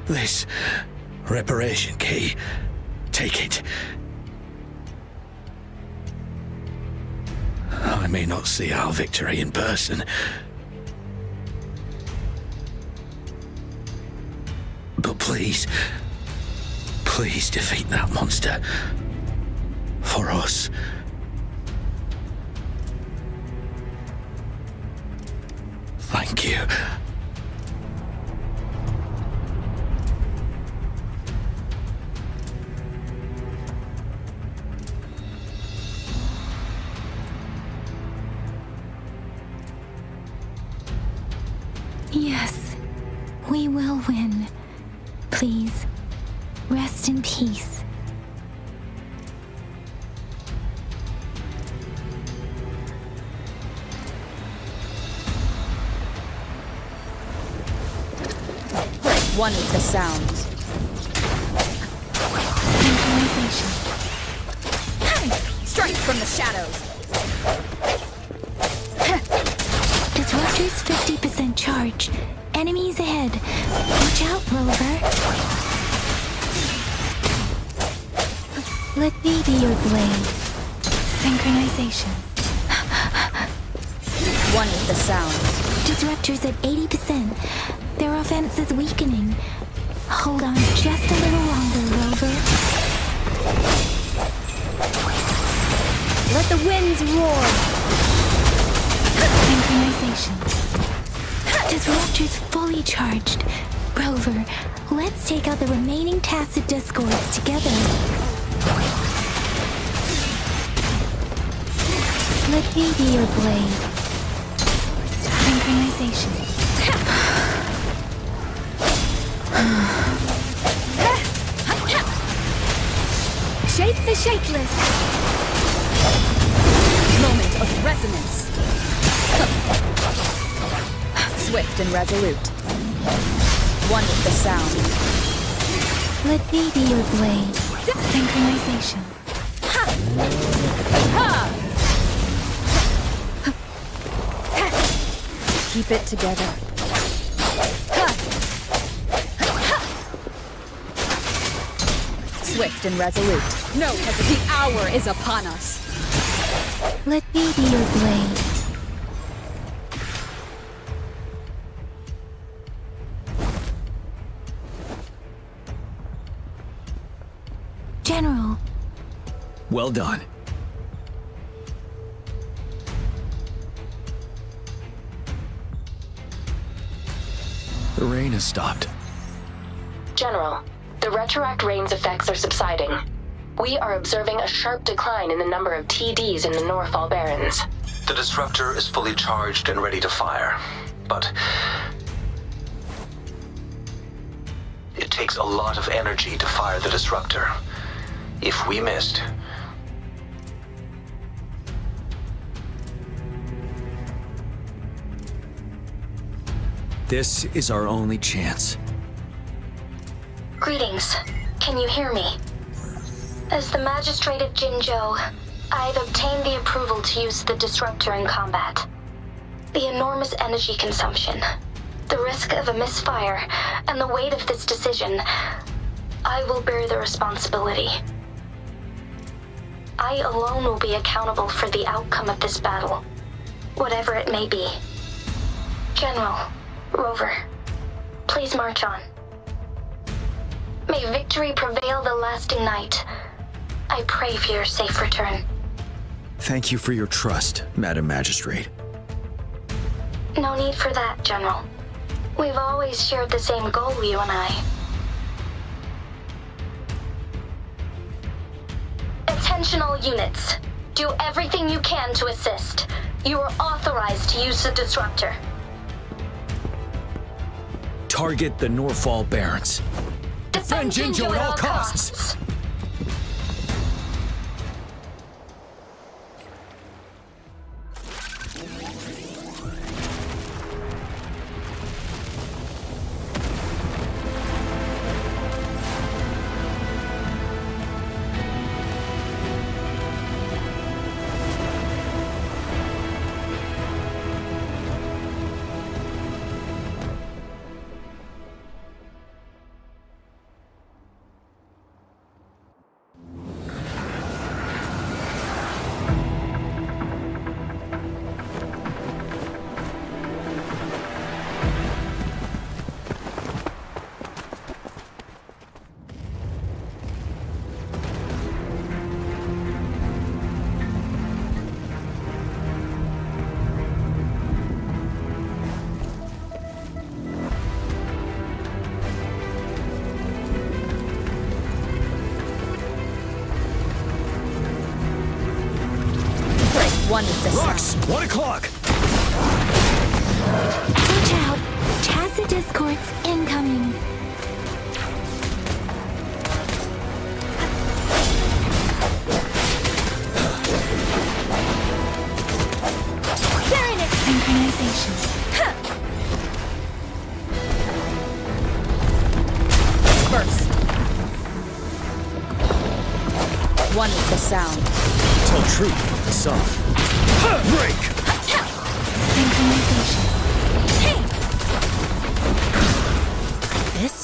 This reparation key. Take it. I may not see our victory in person, but please, please defeat that monster. For us. Thank you. Yes, we will win. Please, rest in peace. One with the sounds. Synchronization. Strike from the shadows. Disruptor's 50% charge. Enemies ahead. Watch out, Rover. Let me be your blade. Synchronization. One with the sounds. Disruptor's at 80%. Their offense is weakening. Hold on just a little longer, Rover. Let the winds roar. Synchronization. Disruptor's fully charged. Rover, let's take out the remaining tacit discords together. Let me be your blade. Synchronization. Shake the shakeless. Moment of resonance. Swift and resolute. One with the sound. Let me be your blade. Synchronization. Keep it together. Swift and resolute. No hesitation. The hour is upon us. Let me be your blade. General. Well done. The rain has stopped. General, the retroact rain's effects are subsiding. We are observing a sharp decline in the number of TDs in the Northfall Barrens. The disruptor is fully charged and ready to fire, but it takes a lot of energy to fire the disruptor. If we missed, this is our only chance. Greetings. Can you hear me? As the Magistrate of Jinzhou, I've obtained the approval to use the disruptor in combat. The enormous energy consumption, the risk of a misfire, and the weight of this decision, I will bear the responsibility. I alone will be accountable for the outcome of this battle, whatever it may be. General, Rover, please march on. May victory prevail the lasting night. I pray for your safe return. Thank you for your trust, Madam Magistrate. No need for that, General. We've always shared the same goal, you and I. Attention all units. Do everything you can to assist. You are authorized to use the disruptor. Target the Northfall Barrens. Defend Jinzhou at all costs. One with the Rocks! 1 o'clock! Watch out! Tacit discords incoming. They're in it! Synchronization. Burst. One with the sound. Tell truth from the sun. Break! Synchronization. Hey! This?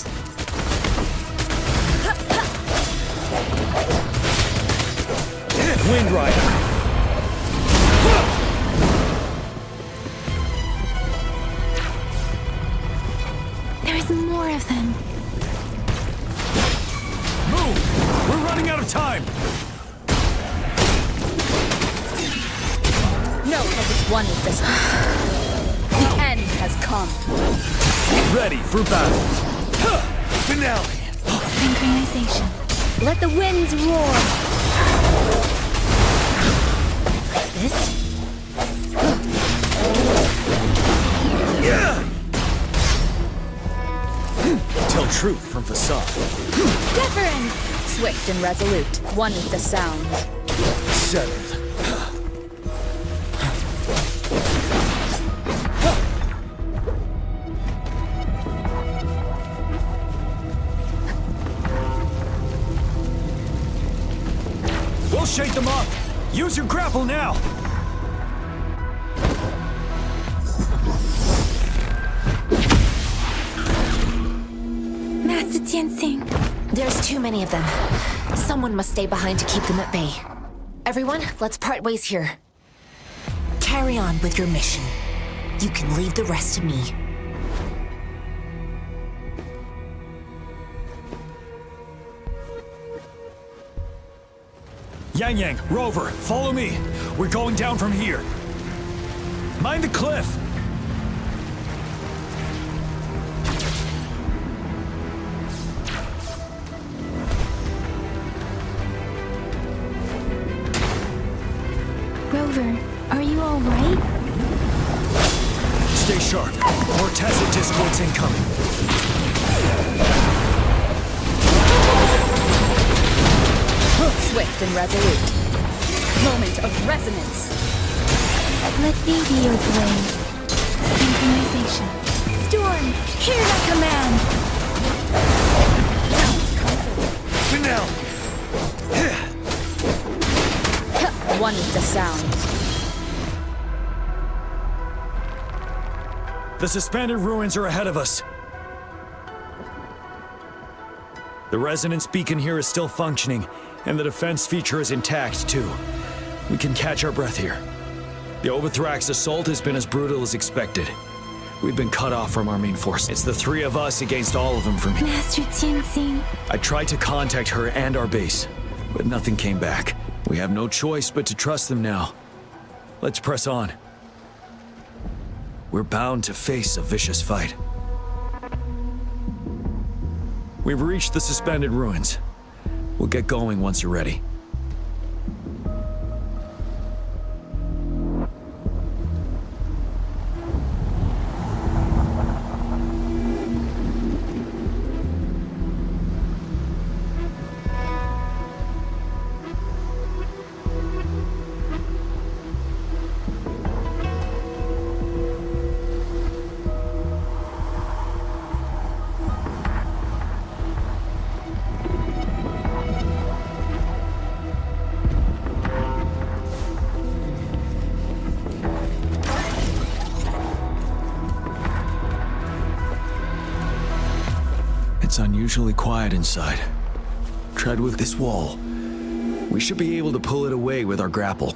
Wind Rider! There's more of them. Know that it's one with the sun. The end has come. Ready for battle. Finale. Synchronization. Let the winds roar. Like this? Tell truth from facade. Deference. Swift and resolute. One with the sound. Settled. We'll shake them up. Use your grapple now. Master Tianxing. There's too many of them. Someone must stay behind to keep them at bay. Everyone, let's part ways here. Carry on with your mission. You can leave the rest to me. Yang Yang, Rover, follow me. We're going down from here. Mind the cliff. Rover, are you all right? Stay sharp. More tacit discords incoming. Swift and resolute. Moment of resonance. Let me be your blade. Synchronization. Storm, hear that command! Finale. One with the sound. The suspended ruins are ahead of us. The resonance beacon here is still functioning, and the defense feature is intact, too. We can catch our breath here. The Overthrax assault has been as brutal as expected. We've been cut off from our main force. It's the three of us against all of them from here. Master Tianxing. I tried to contact her and our base, but nothing came back. We have no choice but to trust them now. Let's press on. We're bound to face a vicious fight. We've reached the suspended ruins. We'll get going once you're ready. It's unusually quiet inside. Tread with this wall. We should be able to pull it away with our grapple.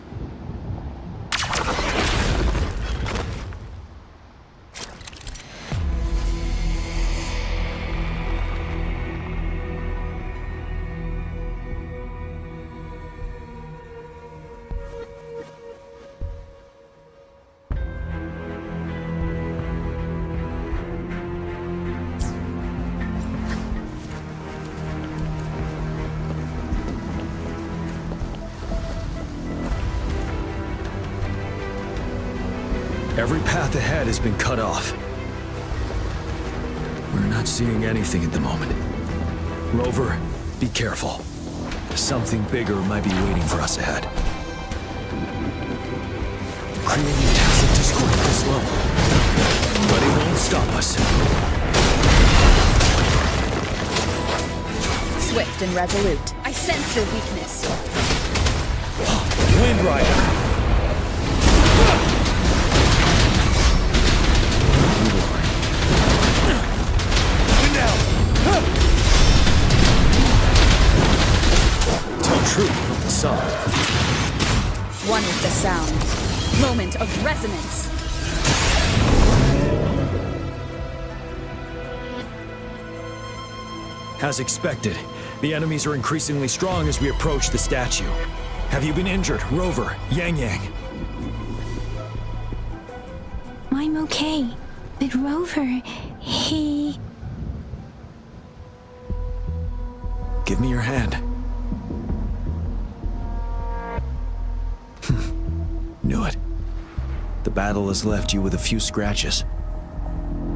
Every path ahead has been cut off. We're not seeing anything at the moment. Rover, be careful. Something bigger might be waiting for us ahead. Creating tacit discord at this level. But it won't stop us. Swift and resolute. I sense your weakness. Wind Rider. True from the sun. One with the sound. Moment of resonance. As expected, the enemies are increasingly strong as we approach the statue. Have you been injured, Rover, Yang Yang? I'm okay. But Rover, he... Give me your hand. Knew it. The battle has left you with a few scratches.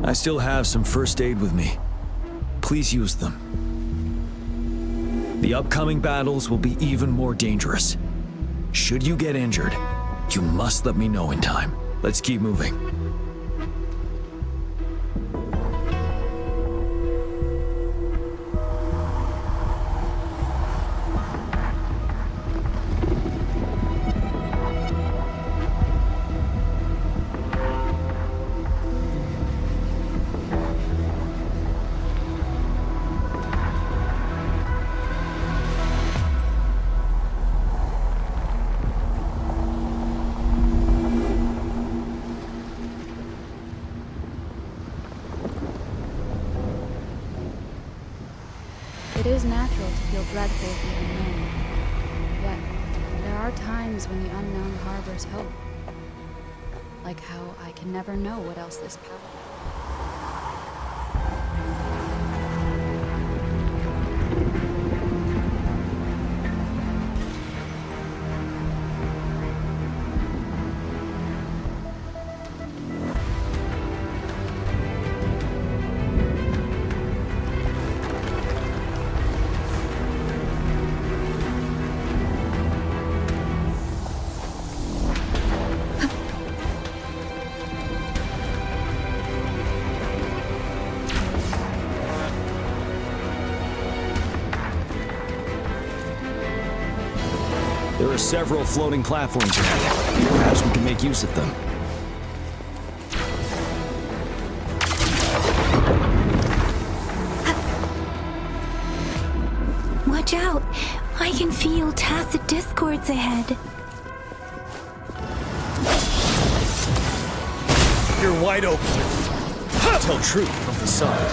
I still have some first aid with me. Please use them. The upcoming battles will be even more dangerous. Should you get injured, you must let me know in time. Let's keep moving. It is natural to feel dreadful of the unknown. Yet, there are times when the unknown harbors hope. Like how I can never know what else this power... There are several floating platforms ahead. Perhaps we can make use of them. Watch out! I can feel tacit discords ahead. You're wide open. Tell truth from the side.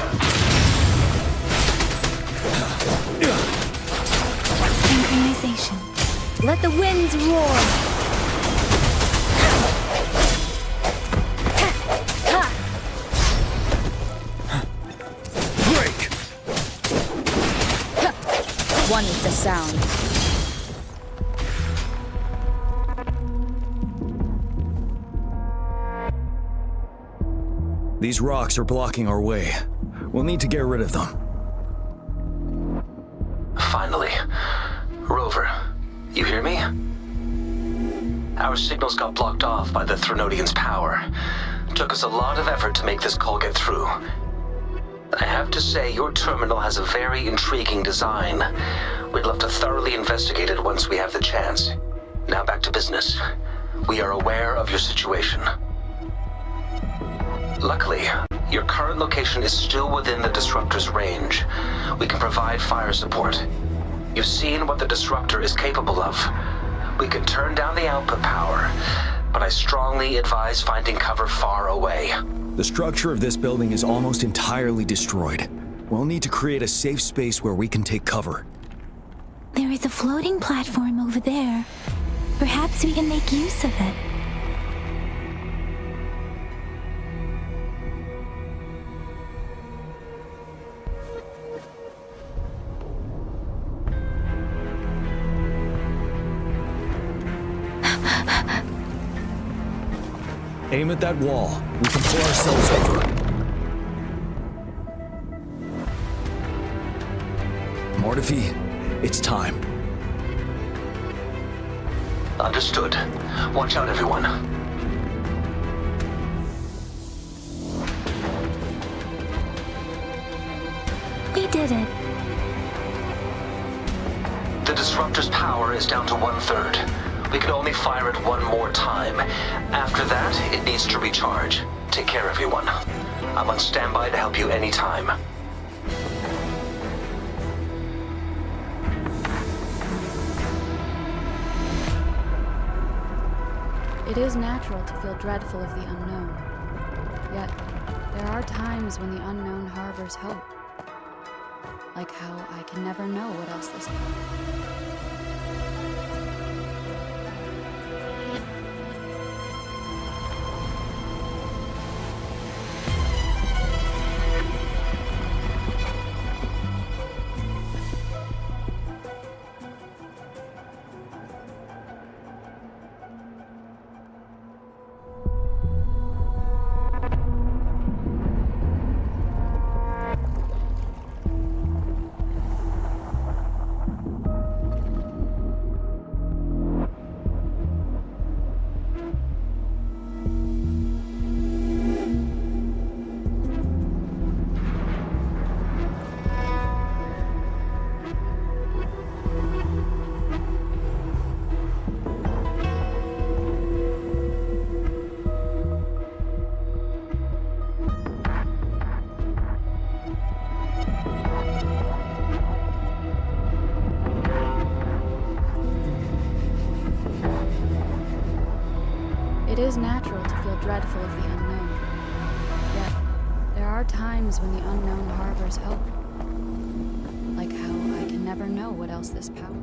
Synchronization. Let the winds roar! Break! One with the sound. These rocks are blocking our way. We'll need to get rid of them. Finally. Rover, you hear me? Our signals got blocked off by the Threnodian's power. Took us a lot of effort to make this call get through. I have to say, your terminal has a very intriguing design. We'd love to thoroughly investigate it once we have the chance. Now back to business. We are aware of your situation. Luckily, your current location is still within the Disruptor's range. We can provide fire support. You've seen what the Disruptor is capable of. We can turn down the output power, but I strongly advise finding cover far away. The structure of this building is almost entirely destroyed. We'll need to create a safe space where we can take cover. There is a floating platform over there. Perhaps we can make use of it. Aim at that wall. We can pull ourselves over. Mortifi, it's time. Understood. Watch out, everyone. We did it. The Disruptor's power is down to 1/3. We can only fire it one more time. After that, it needs to recharge. Take care, everyone. I'm on standby to help you anytime. It is natural to feel dreadful of the unknown. Yet, there are times when the unknown harbors hope. Like how I can never know what else this natural to feel dreadful of the unknown. Yet, there are times when the unknown harbors hope. Like how I can never know what else this power.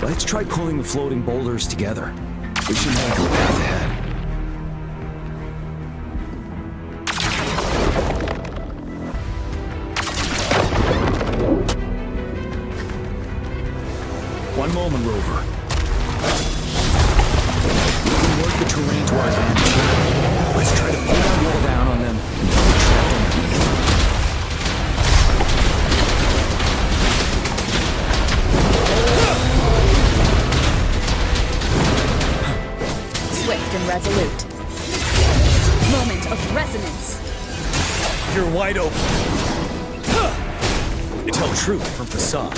Let's try pulling the floating boulders together. We should make a path ahead. One moment, Rover. We can work the terrain to our advantage. Let's try to pull that wall down on them until we're trapped underneath. Swift and resolute. Moment of resonance. You're wide open. Tell truth from facade.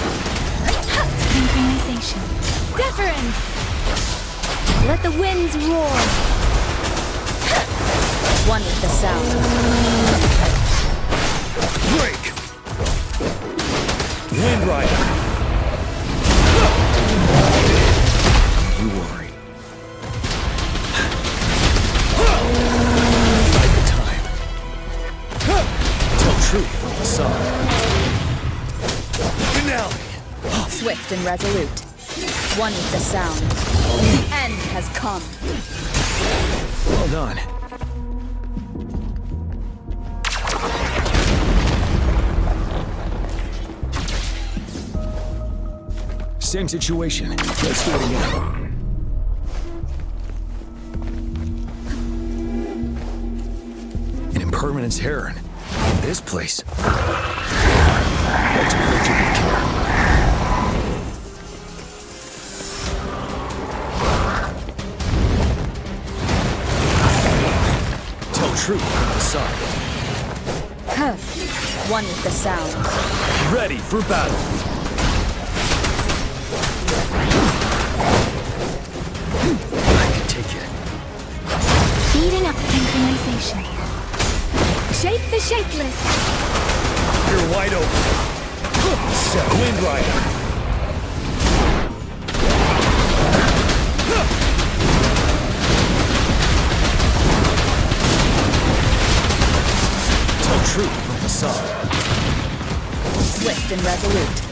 Synchronization. Deference! Let the winds roar. One with the sound. Break! Wind Rider! You worry. Fight the time. Tell truth from facade. Finale! Swift and resolute. One with the sound. The end has come. Well done. Same situation. Let's do it again. An impermanence heron. This place. Let's approach it with care. Tell truth from the side. One with the sound. Ready for battle. I can take it. Speeding up synchronization. Shape the shapeless. You're wide open. Set Wind Rider. Tell truth from facade. Swift and resolute.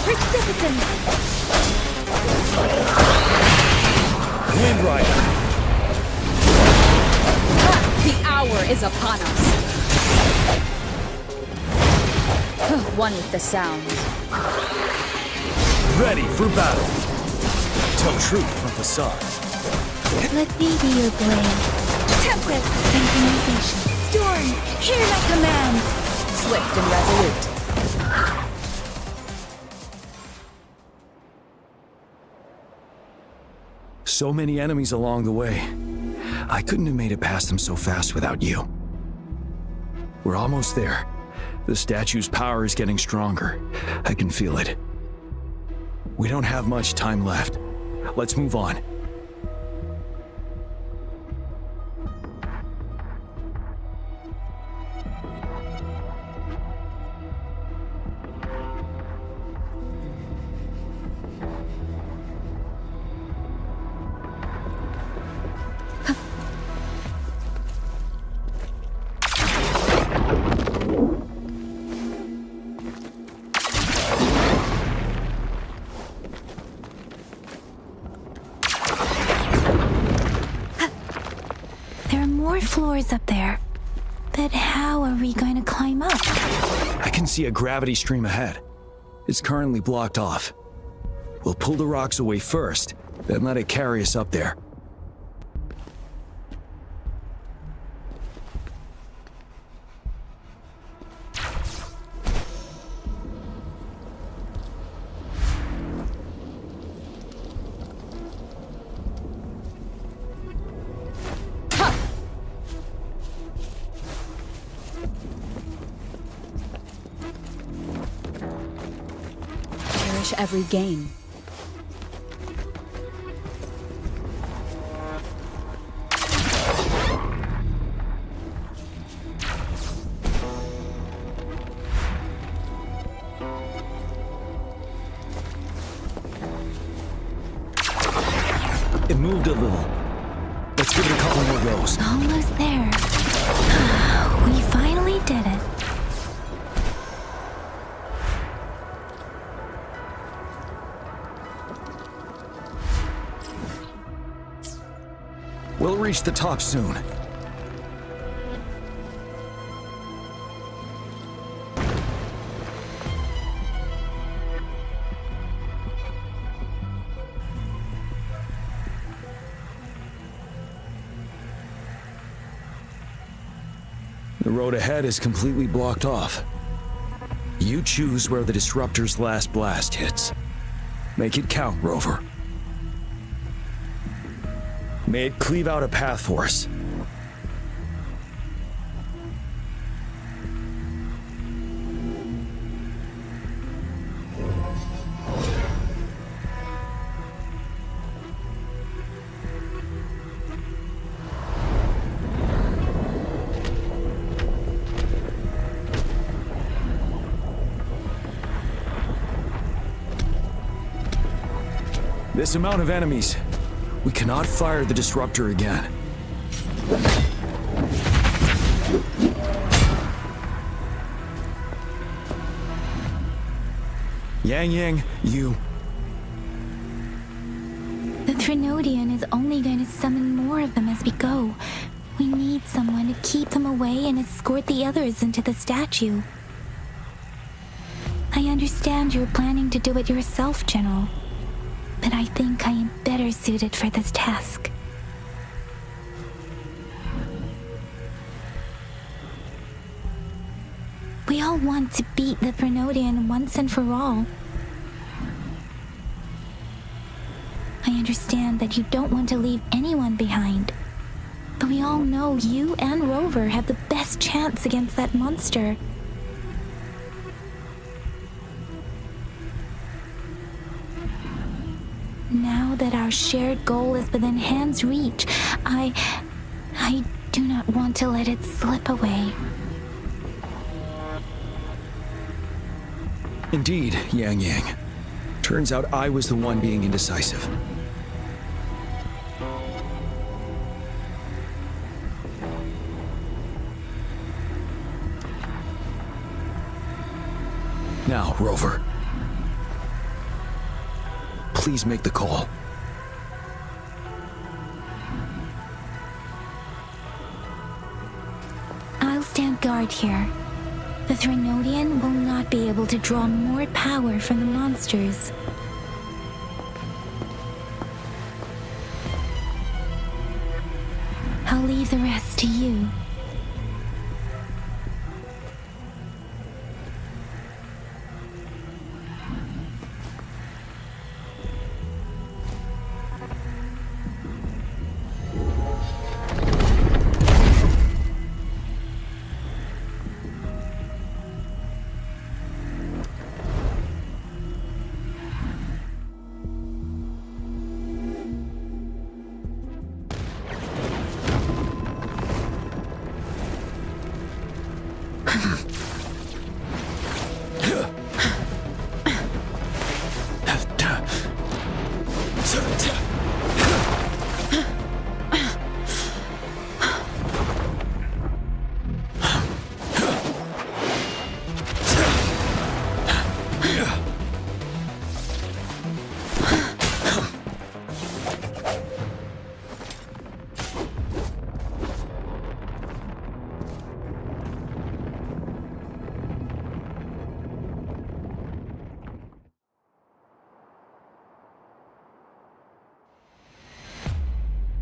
Precipitant! Wind Rider. The hour is upon us. One with the sound. Ready for battle. Tell truth from facade. Let me be your blade. Tempest! Synchronization. Storm! Hear my command! Swift and resolute. So many enemies along the way. I couldn't have made it past them so fast without you. We're almost there. The statue's power is getting stronger. I can feel it. We don't have much time left. Let's move on. Floors up there. But how are we going to climb up? I can see a gravity stream ahead. It's currently blocked off. We'll pull the rocks away first, then let it carry us up there. finish every game. It moved a little. Let's give it a couple more goes. Almost there. We finally did it. We'll reach the top soon. The road ahead is completely blocked off. You choose where the disruptor's last blast hits. Make it count, Rover. May it cleave out a path for us. This amount of enemies, we cannot fire the disruptor again. Yang, you... The Trinodian is only going to summon more of them as we go. We need someone to keep them away and escort the others into the statue. I understand you're planning to do it yourself, General. But I think I am better suited for this task. We all want to beat the Trinodian once and for all. I understand that you don't want to leave anyone behind. But we all know you and Rover have the best chance against that monster. Now that our shared goal is within hand's reach, I do not want to let it slip away. Indeed, Yang. Turns out I was the one being indecisive. Now, Rover. Please make the call. I'll stand guard here. The Trinodian will not be able to draw more power from the monsters. I'll leave the rest to you.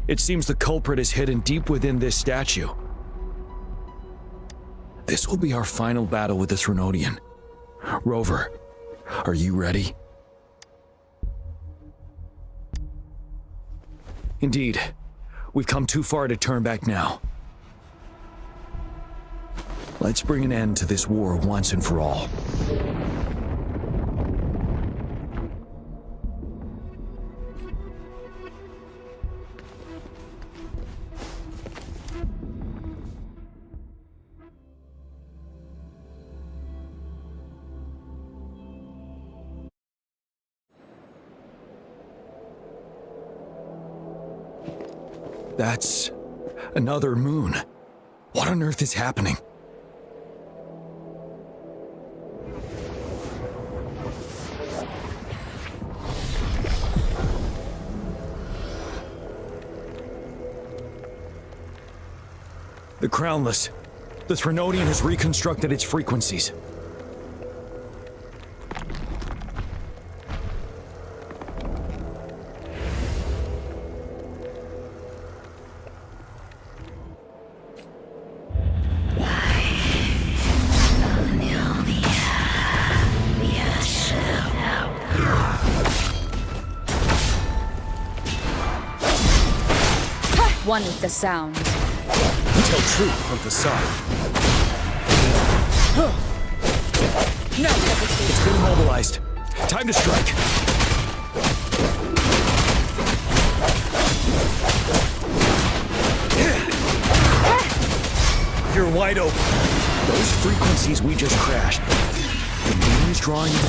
It seems the culprit is hidden deep within this statue. This will be our final battle with the Trinodian. Rover, are you ready? Indeed. We've come too far to turn back now. Let's bring an end to this war once and for all. That's another moon. What on earth is happening? The Crownless. The Threnodian has reconstructed its frequencies. One with the sound. Tell truth from facade. No hesitation. It's been immobilized. Time to strike. You're wide open. Those frequencies we just crashed. The moon is drawing in.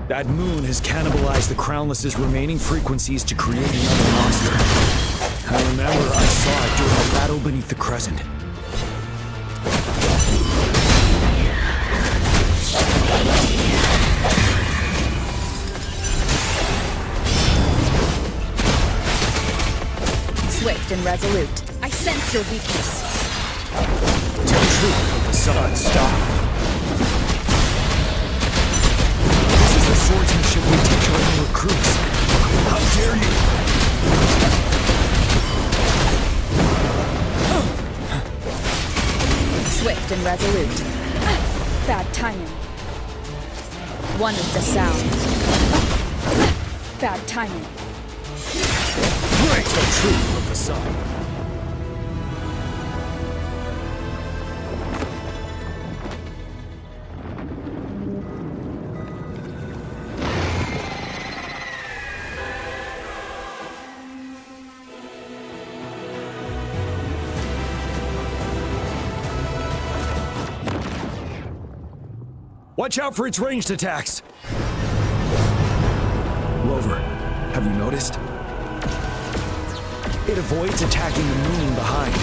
That moon has cannibalized the Crownless's remaining frequencies to create another monster. I remember I saw it during a battle beneath the Crescent. Swift and resolute. I sense your weakness. Tell truth, facade, stop. The swordsmanship we teach our new recruits. How dare you! Swift and resolute. Bad timing. One with the sound. Bad timing. Break the truth of the sun. Watch out for its ranged attacks! Rover, have you noticed? It avoids attacking the moon behind.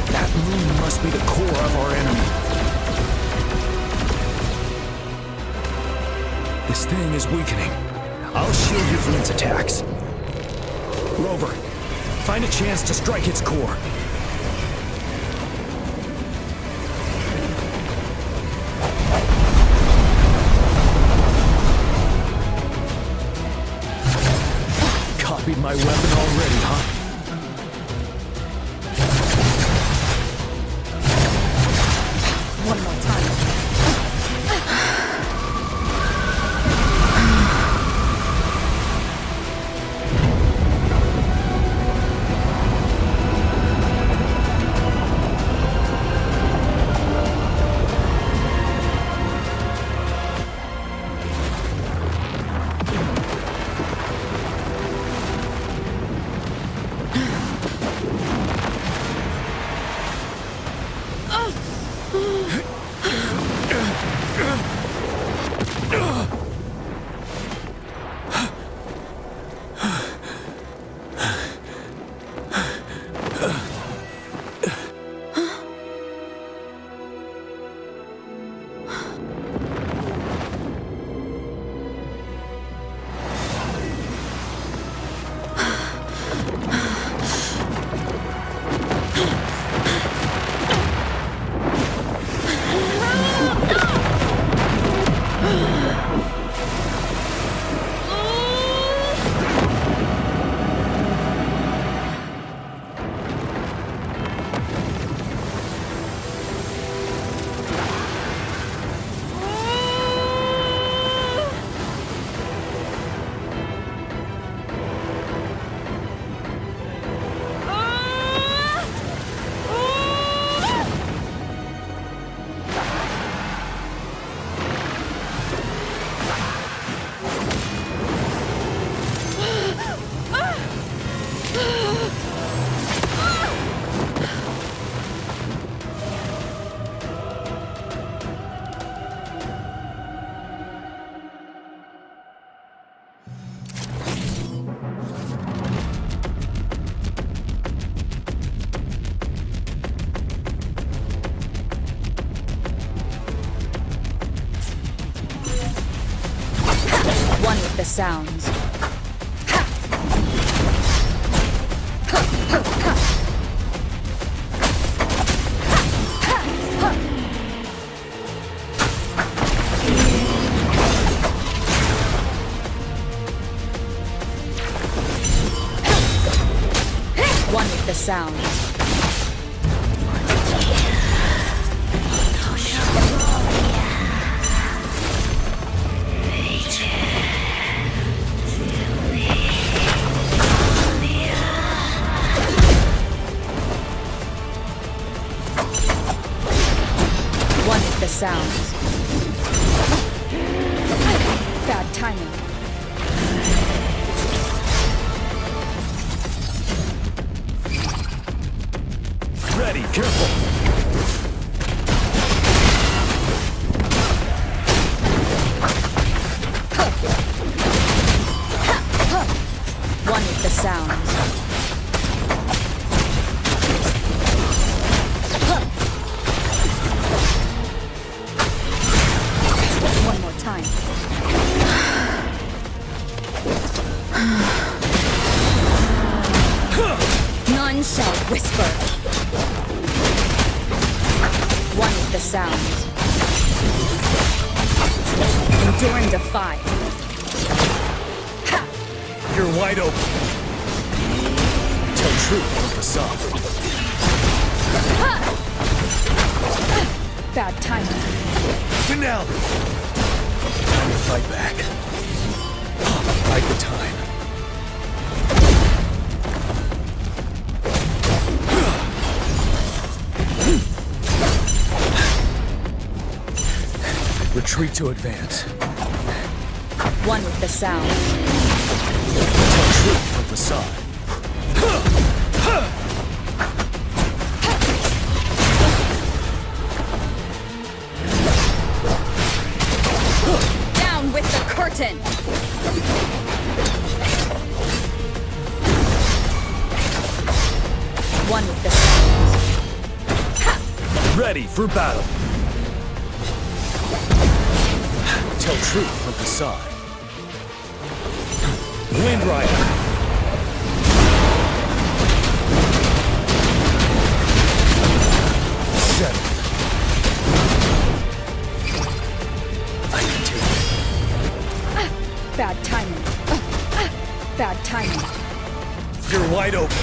That moon must be the core of our enemy. This thing is weakening. I'll shield you from its attacks. Rover, find a chance to strike its core. Copied my weapon already, huh? One more time. with the sounds. One with the sounds. The sounds. Bad timing. Ready, careful. One with the sounds. One more time. None shall whisper. One with the sounds. Endure and defy. You're wide open. Tell truth from facade. Bad timing. Finale. Time to fight back. Fight the time. Retreat to advance. One with the sound. Tell truth from facade. Down with the curtain. One with the sound. Ready for battle. Tell truth from facade. Wind Rider. 7. I can take it. Bad timing. Bad timing. You're wide open.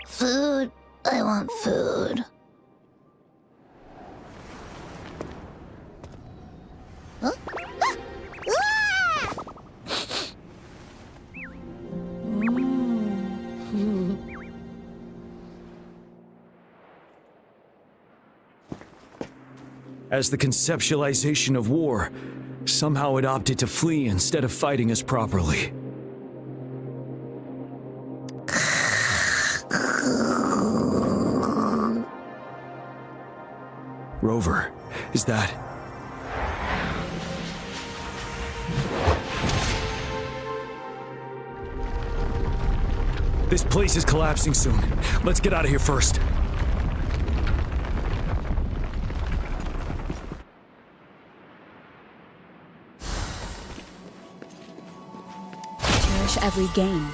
Food. I want food. Huh? As the conceptualization of war, somehow it opted to flee instead of fighting us properly. Rover, is that... This place is collapsing soon. Let's get out of here first. Cherish every gain.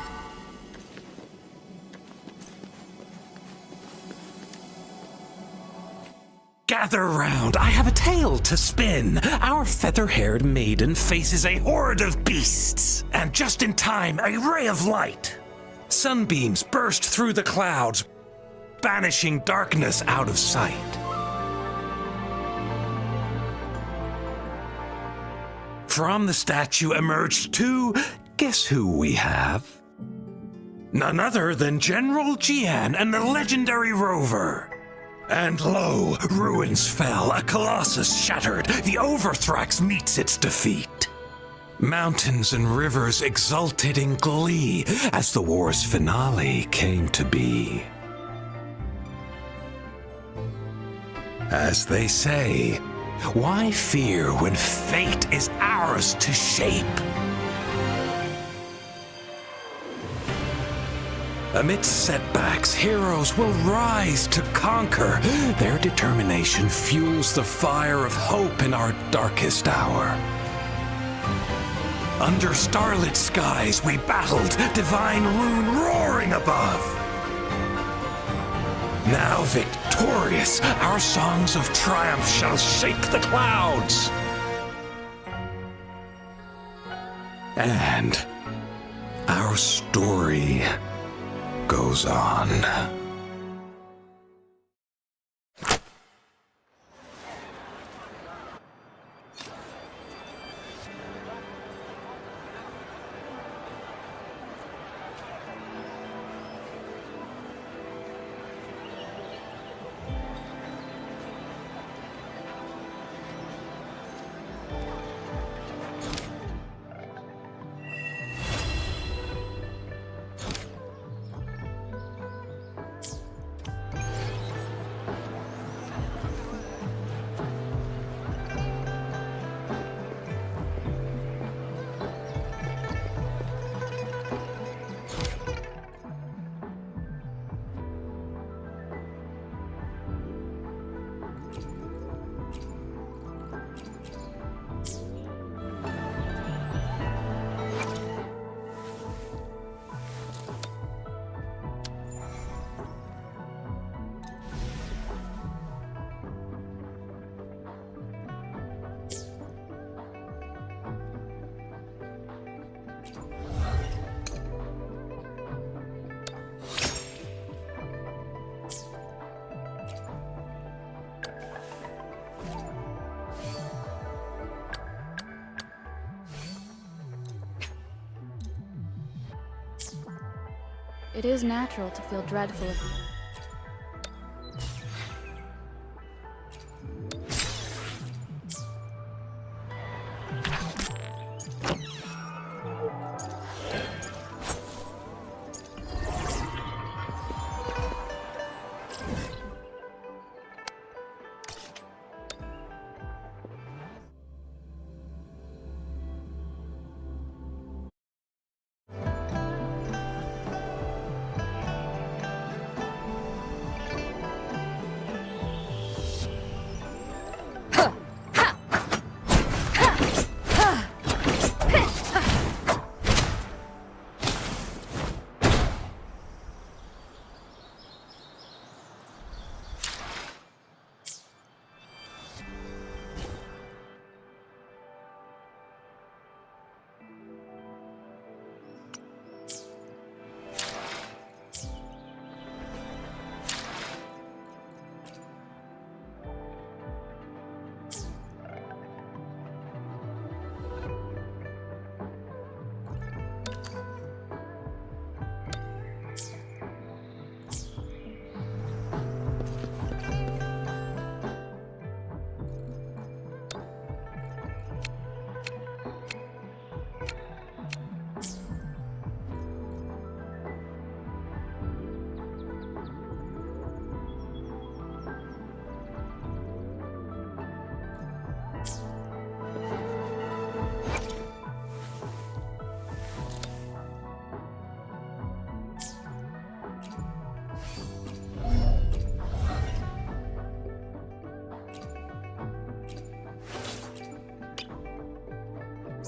Gather round, I have a tale to spin. Our feather-haired maiden faces a horde of beasts. And just in time, a ray of light. Sunbeams burst through the clouds, banishing darkness out of sight. From the statue emerged two, guess who we have? None other than General Jian and the legendary Rover. And lo, ruins fell, a colossus shattered, the Overthrax meets its defeat. Mountains and rivers exulted in glee as the war's finale came to be. As they say, why fear when fate is ours to shape? Amidst setbacks, heroes will rise to conquer. Their determination fuels the fire of hope in our darkest hour. Under starlit skies we battled, divine rune roaring above. Now victorious, our songs of triumph shall shake the clouds. And our story goes on. It is natural to feel dreadful of you.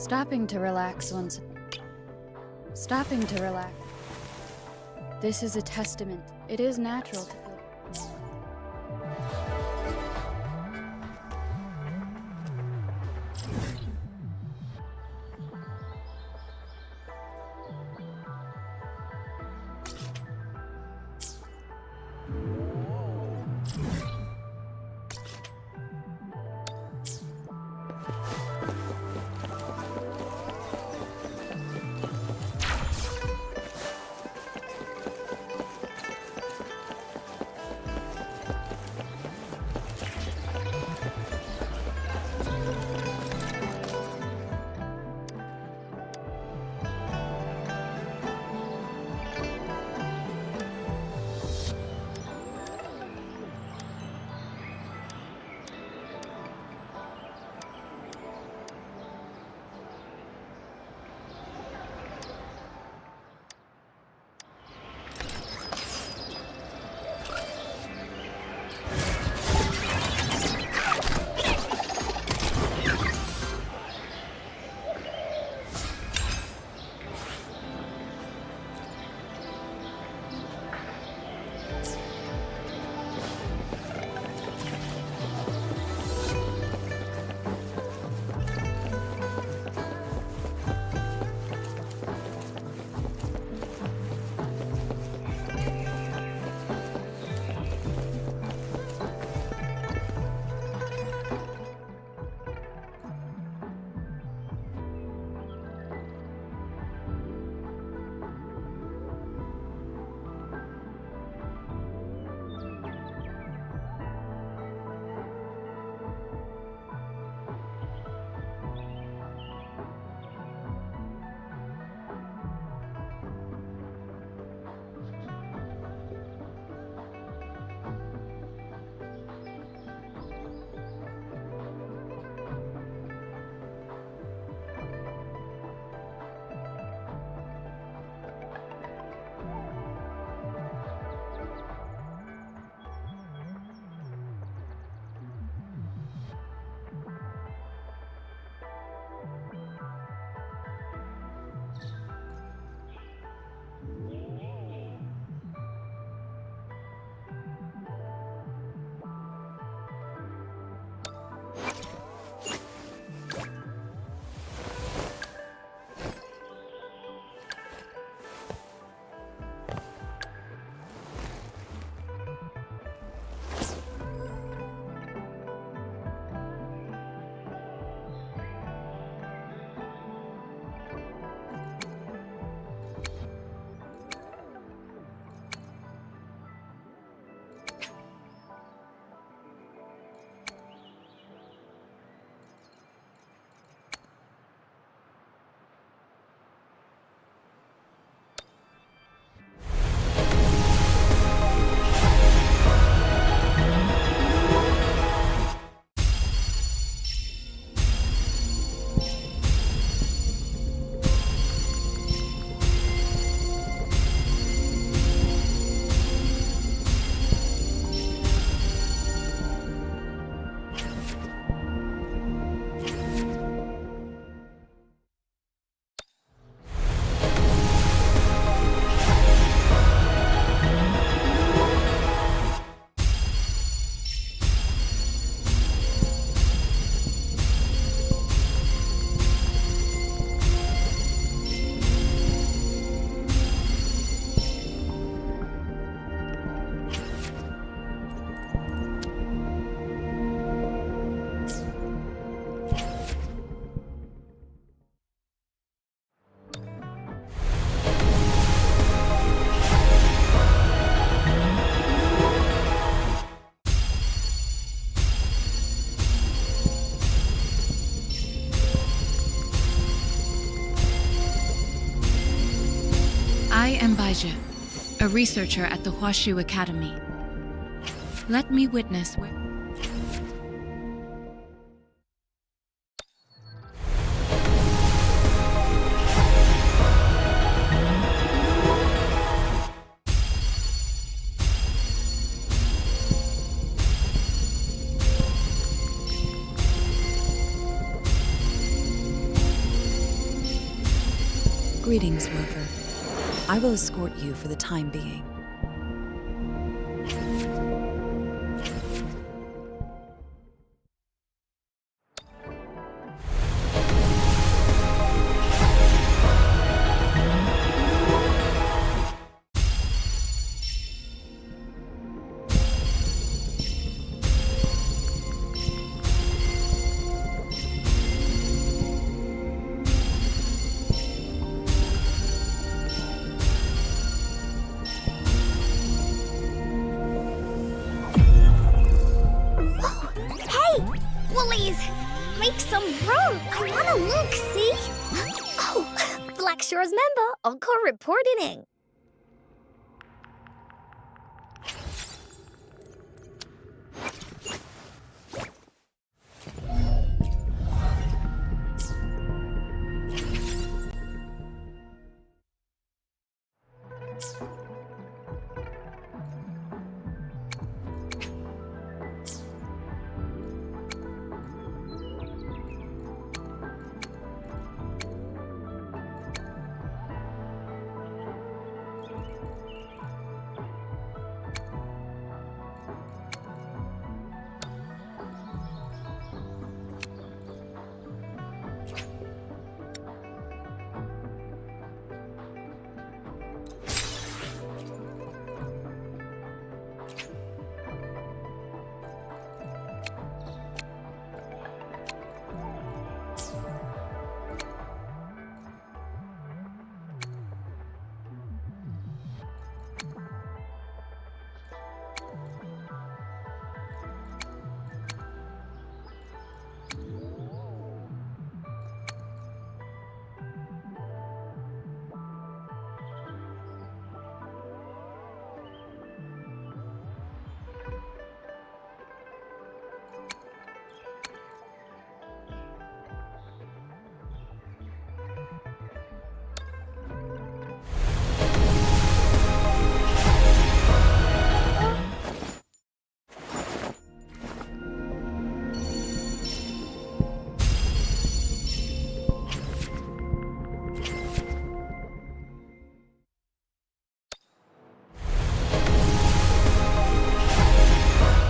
Stopping to relax. This is a testament. It is natural to feel. I am Baija, a researcher at the Huashu Academy. Let me witness where... Greetings, Rover. I will escort you for the time being. Make some room! I wanna look, see? Oh, Black Shore's member, Encore reporting in.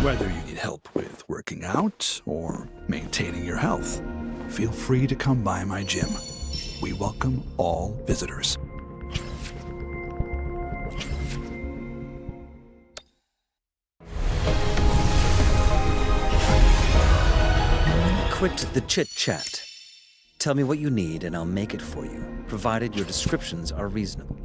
Whether you need help with working out or maintaining your health, feel free to come by my gym. We welcome all visitors. Quit the chit-chat. Tell me what you need and I'll make it for you, provided your descriptions are reasonable.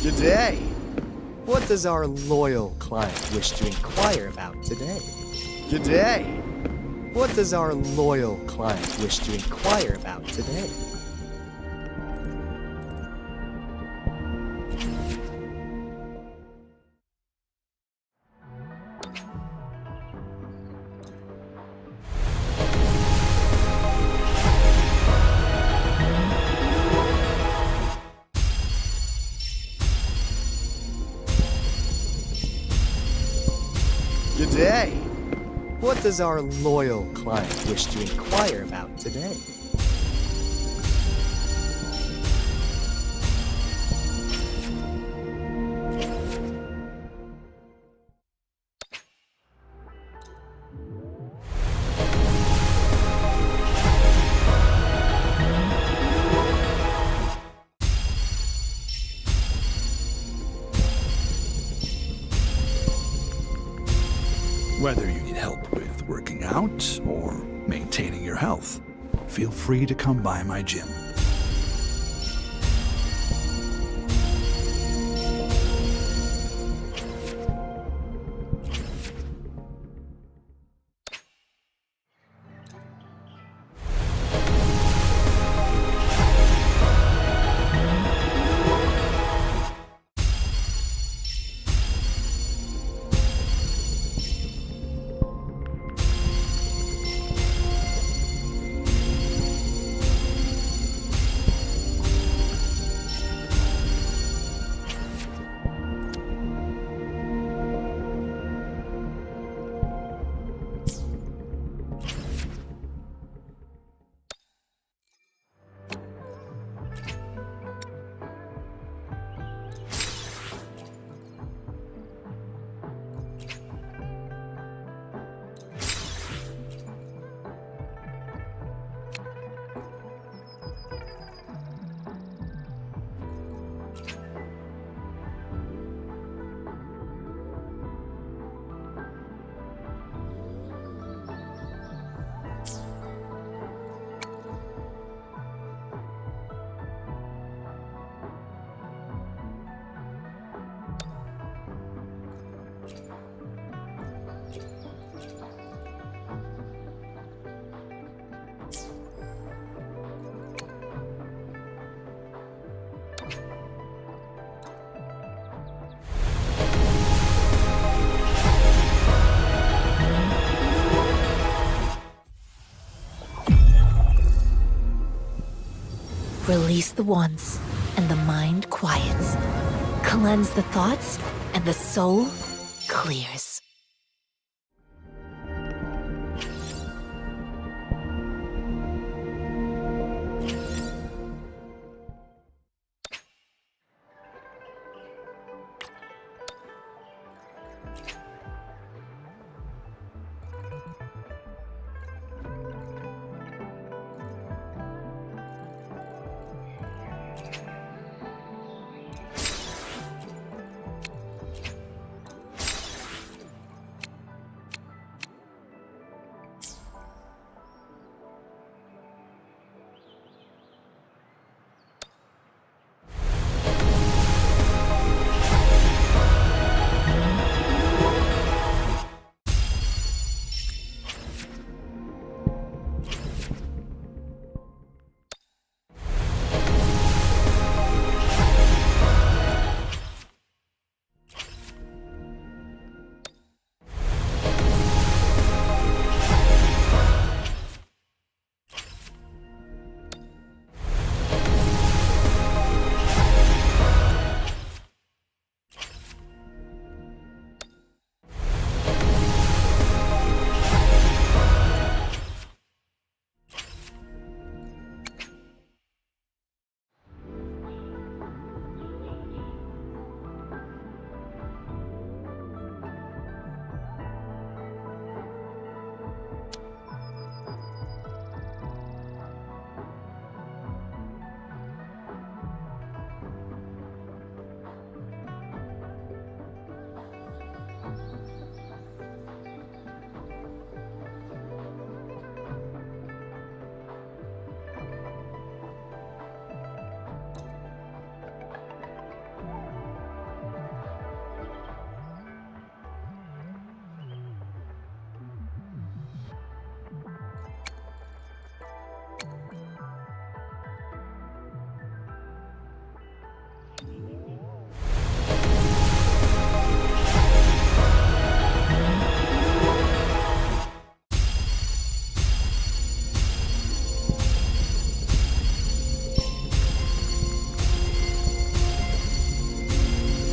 G'day! What does our loyal client wish to inquire about today? G'day! What does our loyal client wish to inquire about today? G'day! What does our loyal client wish to inquire about today? Whether you need help with working out or maintaining your health, feel free to come by my gym. Release the wands, and the mind quiets. Cleanse the thoughts, and the soul clears.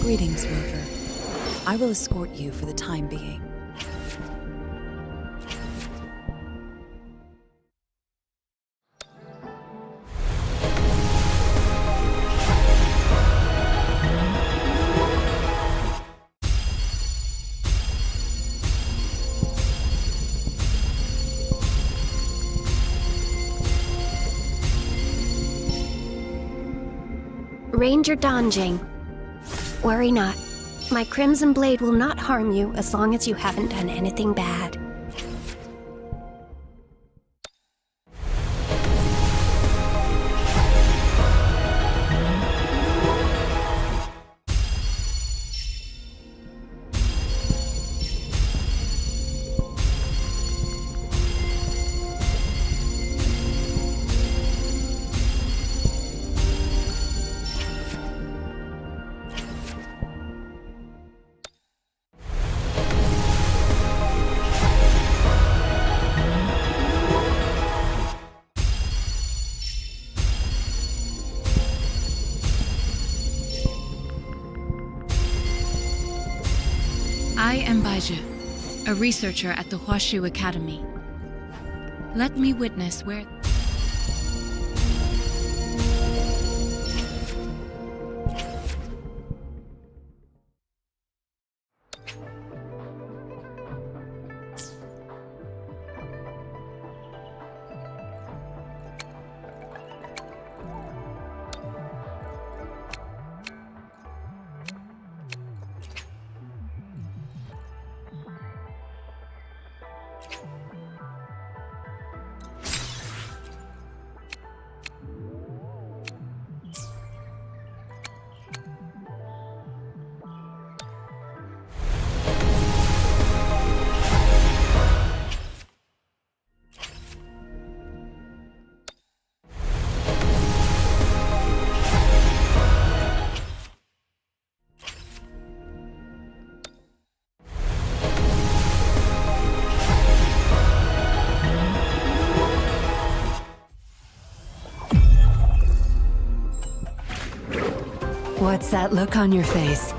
Greetings, Rover. I will escort you for the time being. Ranger Donjing. Worry not. My Crimson Blade will not harm you as long as you haven't done anything bad. I am Baiju, a researcher at the Huashu Academy. Let me witness where... What's that look on your face?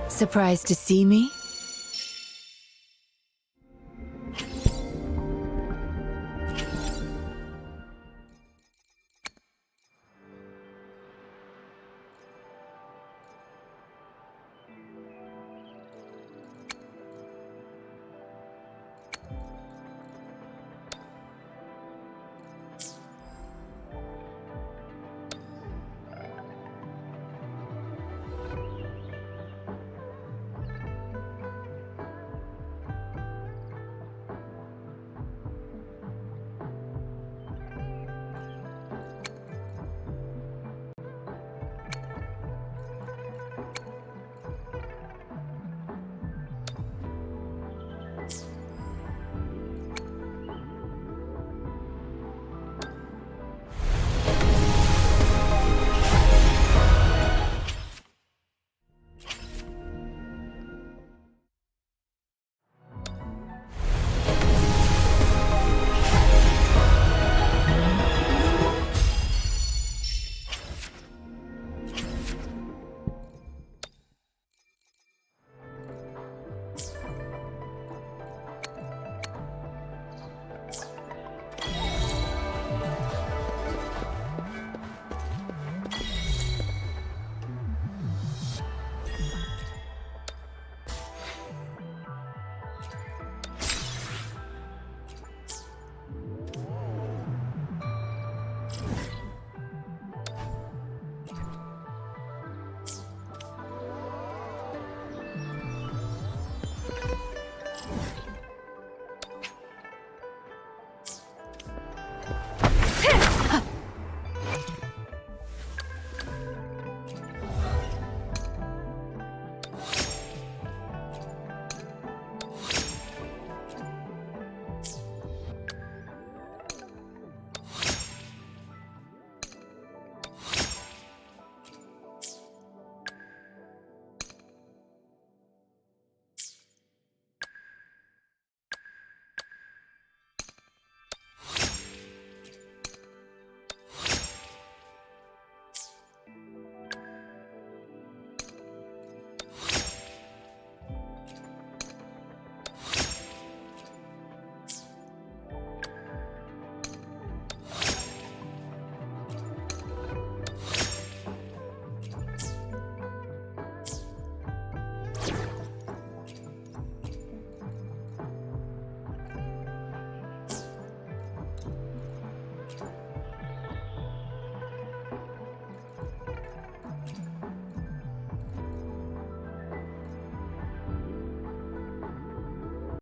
Surprised to see me?